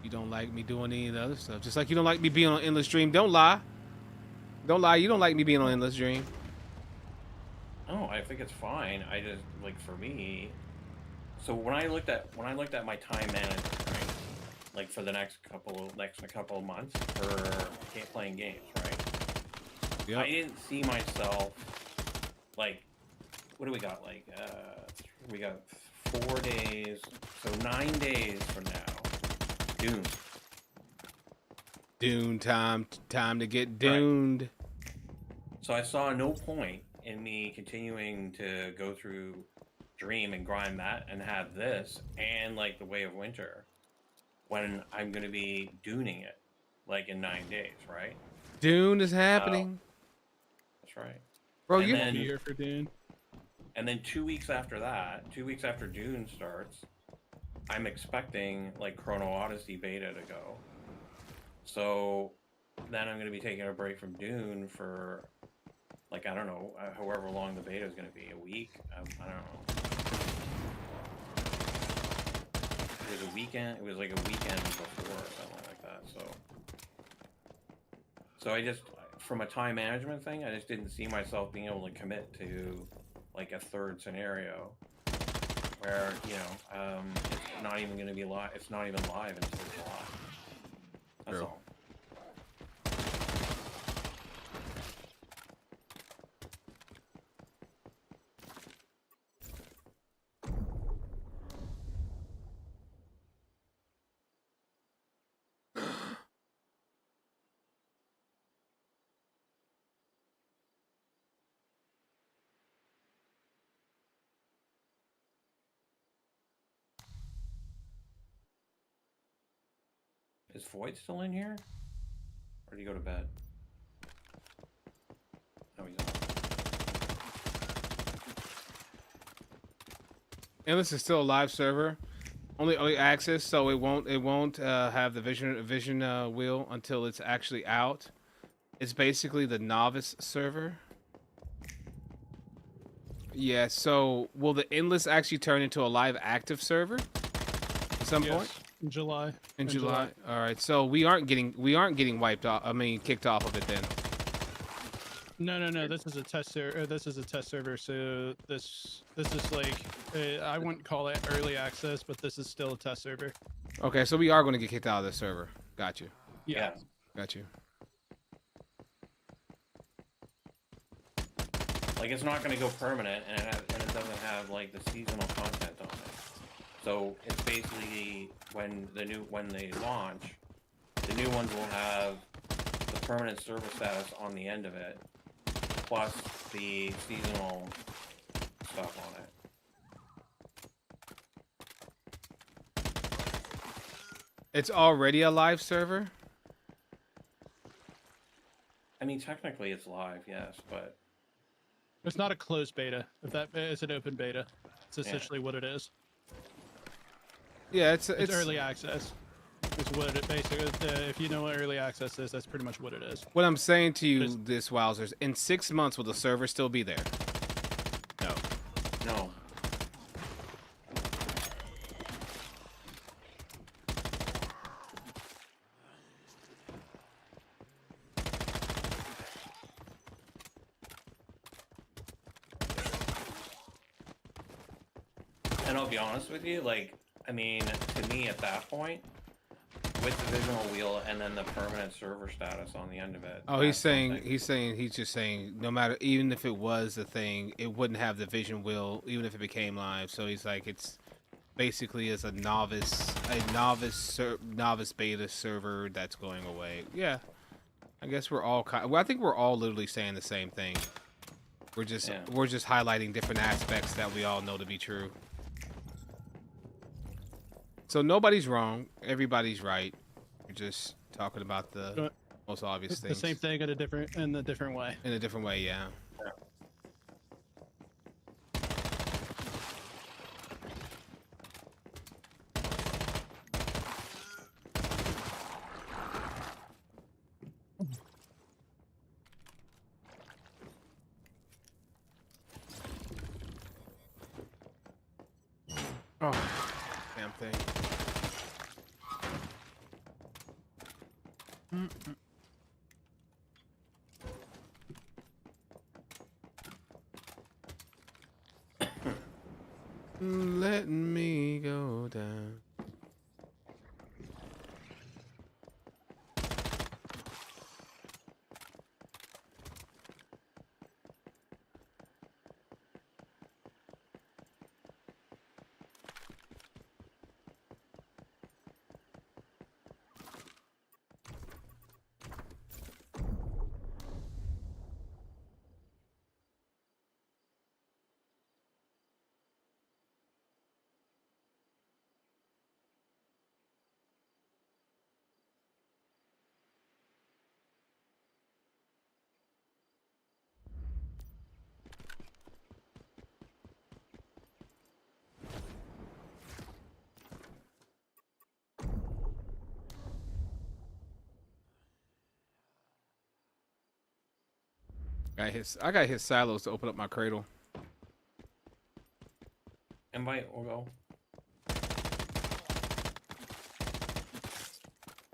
You don't like me doing any of the other stuff. Just like you don't like me being on Endless Dream. Don't lie. Don't lie. You don't like me being on Endless Dream. No, I think it's fine. I just like for me. So when I looked at my time management, right? Like for the next couple of months for playing games, right? Yep. I didn't see myself like what do we got? Like we got 4 days, so 9 days from now. Dune. Dune time to get duned. Right. So I saw no point in me continuing to go through Dream and grind that and have this and like the Way of Winter when I'm going to be Duning it like in 9 days, right? Dune is happening. That's right. Bro, and you're here for Dune. And then 2 weeks after that, 2 weeks after Dune starts, I'm expecting like Chrono Odyssey beta to go. So then I'm going to be taking a break from Dune for like, I don't know, however long the beta is going to be, a week? I don't know. It was a weekend, it was like a weekend before or something like that, so I just, from a time management thing, I just didn't see myself being able to commit to like a third scenario where, it's not even going to be live, it's not even live until July. That's all. Is Void still in here? Or did he go to bed? No, he's not. Endless is still a live server. Only access, so it won't have the vision wheel until it's actually out. It's basically the novice server. Yeah, so will the Endless actually turn into a live active server at some point? In July. In July. All right. So we aren't getting wiped off. I mean, kicked off of it then. No. This is a test server. This is a test server. So this is like I wouldn't call it early access, but this is still a test server. Okay, so we are going to get kicked out of this server. Got you. Yeah. Got you. Like it's not going to go permanent, and it doesn't have like the seasonal content on it. So it's basically when they launch, the new ones will have the permanent server status on the end of it, plus the seasonal stuff on it. It's already a live server. I mean, technically it's live, yes, but It's not a closed beta. If that is an open beta, it's essentially what it is. Yeah, It's early access. It's what it basically. If you know what early access is, that's pretty much what it is. What I'm saying to you, this Wowzers, in 6 months will the server still be there? No. no. And I'll be honest with you, like, I mean, to me at that point, with the visual wheel and then the permanent server status on the end of it. Oh, he's just saying, no matter, even if it was a thing, it wouldn't have the vision wheel, even if it became live. So he's like, it's basically as a novice beta server that's going away. Yeah, I guess we're all well, I think we're all literally saying the same thing. We're just highlighting different aspects that we all know to be true. So nobody's wrong, everybody's right. We're just talking about the most obvious things. The same thing in a different way. In a different way, yeah. Oh, damn thing. Letting me go down. I got his silos to open up my cradle. Invite or go.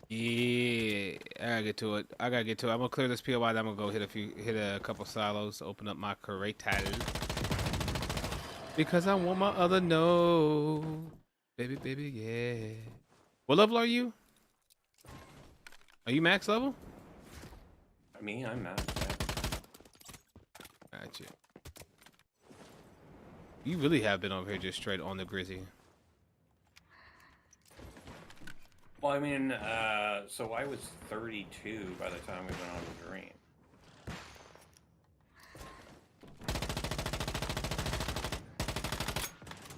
Yeah, I gotta get to it. I'm gonna clear this POI. Then I'm gonna go hit a couple silos to open up my cradle. Because I want my other node. Baby, yeah. What level are you? Are you max level? Me, I'm max. Gotcha. You really have been over here just straight on the Grizzy. Well, I mean, so I was 32 by the time we went on the Dream.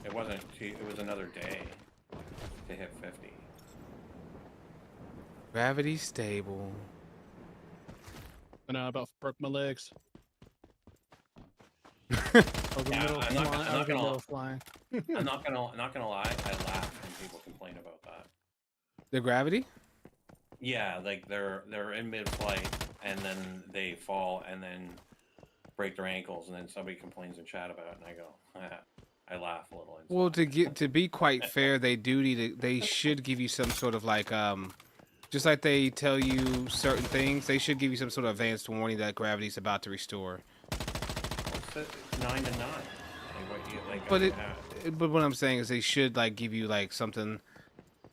It was another day to hit 50. Gravity stable. I know, I about broke my legs. Yeah, I'm not gonna lie, I laugh when people complain about that. The gravity? Yeah, like they're in mid-flight and then they fall and then break their ankles and then somebody complains in chat about it and I go, I laugh a little. Well, to be quite fair, they should give you some sort of like just like they tell you certain things, they should give you some sort of advanced warning that gravity's about to restore. It's 9 to 9. But what I'm saying is they should like give you like something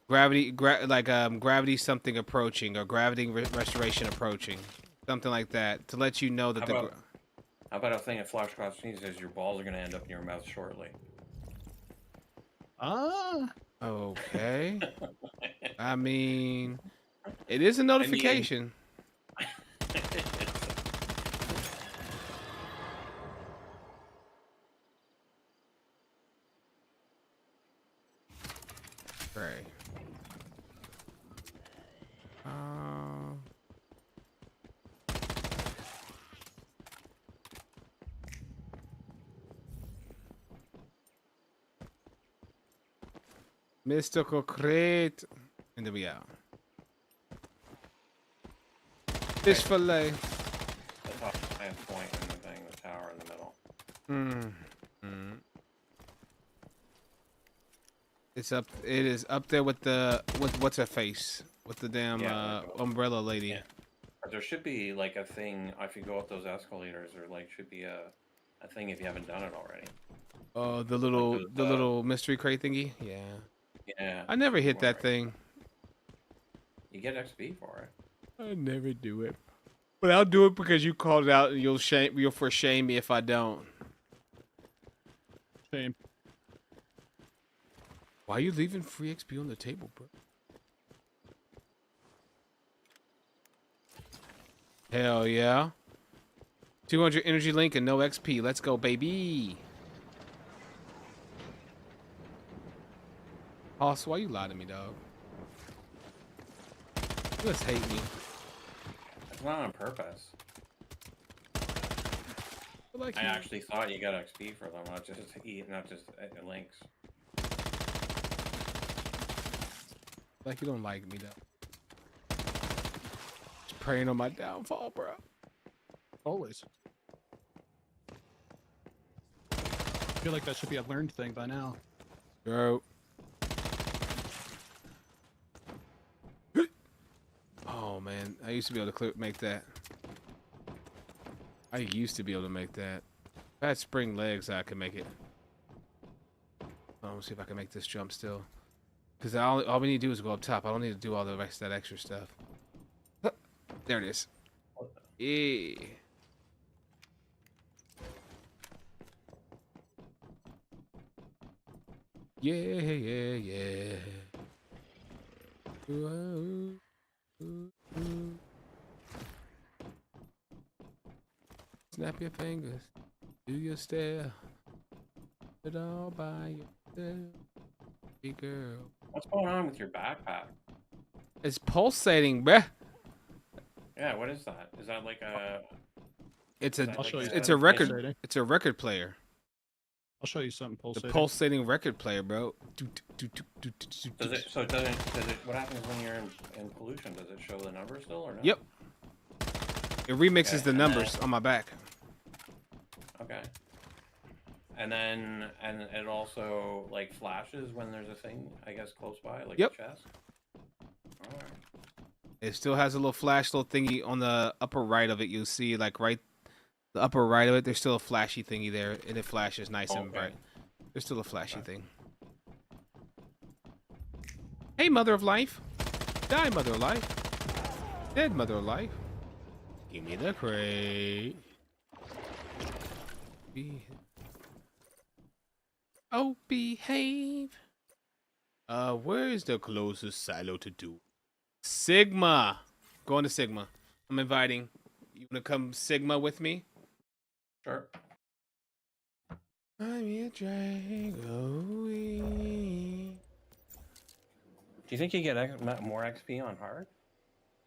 gravity something approaching or gravity restoration approaching, something like that to let you know that how about a thing at Flashcraft says your balls are going to end up in your mouth shortly. Okay. I mean, it is a notification. Right. Mystical crate. And then we out. Fish fillet. The top left point and the thing, the tower in the middle. It's up. It is up there with the what's her face with the damn Yeah, umbrella lady. Yeah. But there should be like a thing if you go up those escalators. There like should be a thing if you haven't done it already. Oh, the little Like the little mystery crate thingy. Yeah. Yeah. I never hit that Right. thing. You get XP for it. I never do it. But I'll do it because you called it out and you'll for shame me if I don't. Same. Why are you leaving free XP on the table, bro? Hell yeah. 200 energy link and no XP. Let's go, baby. Hoss, why you lie to me, dog? You just hate me. It's not on purpose. Like I actually thought you got XP for them, not just links. Like you don't like me, though. Just praying on my downfall, bro. Always. I feel like that should be a learned thing by now. Bro. Oh man, I used to be able to make that. I used to be able to make that. If I had spring legs, I could make it. Let's see if I can make this jump still. Because all we need to do is go up top. I don't need to do all the rest of that extra stuff. There it is. Yeah. Yeah, yeah, yeah. Ooh, ooh, ooh. Snap your fingers. Do your stare. It all by yourself. Hey girl. What's going on with your backpack? It's pulsating, bruh. Yeah, what is that? Is that like a? It's Is a that like it's a record Pulsating. it's a record player. I'll show you something The pulsating. pulsating record player, bro. Does it? So it doesn't? Does it? What happens when you're in pollution? Does it show the numbers still or no? Yep. It remixes Okay, the and numbers then- on my back. Okay. And it also like flashes when there's a thing, I guess, close by, like Yep. a chest. Alright. It still has a little flash, little thingy on the upper right of it. You'll see, like right, the upper right of it. There's still a flashy thingy there, and it flashes nice and Okay. bright. There's still a flashy thing. Hey, mother of life, die, mother of life, dead, mother of life. Give me the crate. Oh, behave. Where's the closest silo to do? Sigma. Going to Sigma. I'm inviting. You wanna come Sigma with me? Sure. I'm your Dragoe. Do you think you get more XP on hard?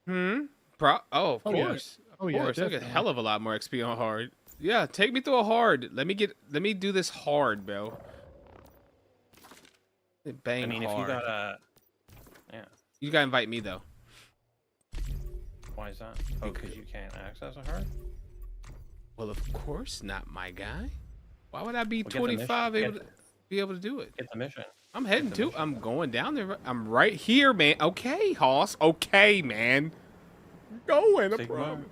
Oh, of Oh, yeah. course. Oh, Of yeah, course. I get a definitely. hell of a lot more XP on hard. Yeah, take me through a hard. Let me do this hard, bro. Bang I mean, hard. if you got a, yeah. You gotta invite me though. Why is that? Oh, because you can't access a hard. Well, of course not, my guy. Why would I be Well, get the mission. 25 able to be able to do it? Get the mission. I'm heading the to. mission. I'm going down there. I'm right here, man. Okay, Hoss. Okay, man. Going, I Sigma. promise.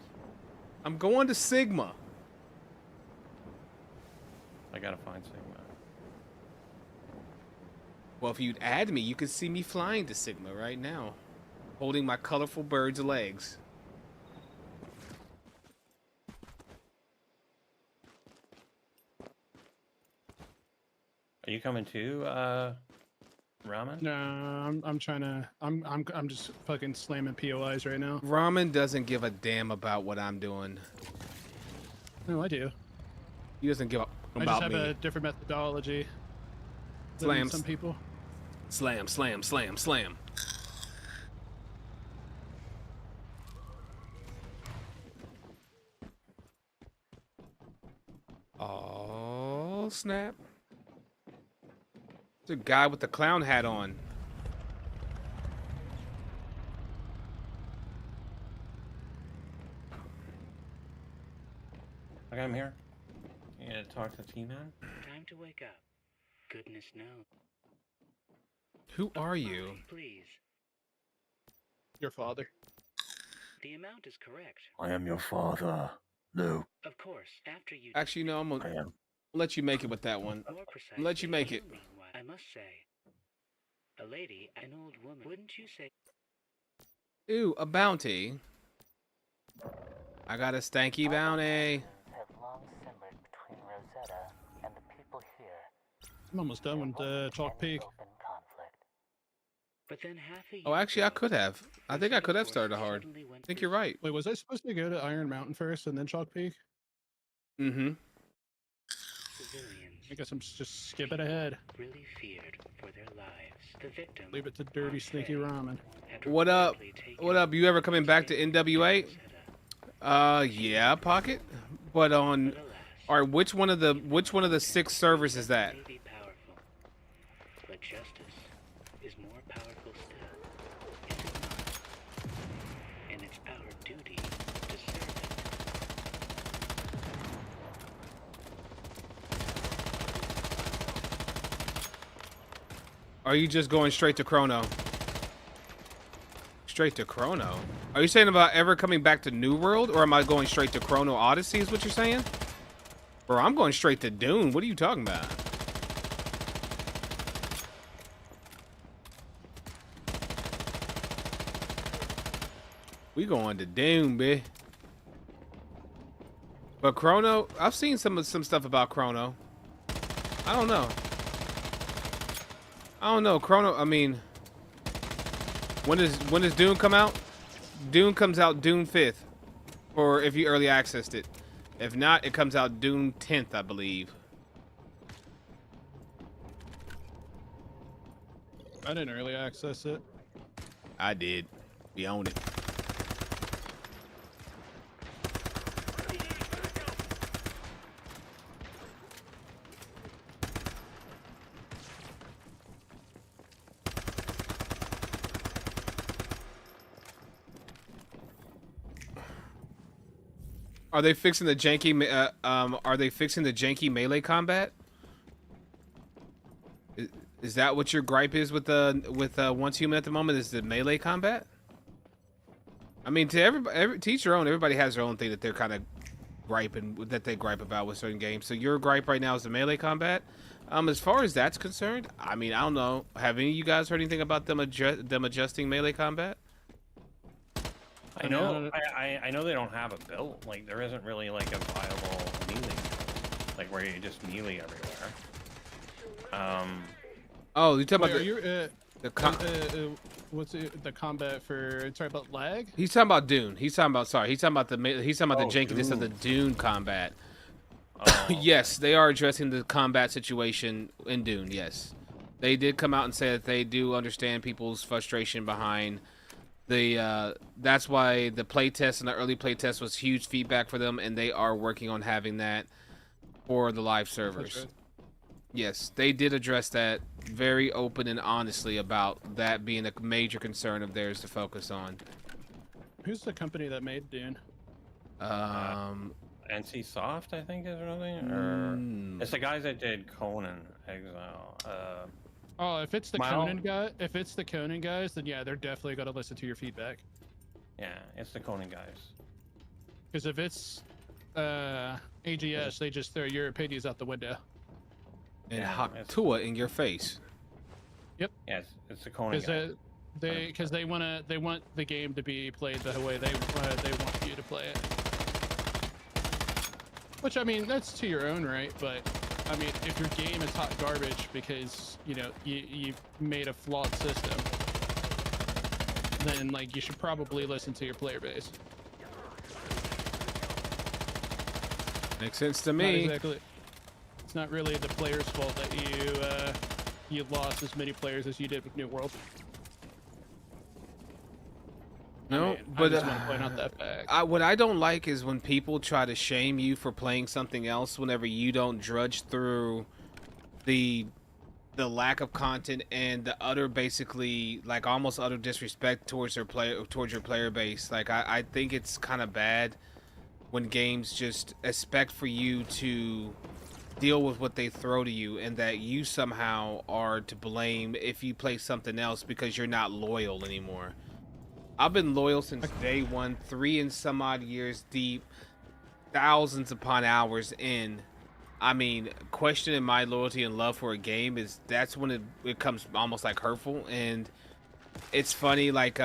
I'm going to Sigma. I gotta find Sigma. Well, if you'd add me, you could see me flying to Sigma right now, holding my colorful bird's legs. Are you coming too, Ramen? No, I'm trying to. I'm just fucking slamming POIs right now. Ramen doesn't give a damn about what I'm doing. No, I do. He doesn't give a I just about have me. a different methodology than Slams. some people. Slam, slam, slam, slam. snap. It's a guy with the clown hat on. I got him here. You gonna talk to T-Man? Time to wake up. Goodness knows. Who are you? Please. Your father. The amount is correct. I am your father. No. Of course, after you... Actually, no, I'm gonna I am. let you make it with that one. More precisely, I'll let you make it. meanwhile, I must say, a lady, an old woman, wouldn't you say? Ooh, a bounty. I got a stanky bounty. Have long simmered between Rosetta and the people here. I'm almost done with Chalk Peak. Open conflict. But then half a year Oh, actually, I ago, could have. I think I could have started hard. suddenly went I think you're right. Wait, was I supposed to go to Iron Mountain first and then Chalk Peak? Mm-hmm. civilians. I guess I'm just skipping ahead. Really feared for their lives. The victim. Leave it to dirty, sneaky ramen. had What up? reportedly taken What up? You ever coming back to NWA? Rosetta. Yeah, Pocket. But on, But alas, all right, which one of the 6 servers is that? may be powerful, but justice is more powerful still, is it not? And it's our duty to serve it. Are you just going straight to Chrono? Straight to Chrono? Are you saying about ever coming back to New World, or am I going straight to Chrono Odyssey is what you're saying? Bro, I'm going straight to Dune. What are you talking about? We going to Dune, bitch. But Chrono, I've seen some stuff about Chrono. I don't know. Chrono, I mean, when does Dune come out? Dune comes out Dune 5th, or if you early accessed it. If not, it comes out Dune 10th, I believe. I didn't early access it. I did. We own it. Are they fixing the janky? Are they fixing the janky melee combat? Is that what your gripe is with Once Human at the moment? Is the melee combat? I mean, to each your own. Everybody has their own thing that they're kind of they gripe about with certain games. So your gripe right now is the melee combat. As far as that's concerned, I mean, I don't know. Have any of you guys heard anything about them adjusting melee combat? I know. I know they don't have a build. Like there isn't really like a viable melee, like where you just melee everywhere. Oh, you talking Wait, about what's it, the combat for? Sorry about lag. He's talking about Dune. He's talking about the jankiness of the Dune. Dune combat. Oh, Yes, they are addressing the combat situation in Dune. Yes, they did come out and say that they do understand people's frustration behind the. That's why the playtest and the early playtest was huge feedback for them, and they are working on having that for the live servers. That's right. Yes, they did address that very open and honestly about that being a major concern of theirs to focus on. Who's the company that made Dune? NC Soft, I think, is or something. Or it's the guys that did Conan Exile. Oh, if it's the Mile? Conan guys, then yeah, they're definitely gonna listen to your feedback. Yeah, it's the Conan guys. Because if it's AGS, they just throw your opinions out the window. And Yeah, Haktua in your face. Yeah, it's the Conan guys. Because they want the game to be played the way they want you to play it. Which I mean, that's to your own right, but I mean, if your game is hot garbage because you made a flawed system, then like you should probably listen to your player base. Makes sense to me. Not exactly. It's not really the player's fault that you lost as many players as you did with New World. No, I but just want to point out that fact. what I don't like is when people try to shame you for playing something else whenever you don't drudge through the lack of content and the utter, basically, like, almost utter disrespect towards your player base. Like, I think it's kind of bad when games just expect for you to deal with what they throw to you, and that you somehow are to blame if you play something else because you're not loyal anymore. I've been loyal since day one, 3 and some odd years deep, thousands upon hours in. I mean, questioning my loyalty and love for a game that's when it becomes almost like hurtful. And it's funny, like,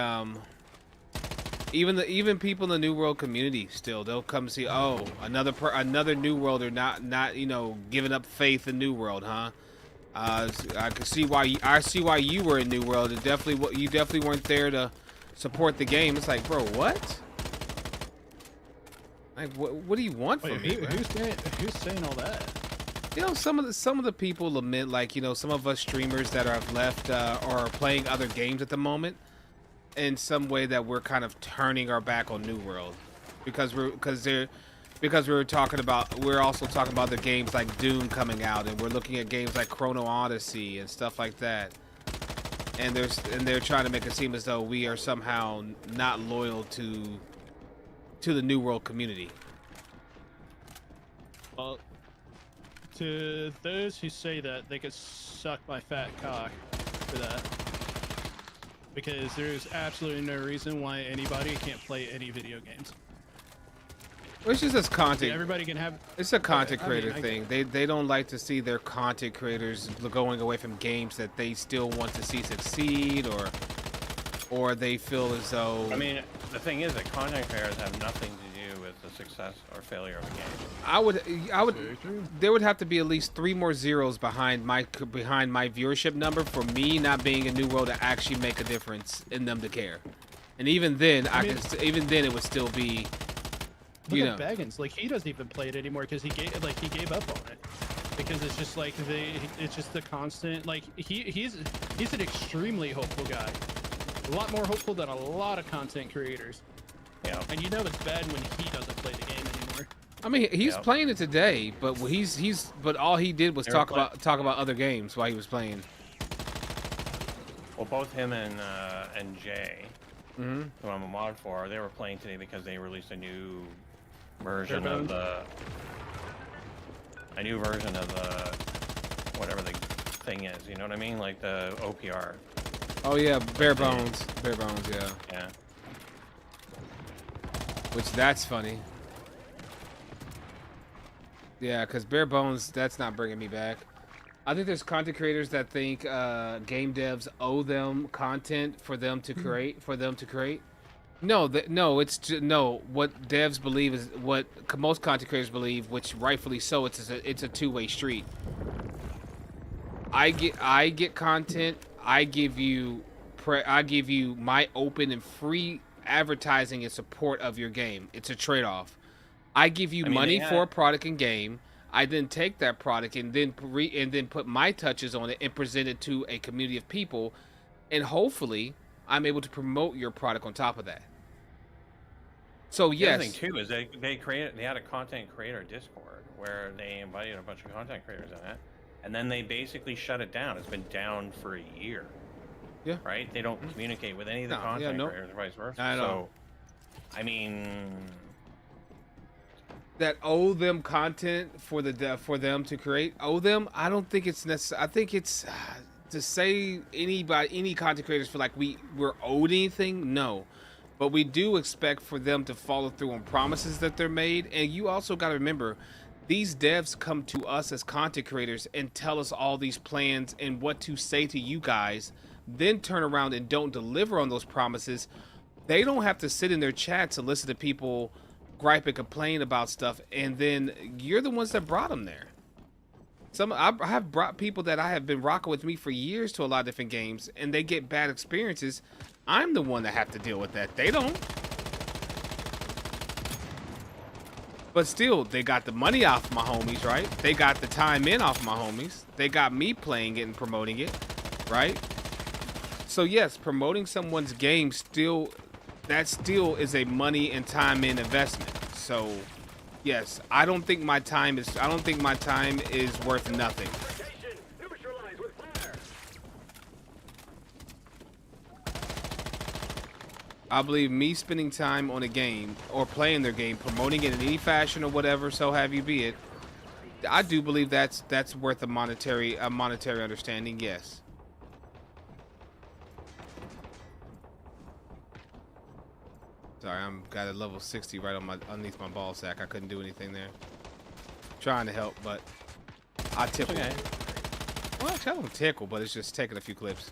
even people in the New World community, still they'll come see, oh, another New Worlder not giving up faith in New World, huh? I can see why you were in New World. You definitely weren't there to support the game. It's like, bro, what? Like, what do you want from me? Who's saying all that? You know, some of the people lament, like, some of us streamers that have left or are playing other games at the moment, in some way that we're kind of turning our back on New World, because we're also talking about the games like Doom coming out, and we're looking at games like Chrono Odyssey and stuff like that. And they're trying to make it seem as though we are somehow not loyal to the New World community. Well, to those who say that, they could suck my fat cock for that. Because there's absolutely no reason why anybody can't play any video games. It's just this content. Everybody can have. It's a content creator thing. They don't like to see their content creators going away from games that they still want to see succeed, or they feel as though. I mean, the thing is that content creators have nothing to do with the success or failure of a game. I would. There would have to be at least 3 more zeros behind my viewership number for me not being in New World to actually make a difference in them to care. And even then, even then it would still be. Look at Baggins. Like, he doesn't even play it anymore because he gave up on it, because it's just like it's just the constant. Like, he's an extremely hopeful guy, a lot more hopeful than a lot of content creators. Yeah. And it's bad when he doesn't play the game anymore. I mean, he's playing it today, but but all he did was talk about other games while he was playing. Well, both him and Jay, who I'm a mod for, they were playing today because they released a new version of the whatever the thing is. You know what I mean? Like the OPR. Oh yeah, Bare Bones. Bare Bones, yeah. Yeah. Which, that's funny. Yeah, because Bare Bones, that's not bringing me back. I think there's content creators that think game devs owe them content for them to create. No, what devs believe is what most content creators believe, which rightfully so. It's a two-way street. I get content. I give you my open and free advertising and support of your game. It's a trade-off. I give you money for a product and game. I then take that product and then put my touches on it and present it to a community of people, and hopefully I'm able to promote your product on top of that. So yes. The other thing too is they had a content creator Discord where they invited a bunch of content creators in it, and then they basically shut it down. It's been down for a year. Yeah. Right? They don't communicate with any of the content creators, or vice versa. I know. So, I mean, that owe them content for them to create. Owe them? I don't think it's necessary. I think it's to say any content creators feel like we're owed anything. No, but we do expect for them to follow through on promises that they're made. And you also got to remember, these devs come to us as content creators and tell us all these plans and what to say to you guys, then turn around and don't deliver on those promises. They don't have to sit in their chats and listen to people gripe and complain about stuff, and then you're the ones that brought them there. I have brought people that I have been rocking with me for years to a lot of different games, and they get bad experiences. I'm the one that have to deal with that. They don't. But still, they got the money off my homies, right? They got the time in off my homies. They got me playing it and promoting it, right? So yes, promoting someone's game still that still is a money and time in investment. So, yes, I don't think my time is worth nothing. I believe me spending time on a game or playing their game, promoting it in any fashion or whatever, so have you be it. I do believe that's worth a monetary understanding. Yes. Sorry, I'm got a level 60 right on underneath my ball sack. I couldn't do anything there. Trying to help, but I tickle. Okay. Well, actually, I don't tickle, but it's just taking a few clips.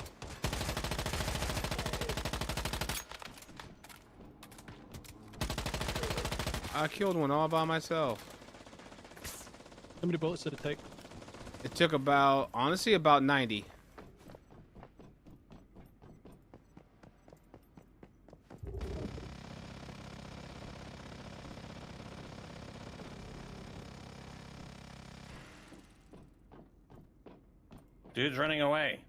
I killed one all by myself. How many bullets did it take? It took about 90. Dude's running away.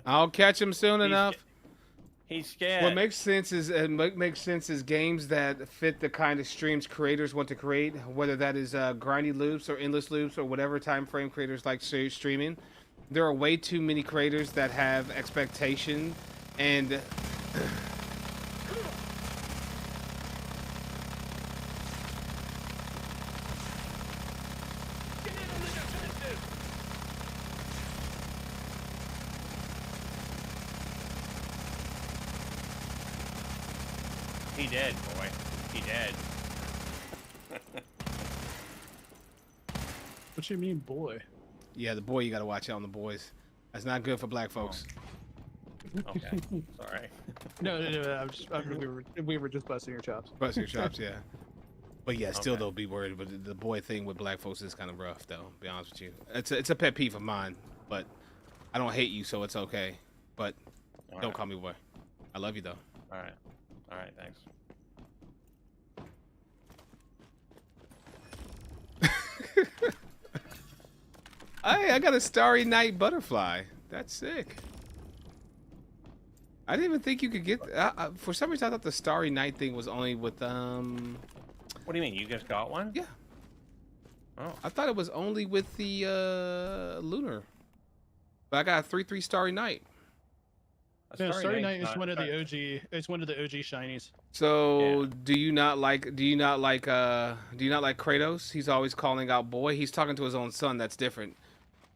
I'll catch him soon enough. He's scared. What makes sense is games that fit the kind of streams creators want to create, whether that is grindy loops or endless loops or whatever time frame creators like streaming. There are way too many creators that have expectation and He dead, boy. He dead. What you mean, boy? Yeah, the boy, you gotta watch out on the boys. That's not good for black folks. Okay, sorry. No. We were just busting your chops. Busting your chops, yeah. But yeah, still though, be worried. But the boy thing with black folks is kind of rough, though. Be honest with you, it's a pet peeve of mine. But I don't hate you, so it's okay. But don't call me boy. I love you though. All right, thanks. I got a Starry Night butterfly. That's sick. I didn't even think you could get. For some reason, I thought the Starry Night thing was only with What do you mean? You just got one? Yeah. Oh. I thought it was only with the lunar. But I got a 3/3 Starry Night. No, Starry Night is one of the OG. It's one of the OG shinies. So Yeah. do you not like Kratos? He's always calling out boy. He's talking to his own son. That's different.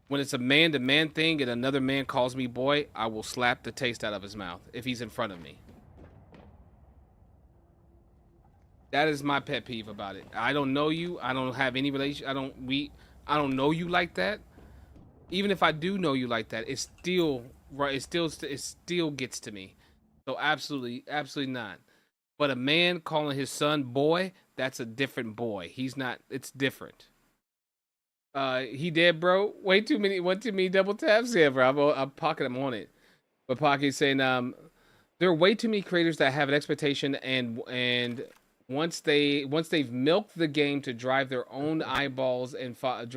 When it's a man-to-man thing and another man calls me boy, I will slap the taste out of his mouth if he's in front of me. That is my pet peeve about it. I don't know you. I don't have any relation. I don't know you like that. Even if I do know you like that, it's still right. It still gets to me. So absolutely not. But a man calling his son boy, that's a different boy. He's not. It's different. He dead, bro. Way too many double taps. Yeah, bro. I'm Pocket. I'm on it. But Pocket's saying there are way too many creators that have an expectation and once they've milked the game to drive their own eyeballs and follows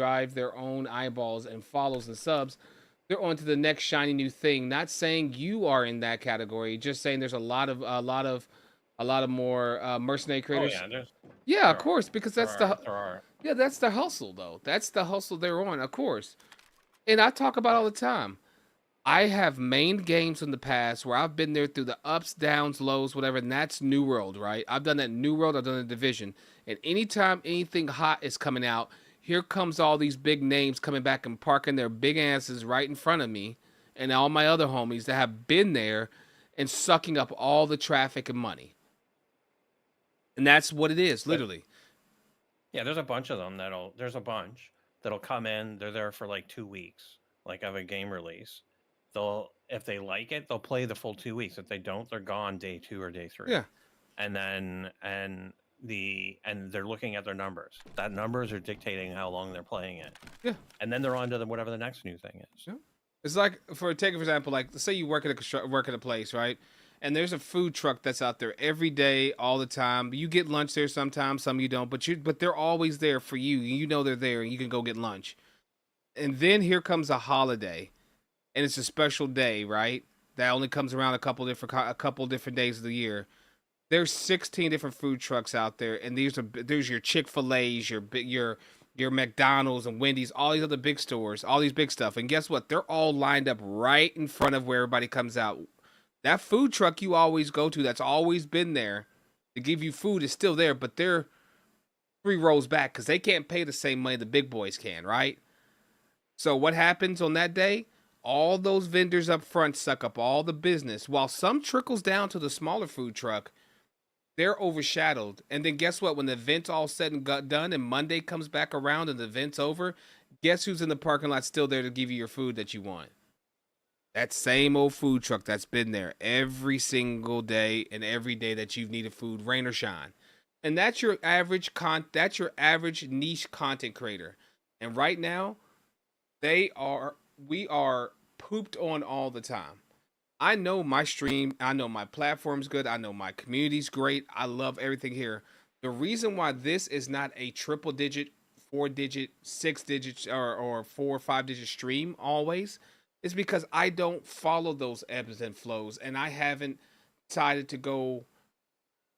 and subs, they're on to the next shiny new thing. Not saying you are in that category, just saying there's a lot of more mercenary creators. Oh, yeah, yeah, of course, because that's there yeah, that's the hustle though. That's the hustle they're on, of course. And I talk about all the time. I have mained games in the past where I've been there through the ups, downs, lows, whatever, and that's New World, right? I've done that in New World, I've done the Division. And anytime anything hot is coming out, here comes all these big names coming back and parking their big asses right in front of me and all my other homies that have been there and sucking up all the traffic and money. And that's what it is, literally. Yeah, there's a bunch of them that'll come in. They're there for like 2 weeks, like of a game release. If they like it, they'll play the full 2 weeks. If they don't, they're gone day 2 or day 3. Yeah. And they're looking at their numbers. That numbers are dictating how long they're playing it. Yeah. And then they're on to whatever the next new thing is. Yeah. It's like for example, like say you work at a place, right? And there's a food truck that's out there every day, all the time. You get lunch there sometimes, some you don't, but they're always there for you. You know they're there, and you can go get lunch. And then here comes a holiday, and it's a special day, right? that only comes around a couple different days of the year. There's 16 different food trucks out there, and there's your Chick-fil-A's, your McDonald's and Wendy's, all these other big stores, all these big stuff. And guess what? They're all lined up right in front of where everybody comes out. That food truck you always go to, that's always been there to give you food, is still there, but they're 3 rows back because they can't pay the same money the big boys can, right? So what happens on that day? All those vendors up front suck up all the business, while some trickles down to the smaller food truck. They're overshadowed. And then guess what? When the event's all said and done and Monday comes back around and the event's over, guess who's in the parking lot still there to give you your food that you want? That same old food truck that's been there every single day and every day that you've needed food, rain or shine. And that's your average niche content creator. And right now, we are pooped on all the time. I know my stream, I know my platform's good, I know my community's great, I love everything here. The reason why this is not a triple digit, 4 digit, 6 digits, or 4 or 5 digit stream always is because I don't follow those ebbs and flows, and I haven't decided to go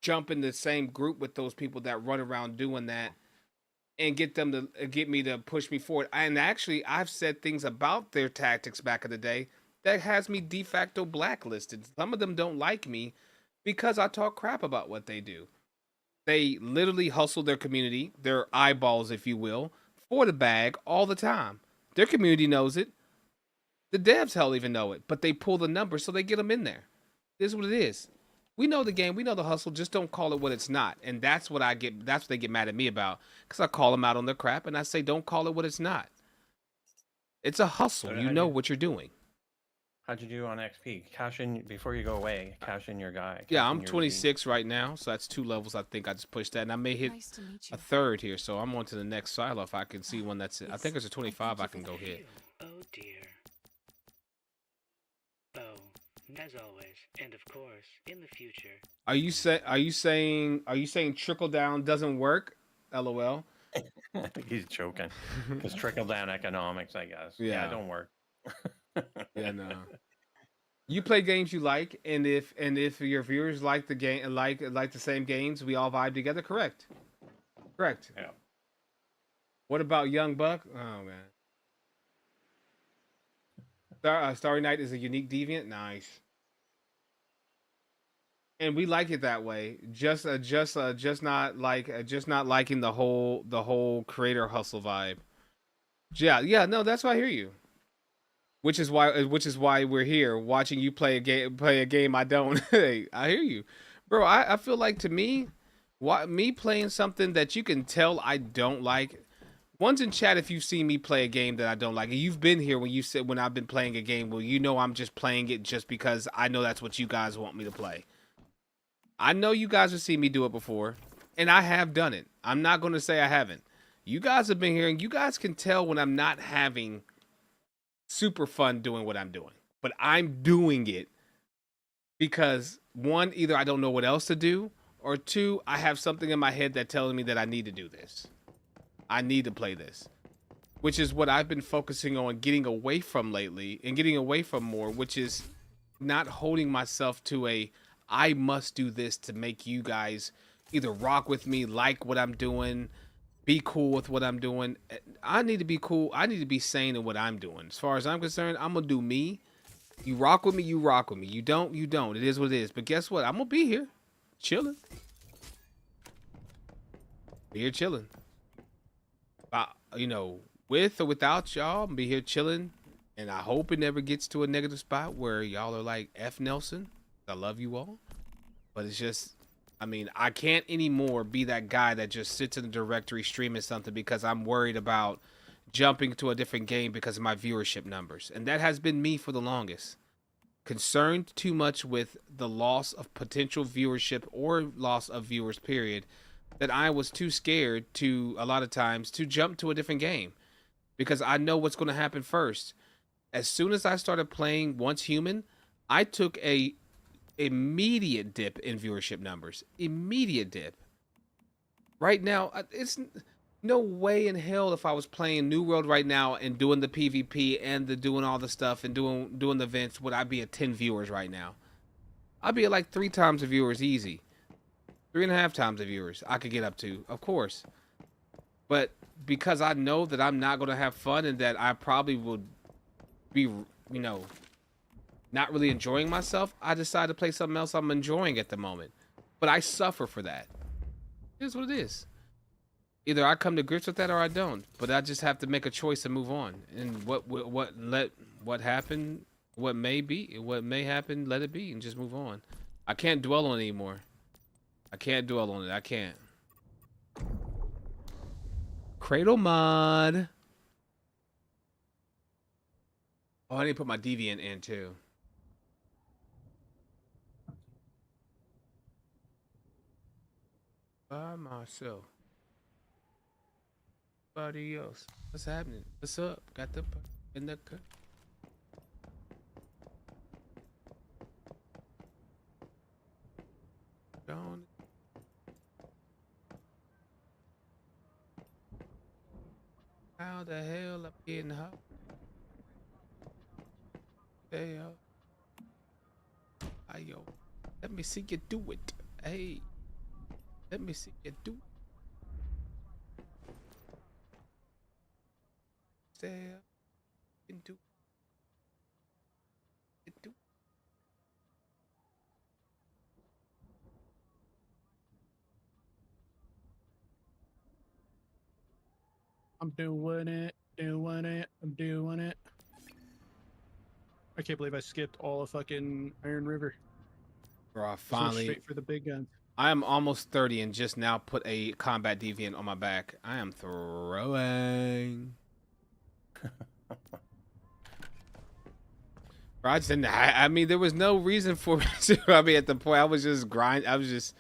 jump in the same group with those people that run around doing that and get them to get me to push me forward. And actually, I've said things about their tactics back in the day that has me de facto blacklisted. Some of them don't like me because I talk crap about what they do. They literally hustle their community, their eyeballs, if you will, for the bag all the time. Their community knows it. The devs, hell, even know it, but they pull the numbers so they get them in there. This is what it is. We know the game. We know the hustle. Just don't call it what it's not. And that's what that's what they get mad at me about, because I call them out on their crap and I say, don't call it what it's not. It's a hustle. You know what you're doing. How'd you do on XP? Cash in before you go away. Cash in your guy. Yeah, I'm 26 right now, so that's 2 levels. I think I just pushed that, and I may hit a 3rd here. So I'm on to the next silo if I can see one that's. I think there's a 25 I can go hit. Oh dear. Oh, as always, and of course, in the future. Are you saying trickle down doesn't work? LOL. I think he's joking. Because trickle down economics, I guess. Yeah, it don't work. Yeah, no. You play games you like, and if your viewers like the game, like the same games, we all vibe together. Correct. Yeah. What about Young Buck? Oh man. Starry Night is a unique deviant. Nice. And we like it that way. Just not liking the whole creator hustle vibe. Yeah. No, that's why I hear you. Which is why we're here watching you play a game I don't. Hey, I hear you, bro. I feel like, to me, me playing something that you can tell I don't like. One's in chat if you've seen me play a game that I don't like. You've been here when I've been playing a game. Well, you know I'm just playing it just because I know that's what you guys want me to play. I know you guys have seen me do it before, and I have done it. I'm not going to say I haven't. You guys have been here, and you guys can tell when I'm not having super fun doing what I'm doing, but I'm doing it because, 1, either I don't know what else to do, or 2, I have something in my head that tells me that I need to do this. I need to play this, which is what I've been focusing on getting away from lately and getting away from more, which is not holding myself to I must do this to make you guys either rock with me, like what I'm doing, be cool with what I'm doing. I need to be cool. I need to be sane in what I'm doing. As far as I'm concerned, I'm going to do me. You rock with me, you rock with me. You don't, you don't. It is what it is. But guess what? I'm going to be here chilling. Be here chilling. With or without y'all, I'm going to be here chilling. And I hope it never gets to a negative spot where y'all are like, F Nelson. I love you all. But it's just, I can't anymore be that guy that just sits in the directory streaming something because I'm worried about jumping to a different game because of my viewership numbers. And that has been me for the longest. Concerned too much with the loss of potential viewership or loss of viewers, period, that I was too scared to, a lot of times, to jump to a different game. Because I know what's going to happen first. As soon as I started playing Once Human, I took a immediate dip in viewership numbers. Immediate dip. Right now, No way in hell if I was playing New World right now and doing the PvP and doing all the stuff and doing the events, would I be at 10 viewers right now? I'd be at like 3 times the viewers easy. 3.5 times the viewers I could get up to, of course. But because I know that I'm not going to have fun and that I probably would be, you know, not really enjoying myself, I decided to play something else I'm enjoying at the moment. But I suffer for that. Here's what it is. Either I come to grips with that or I don't. But I just have to make a choice and move on. And what happened, what may happen, let it be and just move on. I can't dwell on it anymore. I can't dwell on it. I can't. Cradle mod. Oh, I need to put my deviant in too. By myself. Anybody else? What's happening? What's up? Got the in the cut. Gone. How the hell I'm getting hot? Hey, yo. Let me see you do it. Hey. Let me see you do it. Say, you do it. Do. I'm doing it. I'm doing it. I can't believe I skipped all of fucking Iron River. Bro, I Just went finally. straight for the big guns. I am almost 30 and just now put a combat deviant on my back. I am throwing. Bro, I just didn't. I mean, there was no reason for me to. I mean, at the point, I was just grind. I was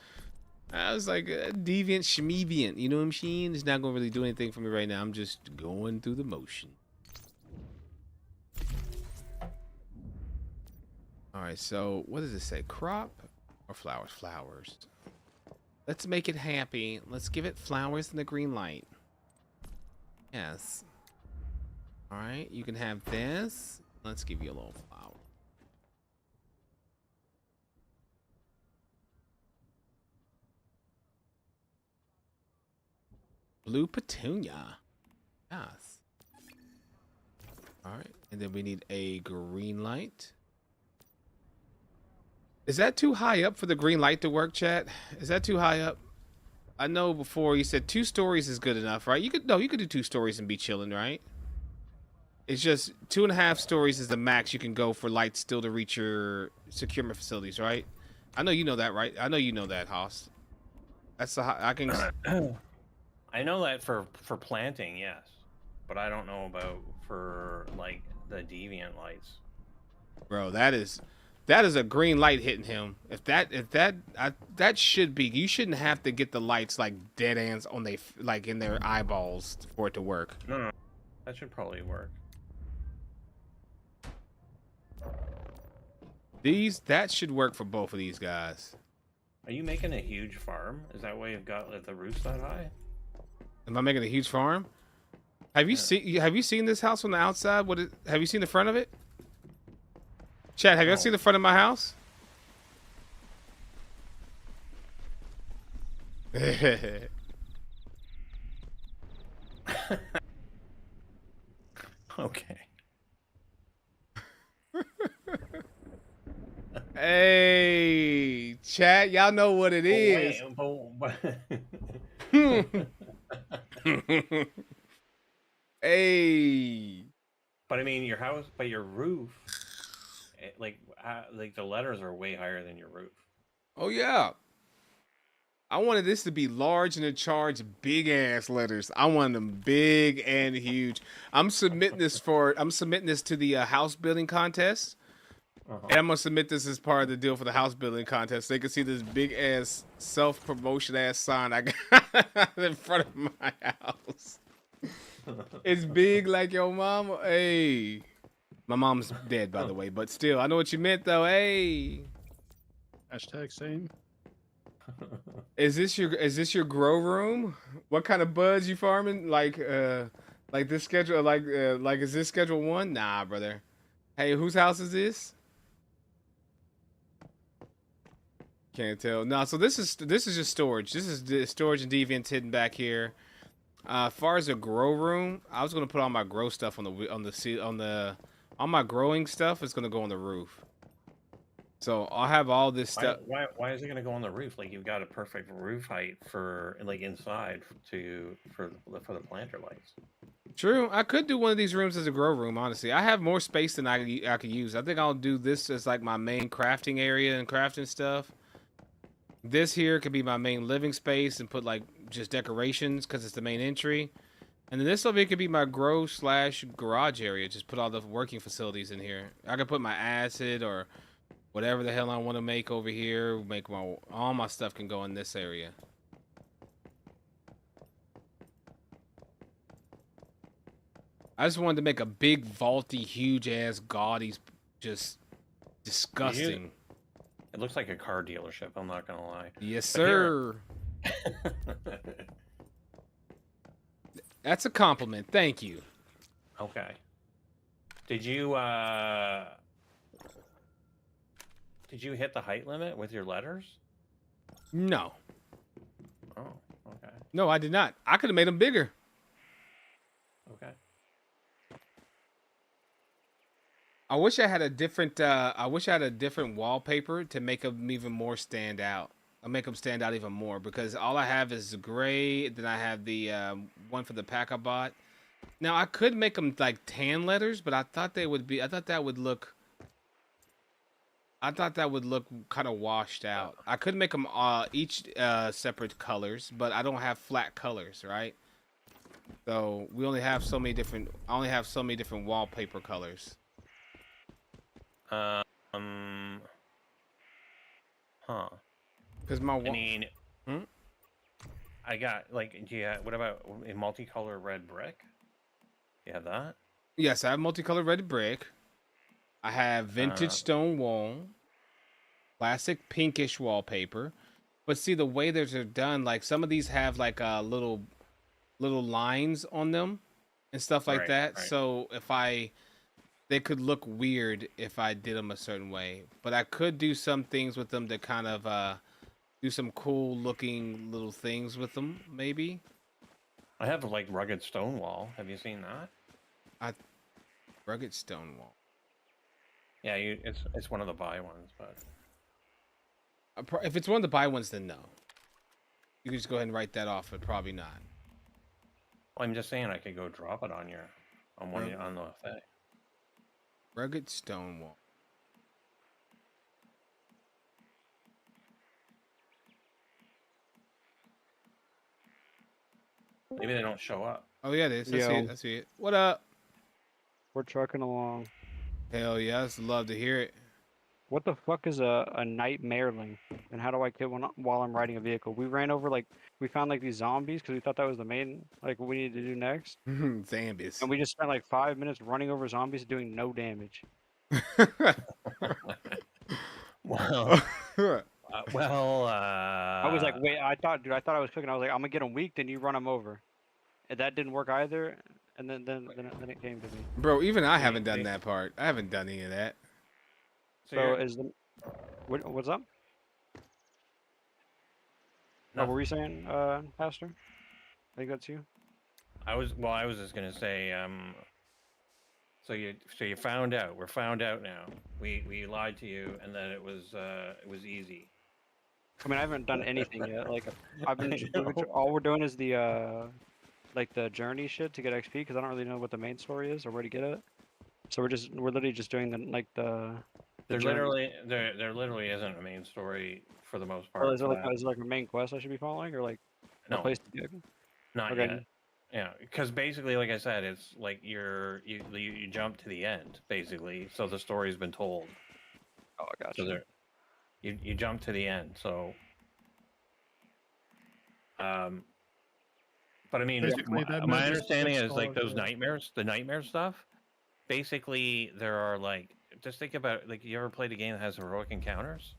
like deviant, schmeviant. You know what I'm saying? It's not gonna really do anything for me right now. I'm just going through the motion. All right. So what does it say? Crop or flowers? Flowers. Let's make it happy. Let's give it flowers and the green light. Yes. All right. You can have this. Let's give you a little flower. Blue petunia. Yes. All right. And then we need a green light. Is that too high up for the green light to work, chat? Is that too high up? I know before you said 2 stories is good enough, right? You could do 2 stories and be chilling, right? It's just 2.5 stories is the max you can go for lights still to reach your securement facilities, right? I know you know that, right? I know you know that, Haas. That's the I can. I know that for planting, yes, but I don't know about for like the deviant lights. Bro, that is a green light hitting him. That should be. You shouldn't have to get the lights like dead ends on like in their eyeballs for it to work. No, that should probably work. That should work for both of these guys. Are you making a huge farm? Is that why you've got like, the roofs that high? Am I making a huge farm? Have you seen this house from the outside? Have you seen the front of it? Chad, have you ever seen the front of my house? Okay. Hey, chat, y'all know what it is. Hey. But I mean, your house, but your roof, like the letters are way higher than your roof. Oh yeah. I wanted this to be large and in charge, big ass letters. I want them big and huge. I'm submitting this to the house building contest. And I'm gonna submit this as part of the deal for the house building contest. They can see this big ass self-promotion ass sign I got in front of my house. It's big like your mama. Hey, my mom's dead, by the way, but still, I know what you meant though. Hey, Hashtag same. Is this your grow room? What kind of buds you farming? Like this schedule? Like is this schedule 1? Nah, brother. Hey, whose house is this? Can't tell. No, so this is just storage. This is the storage and deviants hidden back here. As far as a grow room, I was gonna put all my grow stuff all my growing stuff is gonna go on the roof. So I'll have all this stuff. Why is it gonna go on the roof? Like you've got a perfect roof height for like inside for the planter lights. True, I could do one of these rooms as a grow room. Honestly, I have more space than I could use. I think I'll do this as like my main crafting area and crafting stuff. This here could be my main living space and put like just decorations because it's the main entry. And then this over here could be my grow/garage area. Just put all the working facilities in here. I could put my acid or whatever the hell I want to make over here. All my stuff can go in this area. I just wanted to make a big, vaulty, huge ass, gaudy, just disgusting. It looks like a car dealership. I'm not gonna lie. Yes, sir. That's a compliment. Thank you. Okay. Did you hit the height limit with your letters? No. Oh, okay. No, I did not. I could have made them bigger. Okay. I wish I had a different wallpaper to make them even more stand out. I'll make them stand out even more because all I have is gray. Then I have the one for the pack I bought. Now I could make them like tan letters, but I thought that would look kind of washed out. I could make them each separate colors, but I don't have flat colors, right? So we only have so many different. I only have so many different wallpaper colors. Huh. Because I got like, what about a multicolor red brick? You have that? Yes, I have multicolored red brick. I have vintage stone wall, classic pinkish wallpaper. But see, the way they're done, like some of these have like little lines on them and stuff like that. Right. So they could look weird if I did them a certain way. But I could do some things with them to kind of do some cool looking little things with them, maybe. I have like rugged stone wall. Have you seen that? Rugged stone wall. Yeah, it's one of the buy ones, but if it's one of the buy ones, then no. You can just go ahead and write that off, but probably not. Well, I'm just saying I could go drop it on on the thing. Rugged stone wall. Maybe they don't show up. Oh yeah, it is. I see it. What up? We're trucking along. Hell yeah, I'd love to hear it. What the fuck is a nightmareling? And how do I kill one while I'm riding a vehicle? We found like these zombies because we thought that was the main, like what we needed to do next. Zombies. And we just spent like 5 minutes running over zombies doing no damage. Well, I was like, wait, I thought I was cooking. I was like, I'm gonna get them weak, then you run them over. And that didn't work either. And then it came to me. Bro, even I haven't done that part. I haven't done any of that. So what's up? No. What were you saying, Pastor? I think that's you. I was just gonna say, so you found out. We're found out now. We lied to you, and that it was easy. I mean, I haven't done anything yet. Like, all we're doing is the like the journey shit to get XP because I don't really know what the main story is or where to get it. So we're literally just doing the there literally isn't a main story for the most part. Oh, is it like a main quest I should be following or like a place to get? Not yet. Yeah, because basically, like I said, it's like you jump to the end basically. So the story's been told. Oh, I got you. So you jump to the end. So, but I mean, my understanding is like those nightmares, the nightmare stuff. Basically, there are like, just think about like, you ever played a game that has heroic encounters?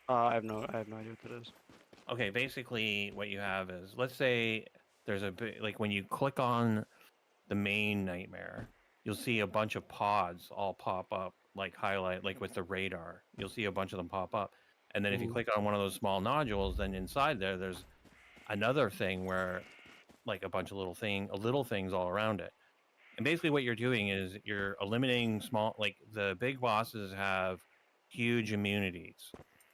I have no idea what that is. Okay, basically what you have is, let's say there's a bit, like when you click on the main nightmare, you'll see a bunch of pods all pop up, like highlight, like with the radar. You'll see a bunch of them pop up. And then if you click on one of those small nodules, then inside there's another thing where like a bunch of little things all around it. And basically what you're doing is you're eliminating small, like the big bosses have huge immunities.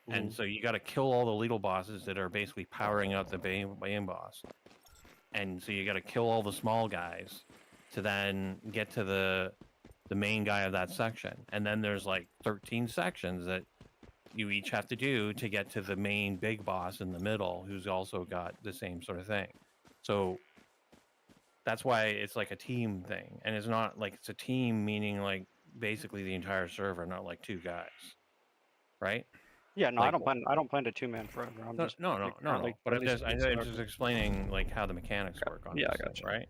And so you got to kill all the little bosses that are basically powering up the main boss. And so you got to kill all the small guys to then get to the main guy of that section. And then there's like 13 sections that you each have to do to get to the main big boss in the middle, who's also got the same sort of thing. So that's why it's like a team thing. And it's not like it's a team, meaning like basically the entire server, not like 2 guys. Right? Yeah, no, Like, I don't plan to 2-man forever. I'm no, just no. But I'm just explaining like how the mechanics work on Yeah, this I got thing, you. right?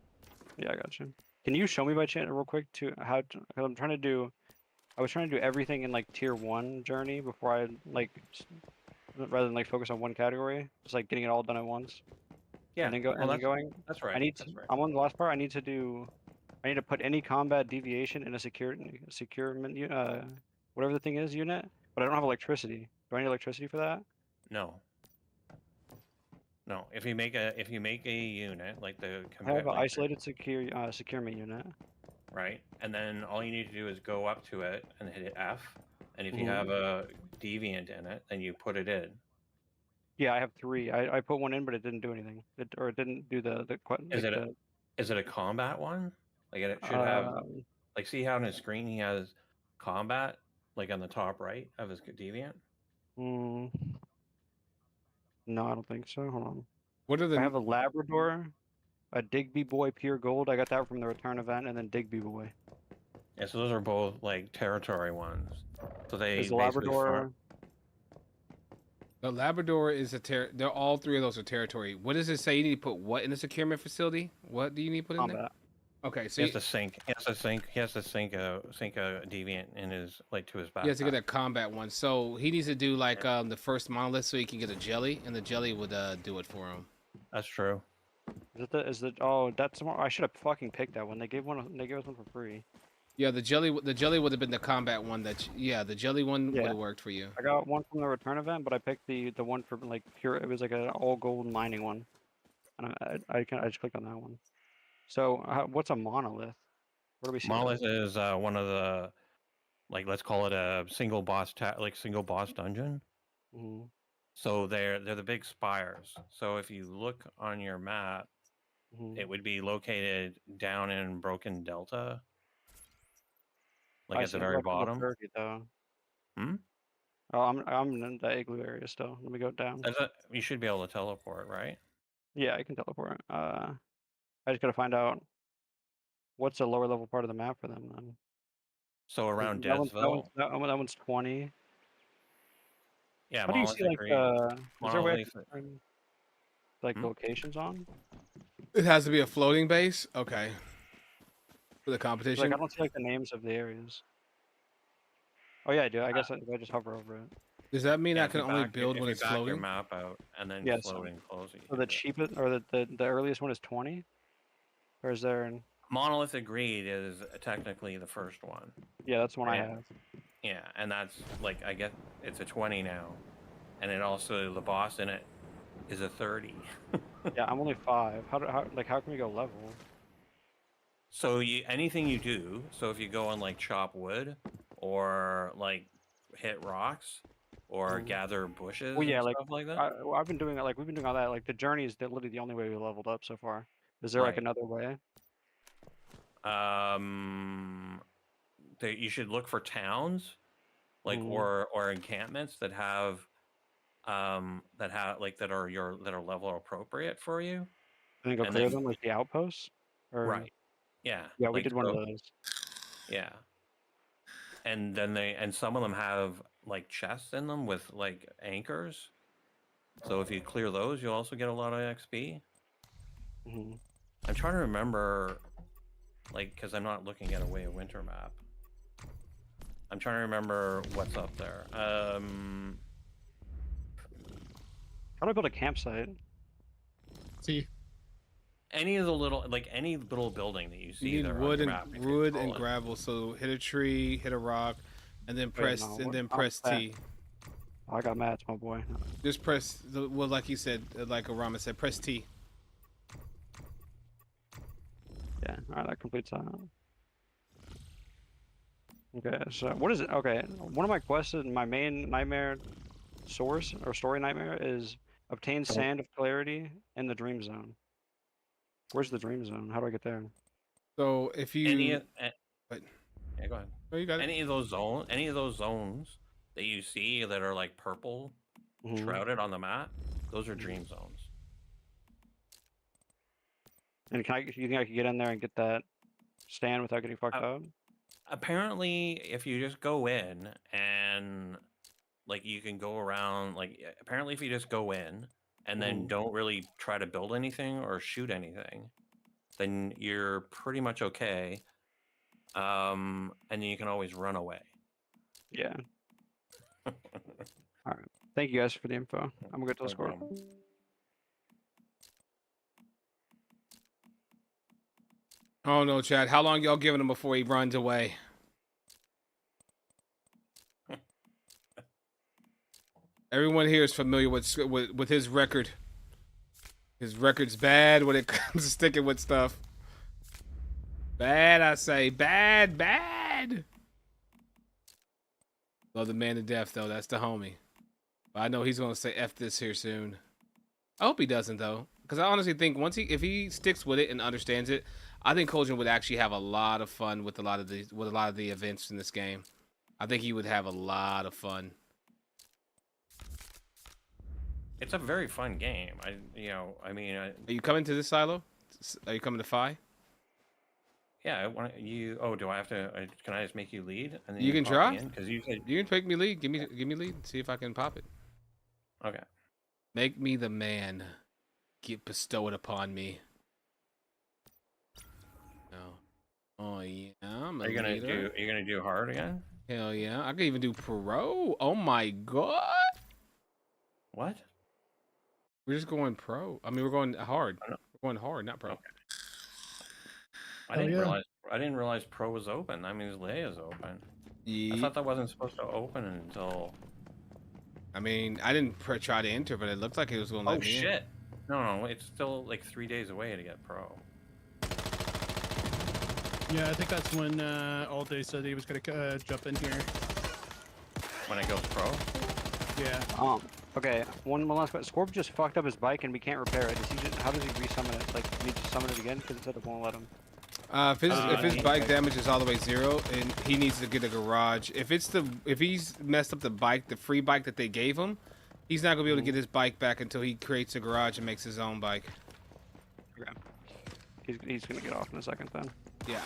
Yeah, I got you. Can you show me by chance real quick to how? Because I'm trying to do. I was trying to do everything in like tier 1 journey before I like, rather than like focus on one category, just like getting it all done at once. Yeah. And then go well, and then that's, going. that's right. I need to. That's right. I'm on the last part. I need to put any combat deviation in a secure whatever the thing is unit, but I don't have electricity. Do I need electricity for that? No. No. If you make a unit like the I have an like, isolated securement unit. right, and then all you need to do is go up to it and hit F, and if you have a deviant in it, then you put it in. Yeah, I have 3. I put one in, but it didn't do anything. It didn't do the Is it a combat one? Like it should have, like, see how on his screen he has combat, like on the top right of his deviant. No, I don't think so. Hold on. What are the? I have a Labrador, a Digby Boy Pure Gold. I got that from the return event, and then Digby Boy. Yeah, so those are both like territory ones. So they Is the basically Labrador? The Labrador is they're all 3 of those are territory. What does it say? You need to put what in the securement facility? What do you need to put in there? Combat. Okay, so he has to sync. He has to sync a deviant in his like to his backpack. he has to get a combat one. So he needs to do like the first monolith so he can get a jelly, and the jelly would do it for him. That's true. Oh, that's more. I should have fucking picked that one. They gave us one for free. Yeah, the jelly would have been the combat one the jelly one would have worked for you. I got one from the return event, but I picked the one for like pure. It was like an all gold mining one, and I just clicked on that one. So what's a monolith? Where do we see Monolith is one of the, like, let's call it a single boss dungeon. So they're the big spires. So if you look on your map, it would be located down in Broken Delta, like at the very bottom. 30, though. Hmm? Oh, I'm in the igloo area still. Let me go down. You should be able to teleport, right? Yeah, I can teleport. I just gotta find out what's the lower level part of the map for them then. So around that Deathville. that one's 20. Yeah, How do you see like is there a way to turn, like Hmm? locations on? It has to be a floating base. Okay. For the competition. Like I don't see like the names of the areas. Oh yeah, I do. I guess I just hover over it. Does that mean Yeah, I can only build when you it's back your floating? map out and then Yes. floating close. So the cheapest or the earliest one is 20, or is there? Monolith Agreed is technically the first one. Yeah, that's the one I Yeah. have. Yeah, and that's like, I guess it's a 20 now, and it also, the boss in it is a 30. Yeah, I'm only 5. How can we go level? So anything you do, so if you go on like chop wood or like hit rocks or gather bushes, Well, yeah, and like stuff like that. I've been doing it. Like we've been doing all that. Like the journey is literally the only way we leveled up so far. Is there like Right. another way? You should look for towns, like or encampments that have that are level appropriate for you. And then go And clear then- them like the outposts. Or... Right. Yeah. Yeah, we like, did one of go- those. Yeah. And then some of them have like chests in them with like anchors. So if you clear those, you'll also get a lot of XP. I'm trying to remember, like, because I'm not looking at a Way of Winter map. I'm trying to remember what's up there. How do I build a campsite? See, Any of the little, like any little building that you see You need there wood on and your map, if you scroll it. gravel. So hit a tree, hit a rock, and then press no, and what- then oh, press that. T. Oh, I got mats, my boy. Just press well, like you said, like Rama said, press T. Yeah, alright, that completes that. Okay, so what is it? Okay, one of my quests in my main nightmare source or story nightmare is obtain sand of clarity in the dream zone. Where's the dream zone? How do I get there? So if you Any, but yeah, go ahead. oh, you got it. Any of those zones that you see that are like purple, Mhm. shrouded on the map, those are dream zones. And you think I could get in there and get that stand without getting fucked up? Apparently, if you just go in and like you can go around, like apparently if you just go in and then don't really try to build anything or shoot anything, then you're pretty much okay. And then you can always run away. Yeah. Alright. Thank you guys for the info. I'm gonna go to No Discord. problem. Oh no, Chad. How long y'all giving him before he runs away? Everyone here is familiar with his record. His record's bad when it comes to sticking with stuff. Bad, I say. Bad, bad. Love the man to death, though. That's the homie. But I know he's gonna say F this here soon. I hope he doesn't, though, because I honestly think if he sticks with it and understands it, I think Cauldron would actually have a lot of fun with a lot of the events in this game. I think he would have a lot of fun. It's a very fun game. I mean, Are you coming to this silo? Are you coming to Phi? yeah. I want you. Oh, do I have to? Can I just make you lead? And then You can pop try. me in? 'Cause you said You can make me lead. Give me lead. See if I can pop it. okay. Make me the man. Bestow it upon me. No. Oh yeah, I'm a Are you gonna leader. do hard again? Hell yeah, I can even do pro. Oh my god. What? We're just going pro. I mean, we're going hard. I know. We're going hard, not pro. Okay. I Oh, didn't yeah. realize. I didn't realize pro was open. That means Leia's open. I Yeah. thought that wasn't supposed to open until. I mean, I didn't try to enter, but it looked like it was going to Oh let me in. shit! No, it's still like 3 days away to get pro. yeah, I think that's when All Day said he was gonna jump in here. When it goes pro. Yeah. Okay, one last question. Scorp just fucked up his bike and we can't repair it. How does he resummon it? Like, need to summon it again? Because it said it won't let him. If his yeah. bike damage is all the way 0, and he needs to get a garage. If he's messed up the bike, the free bike that they gave him, he's not gonna be able to get his bike back until he creates a garage and makes his own bike. Okay. He's gonna get off in a second then. Yeah.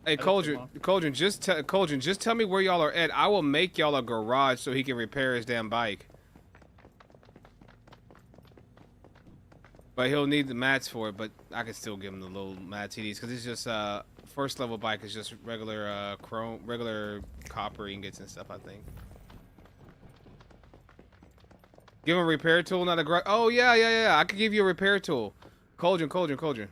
Hey, Cauldron, just tell me where y'all are at. I will make y'all a garage so he can repair his damn bike. But he'll need the mats for it, but I can still give him the little mats he needs, because it's just first level bike is just regular regular copper ingots and stuff, I think. Give him a repair tool, not a garage. Oh yeah. I could give you a repair tool. Cauldron.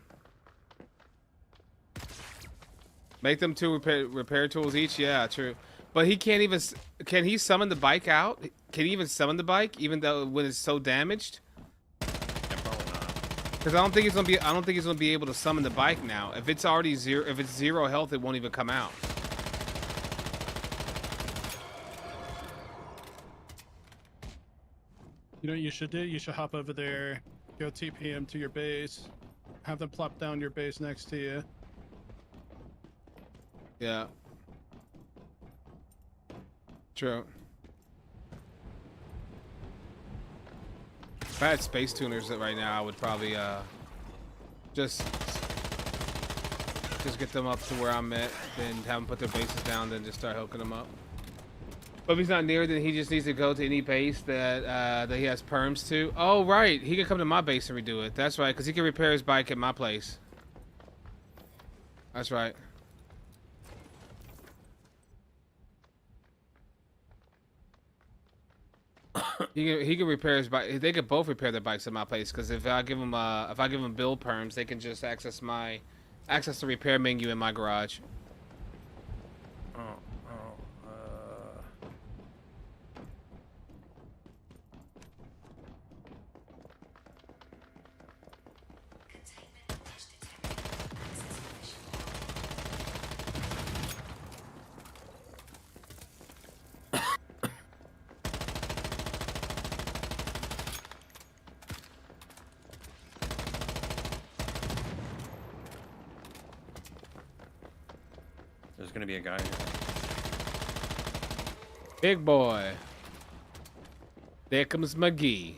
Make them 2 repair tools each. Yeah, true. But he can't even. Can he summon the bike out? Can he even summon the bike, even though when it's so damaged? Yeah, probably not. Because I don't think he's gonna be able to summon the bike now. If it's already 0, if it's 0 health, it won't even come out. You know what you should do? You should hop over there, go TP him to your base, have them plop down your base next to you. Yeah. True. If I had space tuners right now, I would probably just get them up to where I'm at, then have them put their bases down, then just start hooking them up. But if he's not near, then he just needs to go to any base that he has perms to. Oh right, he can come to my base and redo it. That's right, because he can repair his bike at my place. That's right. He can repair his bike. They could both repair their bikes at my place because if I give them build perms, they can just access the repair menu in my garage. There's gonna be a guy here. Big boy. There comes McGee.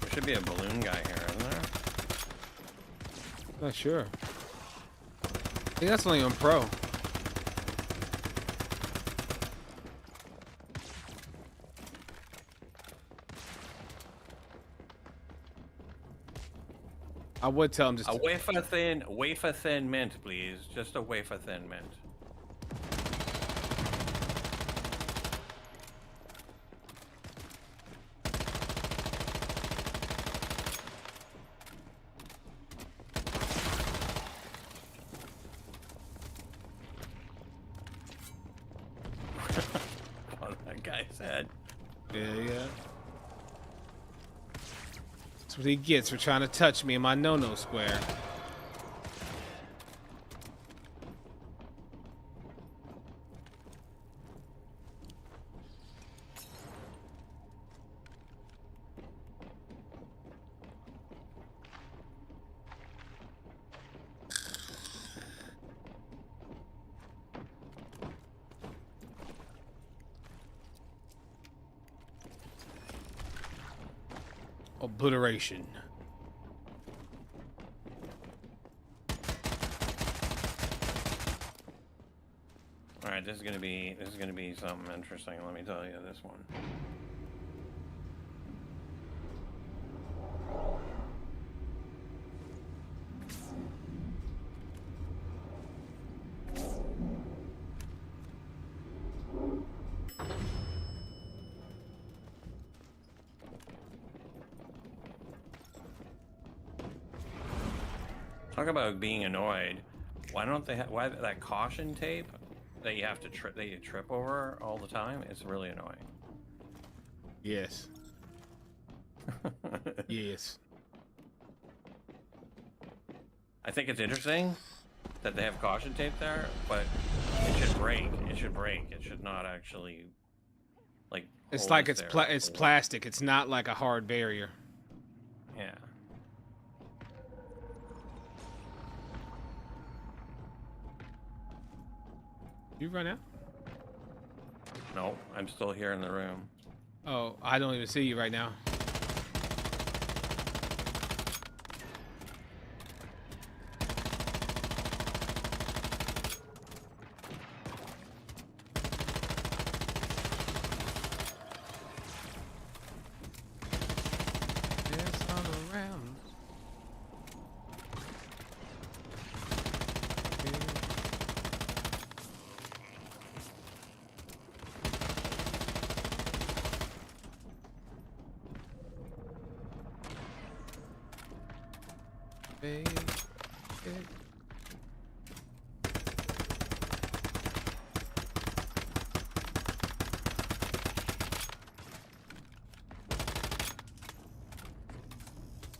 There should be a balloon guy here, isn't there? Not sure. I think that's only on pro. I would tell him just a wafer thin mint, please. Just a wafer thin mint. What that guy said. Yeah. That's what he gets for trying to touch me in my no-no square. Obliteration. All right, this is gonna be something interesting. Let me tell you this one. Talk about being annoyed. Why don't they have that caution tape that you have to trip over all the time? It's really annoying. Yes. Yes. I think it's interesting that they have caution tape there, but it should break. It should break. It should not actually like. It's like it's plastic. It's not like a hard barrier. Yeah. You run out? No, I'm still here in the room. Oh, I don't even see you right now. It's all around.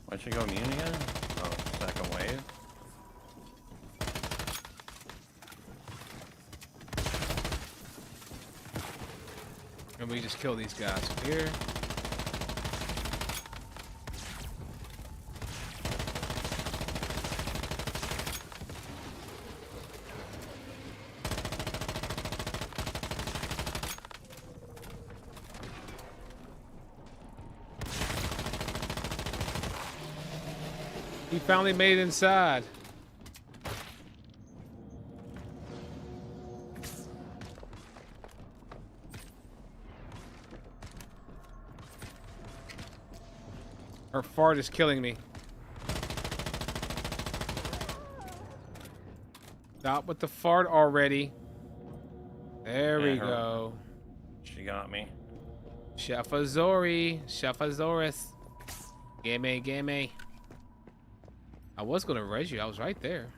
Why'd you go immune again? Oh, second wave. And we just kill these guys from here. He finally made it inside. Her fart is killing me. Stop with the fart already. There we go. She got me. Chef Azori. Chef Azoris. Gimme, gimme. I was gonna res you. I was right there.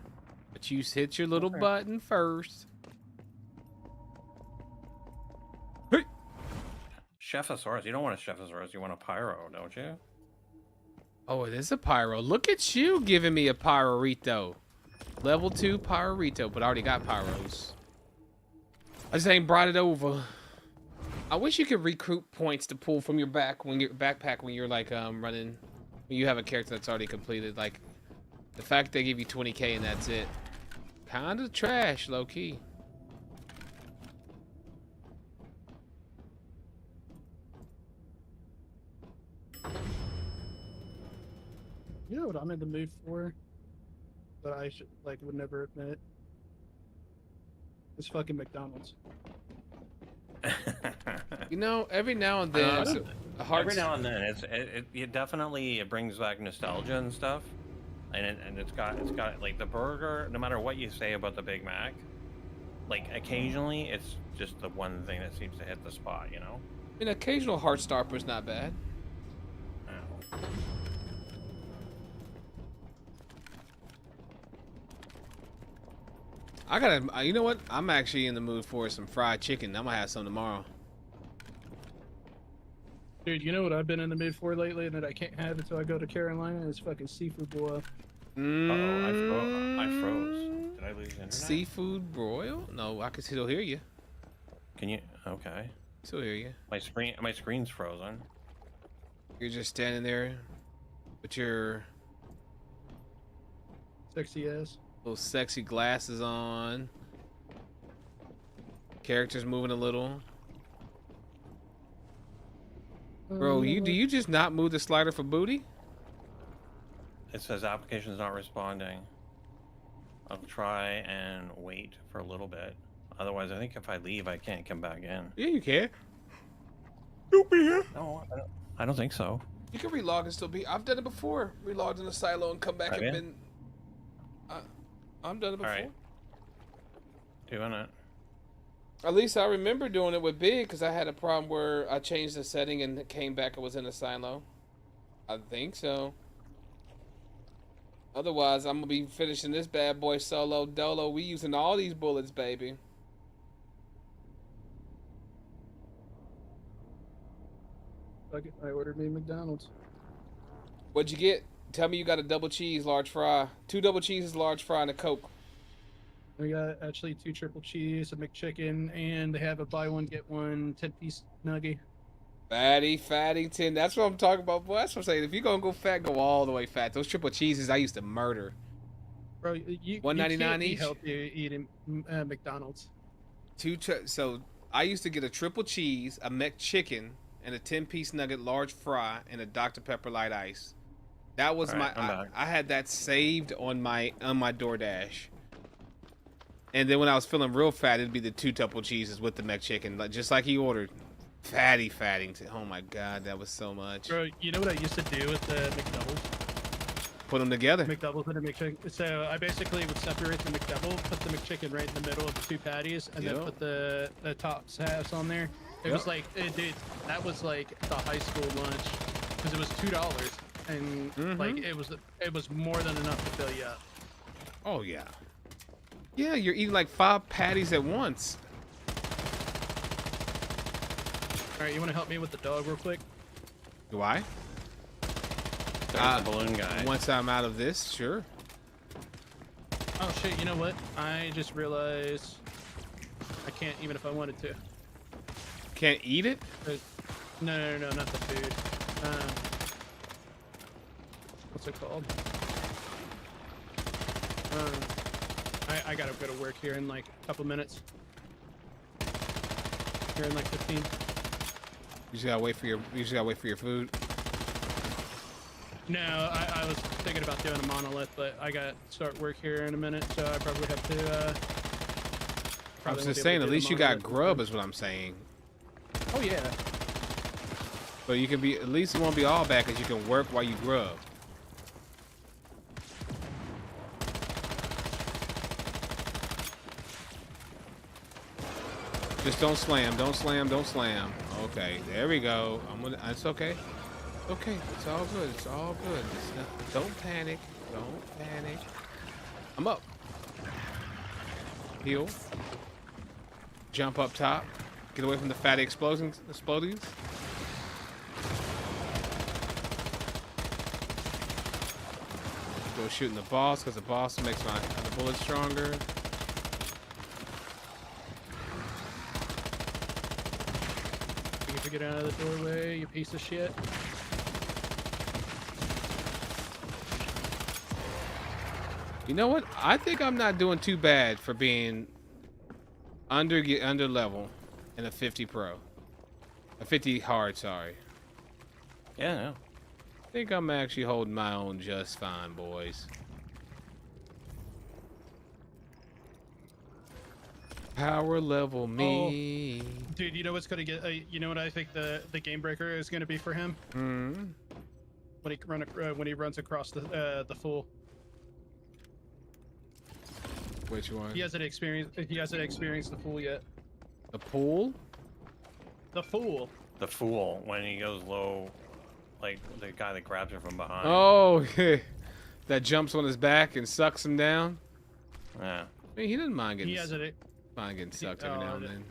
But you hit your little button first. Hey. Chef-osaurus. You don't want a Chef-osaurus. You want a pyro, don't you? Oh, it is a pyro. Look at you giving me a pyrorito. Level 2 pyrorito, but I already got pyros. I just ain't brought it over. I wish you could recruit points to pull from your backpack when you're like running. When you have a character that's already completed. Like the fact they give you 20k and that's it. Kinda trash, low key. You know what I'm in the mood for? But I would never admit. It's fucking McDonald's. You know, every now and then, every now and then, it definitely brings back nostalgia and stuff, and it's got like the burger. No matter what you say about the Big Mac, like occasionally it's just the one thing that seems to hit the spot. You know. An occasional Heartstopper is not bad. Oh. I gotta, you know what? I'm actually in the mood for some fried chicken. I'm gonna have some tomorrow. Dude, you know what I've been in the mood for lately that I can't have until I go to Carolina is fucking seafood boil. Uh-oh, I froze. Did I lose internet? Seafood broil? No, I can still hear you. Can you? Okay. Still hear you. My screen's frozen. You're just standing there with your Sexy ass. little sexy glasses on. Characters moving a little. Bro, do you just not move the slider for booty? It says application's not responding. I'll try and wait for a little bit. Otherwise, I think if I leave, I can't come back in. Yeah, you can. You'll be here. No, I don't think so. You can relog and still be. I've done it before. Relogged in the silo and come back and been. I've done it before. All right. Doing it. At least I remember doing it with Big because I had a problem where I changed the setting and it came back. It was in a silo. I think so. Otherwise, I'm gonna be finishing this bad boy solo dolo. We using all these bullets, baby. I ordered me McDonald's. What'd you get? Tell me you got a double cheese, large fry. 2 double cheeses, large fry, and a Coke. We got actually 2 triple cheese, a McChicken, and they have a buy one get one 10-piece nugget. Fatty 10. That's what I'm talking about, boy. That's what I'm saying. If you're gonna go fat, go all the way fat. Those triple cheeses, I used to murder. Bro, you $1.99 each. Help you eating McDonald's. So I used to get a triple cheese, a McChicken, and a 10-piece nugget, large fry, and a Dr. Pepper light ice. That was I had that saved on my DoorDash. And then when I was feeling real fat, it'd be the 2 double cheeses with the McChicken, just like he ordered. Fatty. Oh my God, that was so much. Bro, you know what I used to do with the McDoubles? Put them together. McDoubles and a McChicken. So I basically would separate the McDouble, put the McChicken right in the middle of the 2 patties, and then put the top halves on there. It was like, dude, that was like the high school lunch because it was $2, and like it was more than enough to fill you up. Oh yeah. Yeah, you're eating like 5 patties at once. All right, you want to help me with the dog real quick? Do I? There's the balloon guy. Once I'm out of this, sure. Oh shit, you know what? I just realized I can't even if I wanted to. Can't eat it? No, not the food. What's it called? I gotta go to work here in like a couple minutes. Here in like 15. You just gotta wait for your food. No, I was thinking about doing a monolith, but I got to start work here in a minute, so I probably have to. I was just saying, at least you got grub, is what I'm saying. Oh yeah. But you can be, at least it won't be all bad because you can work while you grub. Just don't slam, don't slam, don't slam. Okay, there we go. It's okay. Okay, it's all good, it's all good. Don't panic, don't panic. I'm up. Heal. Jump up top. Get away from the fatty explodings. Go shooting the boss because the boss makes my bullets stronger. You get out of the doorway, you piece of shit. You know what? I think I'm not doing too bad for being under level in a 50 pro. A 50 hard, sorry. Yeah, no. I think I'm actually holding my own just fine, boys. Power level me. Oh, dude, you know what's gonna get? You know what I think the game breaker is gonna be for him? Hmm. When he runs across the fool. Which one? He hasn't experienced the fool yet. The pool? The fool. The fool, when he goes low, like the guy that grabs him from behind. Oh, that jumps on his back and sucks him down. Yeah. I mean, he didn't mind getting. He has it. Mind getting sucked every now and then.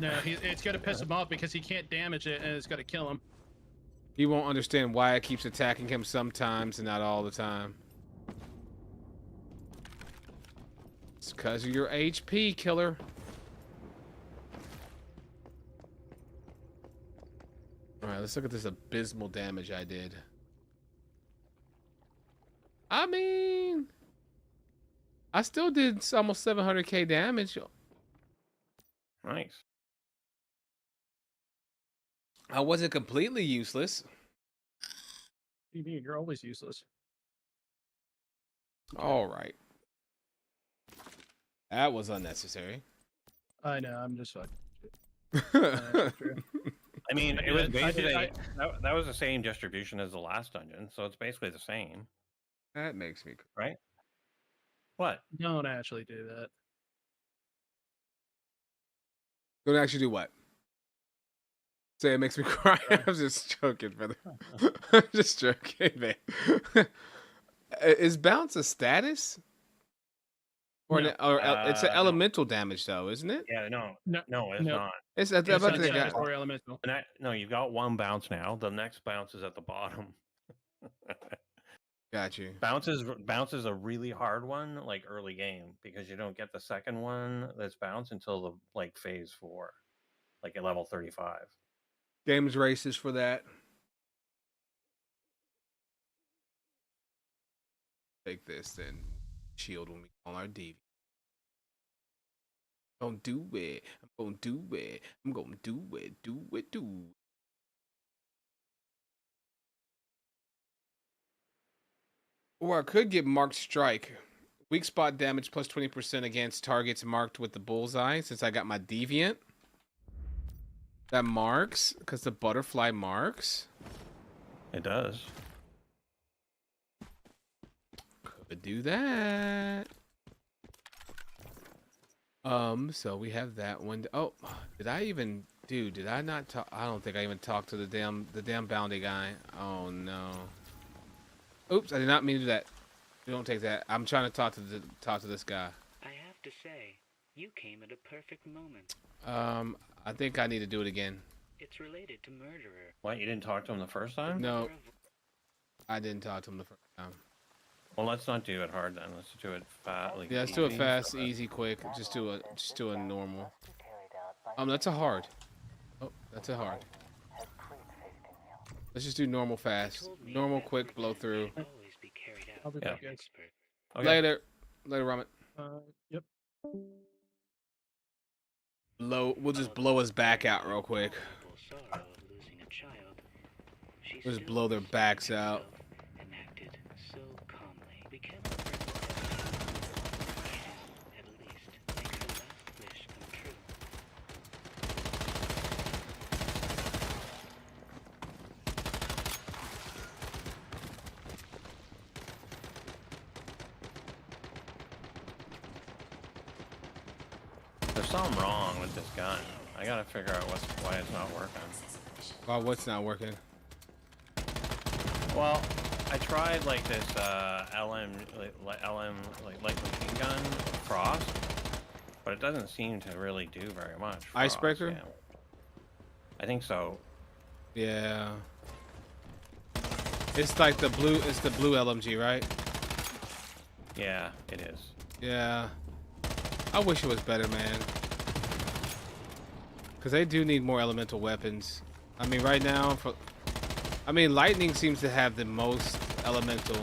No, it's gonna piss him off because he can't damage it and it's gonna kill him. He won't understand why it keeps attacking him sometimes and not all the time. It's because of your HP, killer. Alright, let's look at this abysmal damage I did. I mean, I still did almost 700k damage. Nice. I wasn't completely useless. What do you mean? You're always useless. Alright. That was unnecessary. I know, I'm just fucking. I mean, it was basically that was the same distribution as the last dungeon, so it's basically the same. That makes me right. What? Don't actually do that. Don't actually do what? Say it makes me cry. I'm just joking, brother. I'm just joking, man. Is bounce a status? Or, No. It's an elemental damage, though, isn't it? Yeah, no, it's no. not. It's It's about not to status or elemental. No, you've got one bounce now. The next bounce is at the bottom. Got you. Bounce is a really hard one, like early game, because you don't get the second one that's bounce until the like phase 4, like at level 35. Games races for that. Take this, then shield when we call our DV. Don't do it. I'm gonna do it. I'm gonna do it. Do it. Do it. Or I could get marked strike. Weak spot damage plus 20% against targets marked with the bullseye since I got my deviant. That marks because the butterfly marks. It does. Could do that. So we have that one. Oh, did I not talk? I don't think I even talked to the damn bounty guy. Oh no. Oops, I did not mean to do that. Don't take that. I'm trying to talk to this guy. I have to say, you came at a perfect moment. I think I need to do it again. It's related to murderer. What, you didn't talk to him the first time? No, I didn't talk to him the first time. Well, let's not do it hard then. Let's do it fast. Like, Yeah, let's do it fast, easy, quick. Just do a normal. That's a hard. Oh, that's a hard. Let's just do normal fast. Normal, quick, blow through. I'll be back, guys. Okay. Later, Ramen. Yep. We'll just blow his back out real quick. We'll just blow their backs out. There's something wrong with this gun. I gotta figure out why it's not working. Well, what's not working? Well, I tried like this LM like light machine gun Frost, but it doesn't seem to really do very much. Frost, Icebreaker? yeah. I think so. Yeah. It's like the blue. It's the blue LMG, right? Yeah, it is. Yeah. I wish it was better, man. Because they do need more elemental weapons. I mean, right now, lightning seems to have the most elemental.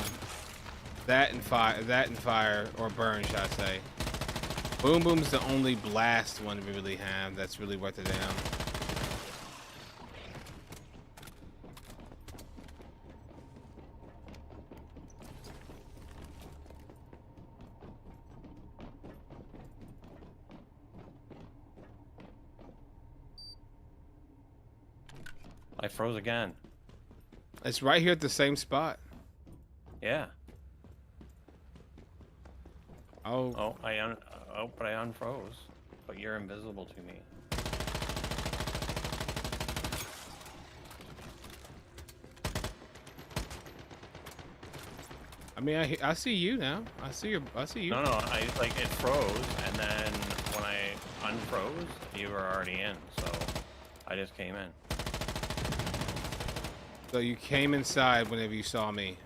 That and fire, or burn, should I say? Boom Boom's the only blast one we really have that's really worth it down. I froze again. It's right here at the same spot. Yeah. Oh. Oh, but I unfroze. But you're invisible to me. I mean, I see you now. I see you. No, I like it froze, and then when I unfroze, you were already in. So I just came in. So you came inside whenever you saw me.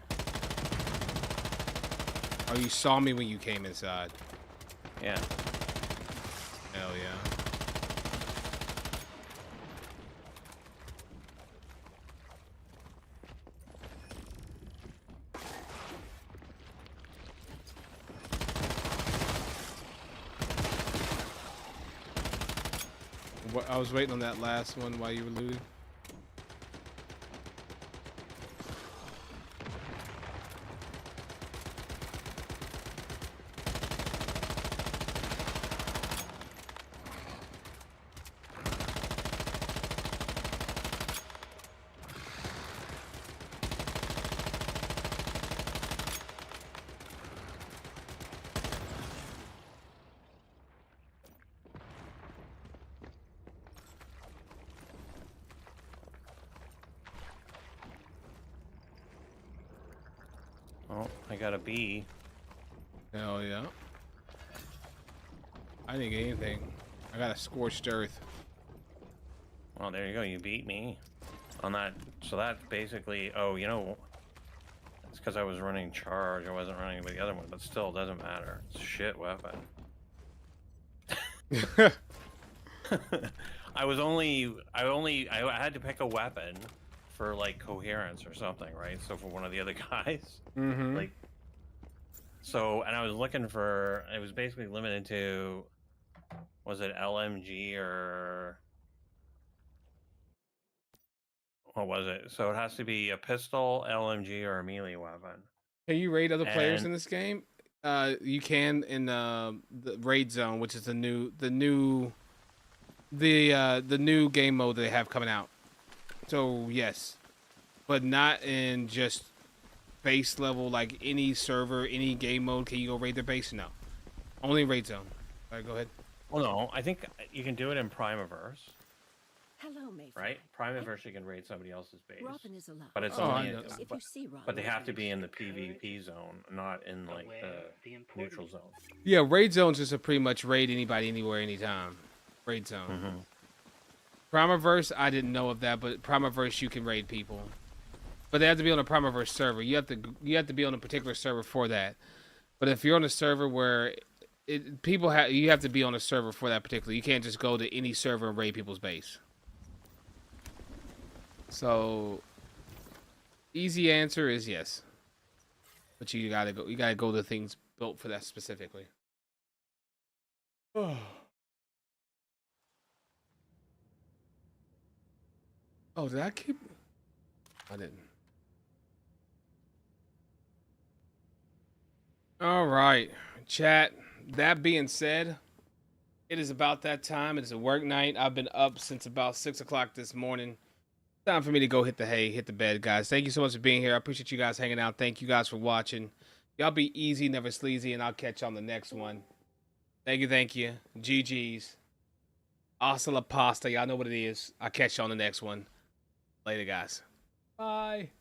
Or you saw me when you came inside. Yeah. Hell yeah. I was waiting on that last one while you were looting. Oh, I got a B. Hell yeah. I didn't get anything. I got a scorched earth. Well, there you go. You beat me on that. So that's basically. Oh, you know, it's because I was running charge. I wasn't running with the other one, but still, it doesn't matter. It's a shit weapon. I had to pick a weapon for like coherence or something, right? So for one of the other guys, like, so, and I was looking for. It was basically limited to. Was it LMG or? What was it? So it has to be a pistol, LMG, or a melee weapon. Can you raid other players in this game? You can in the raid zone, which is the new game mode they have coming out. So yes, but not in just base level, like any server, any game mode. Can you go raid their base? No, only raid zone. All right, go ahead. Well, no, I think you can do it in Primaverse. Hello, Mayfair. Right? Primaverse, you can raid somebody else's base. Robin is allowed. But it's Oh, only, I know. If you see Robin, but they have to be in the PvP zone, not in like the neutral zone. Yeah, raid zones is a pretty much raid anybody, anywhere, anytime. Raid zone. Primaverse, I didn't know of that, but Primaverse you can raid people, but they have to be on a Primaverse server. You have to be on a particular server for that. But if you're on a server where you have to be on a server for that particular. You can't just go to any server and raid people's base. So, easy answer is yes. But you gotta go to things built for that specifically. Oh, did I keep? I didn't. All right, chat. That being said, it is about that time. It is a work night. I've been up since about 6 o'clock this morning. Time for me to go hit the hay, hit the bed, guys. Thank you so much for being here. I appreciate you guys hanging out. Thank you guys for watching. Y'all be easy, never sleazy, and I'll catch you on the next one. Thank you, thank you. GG's. Hasta la pasta. Y'all know what it is. I'll catch you on the next one. Later, guys. Bye.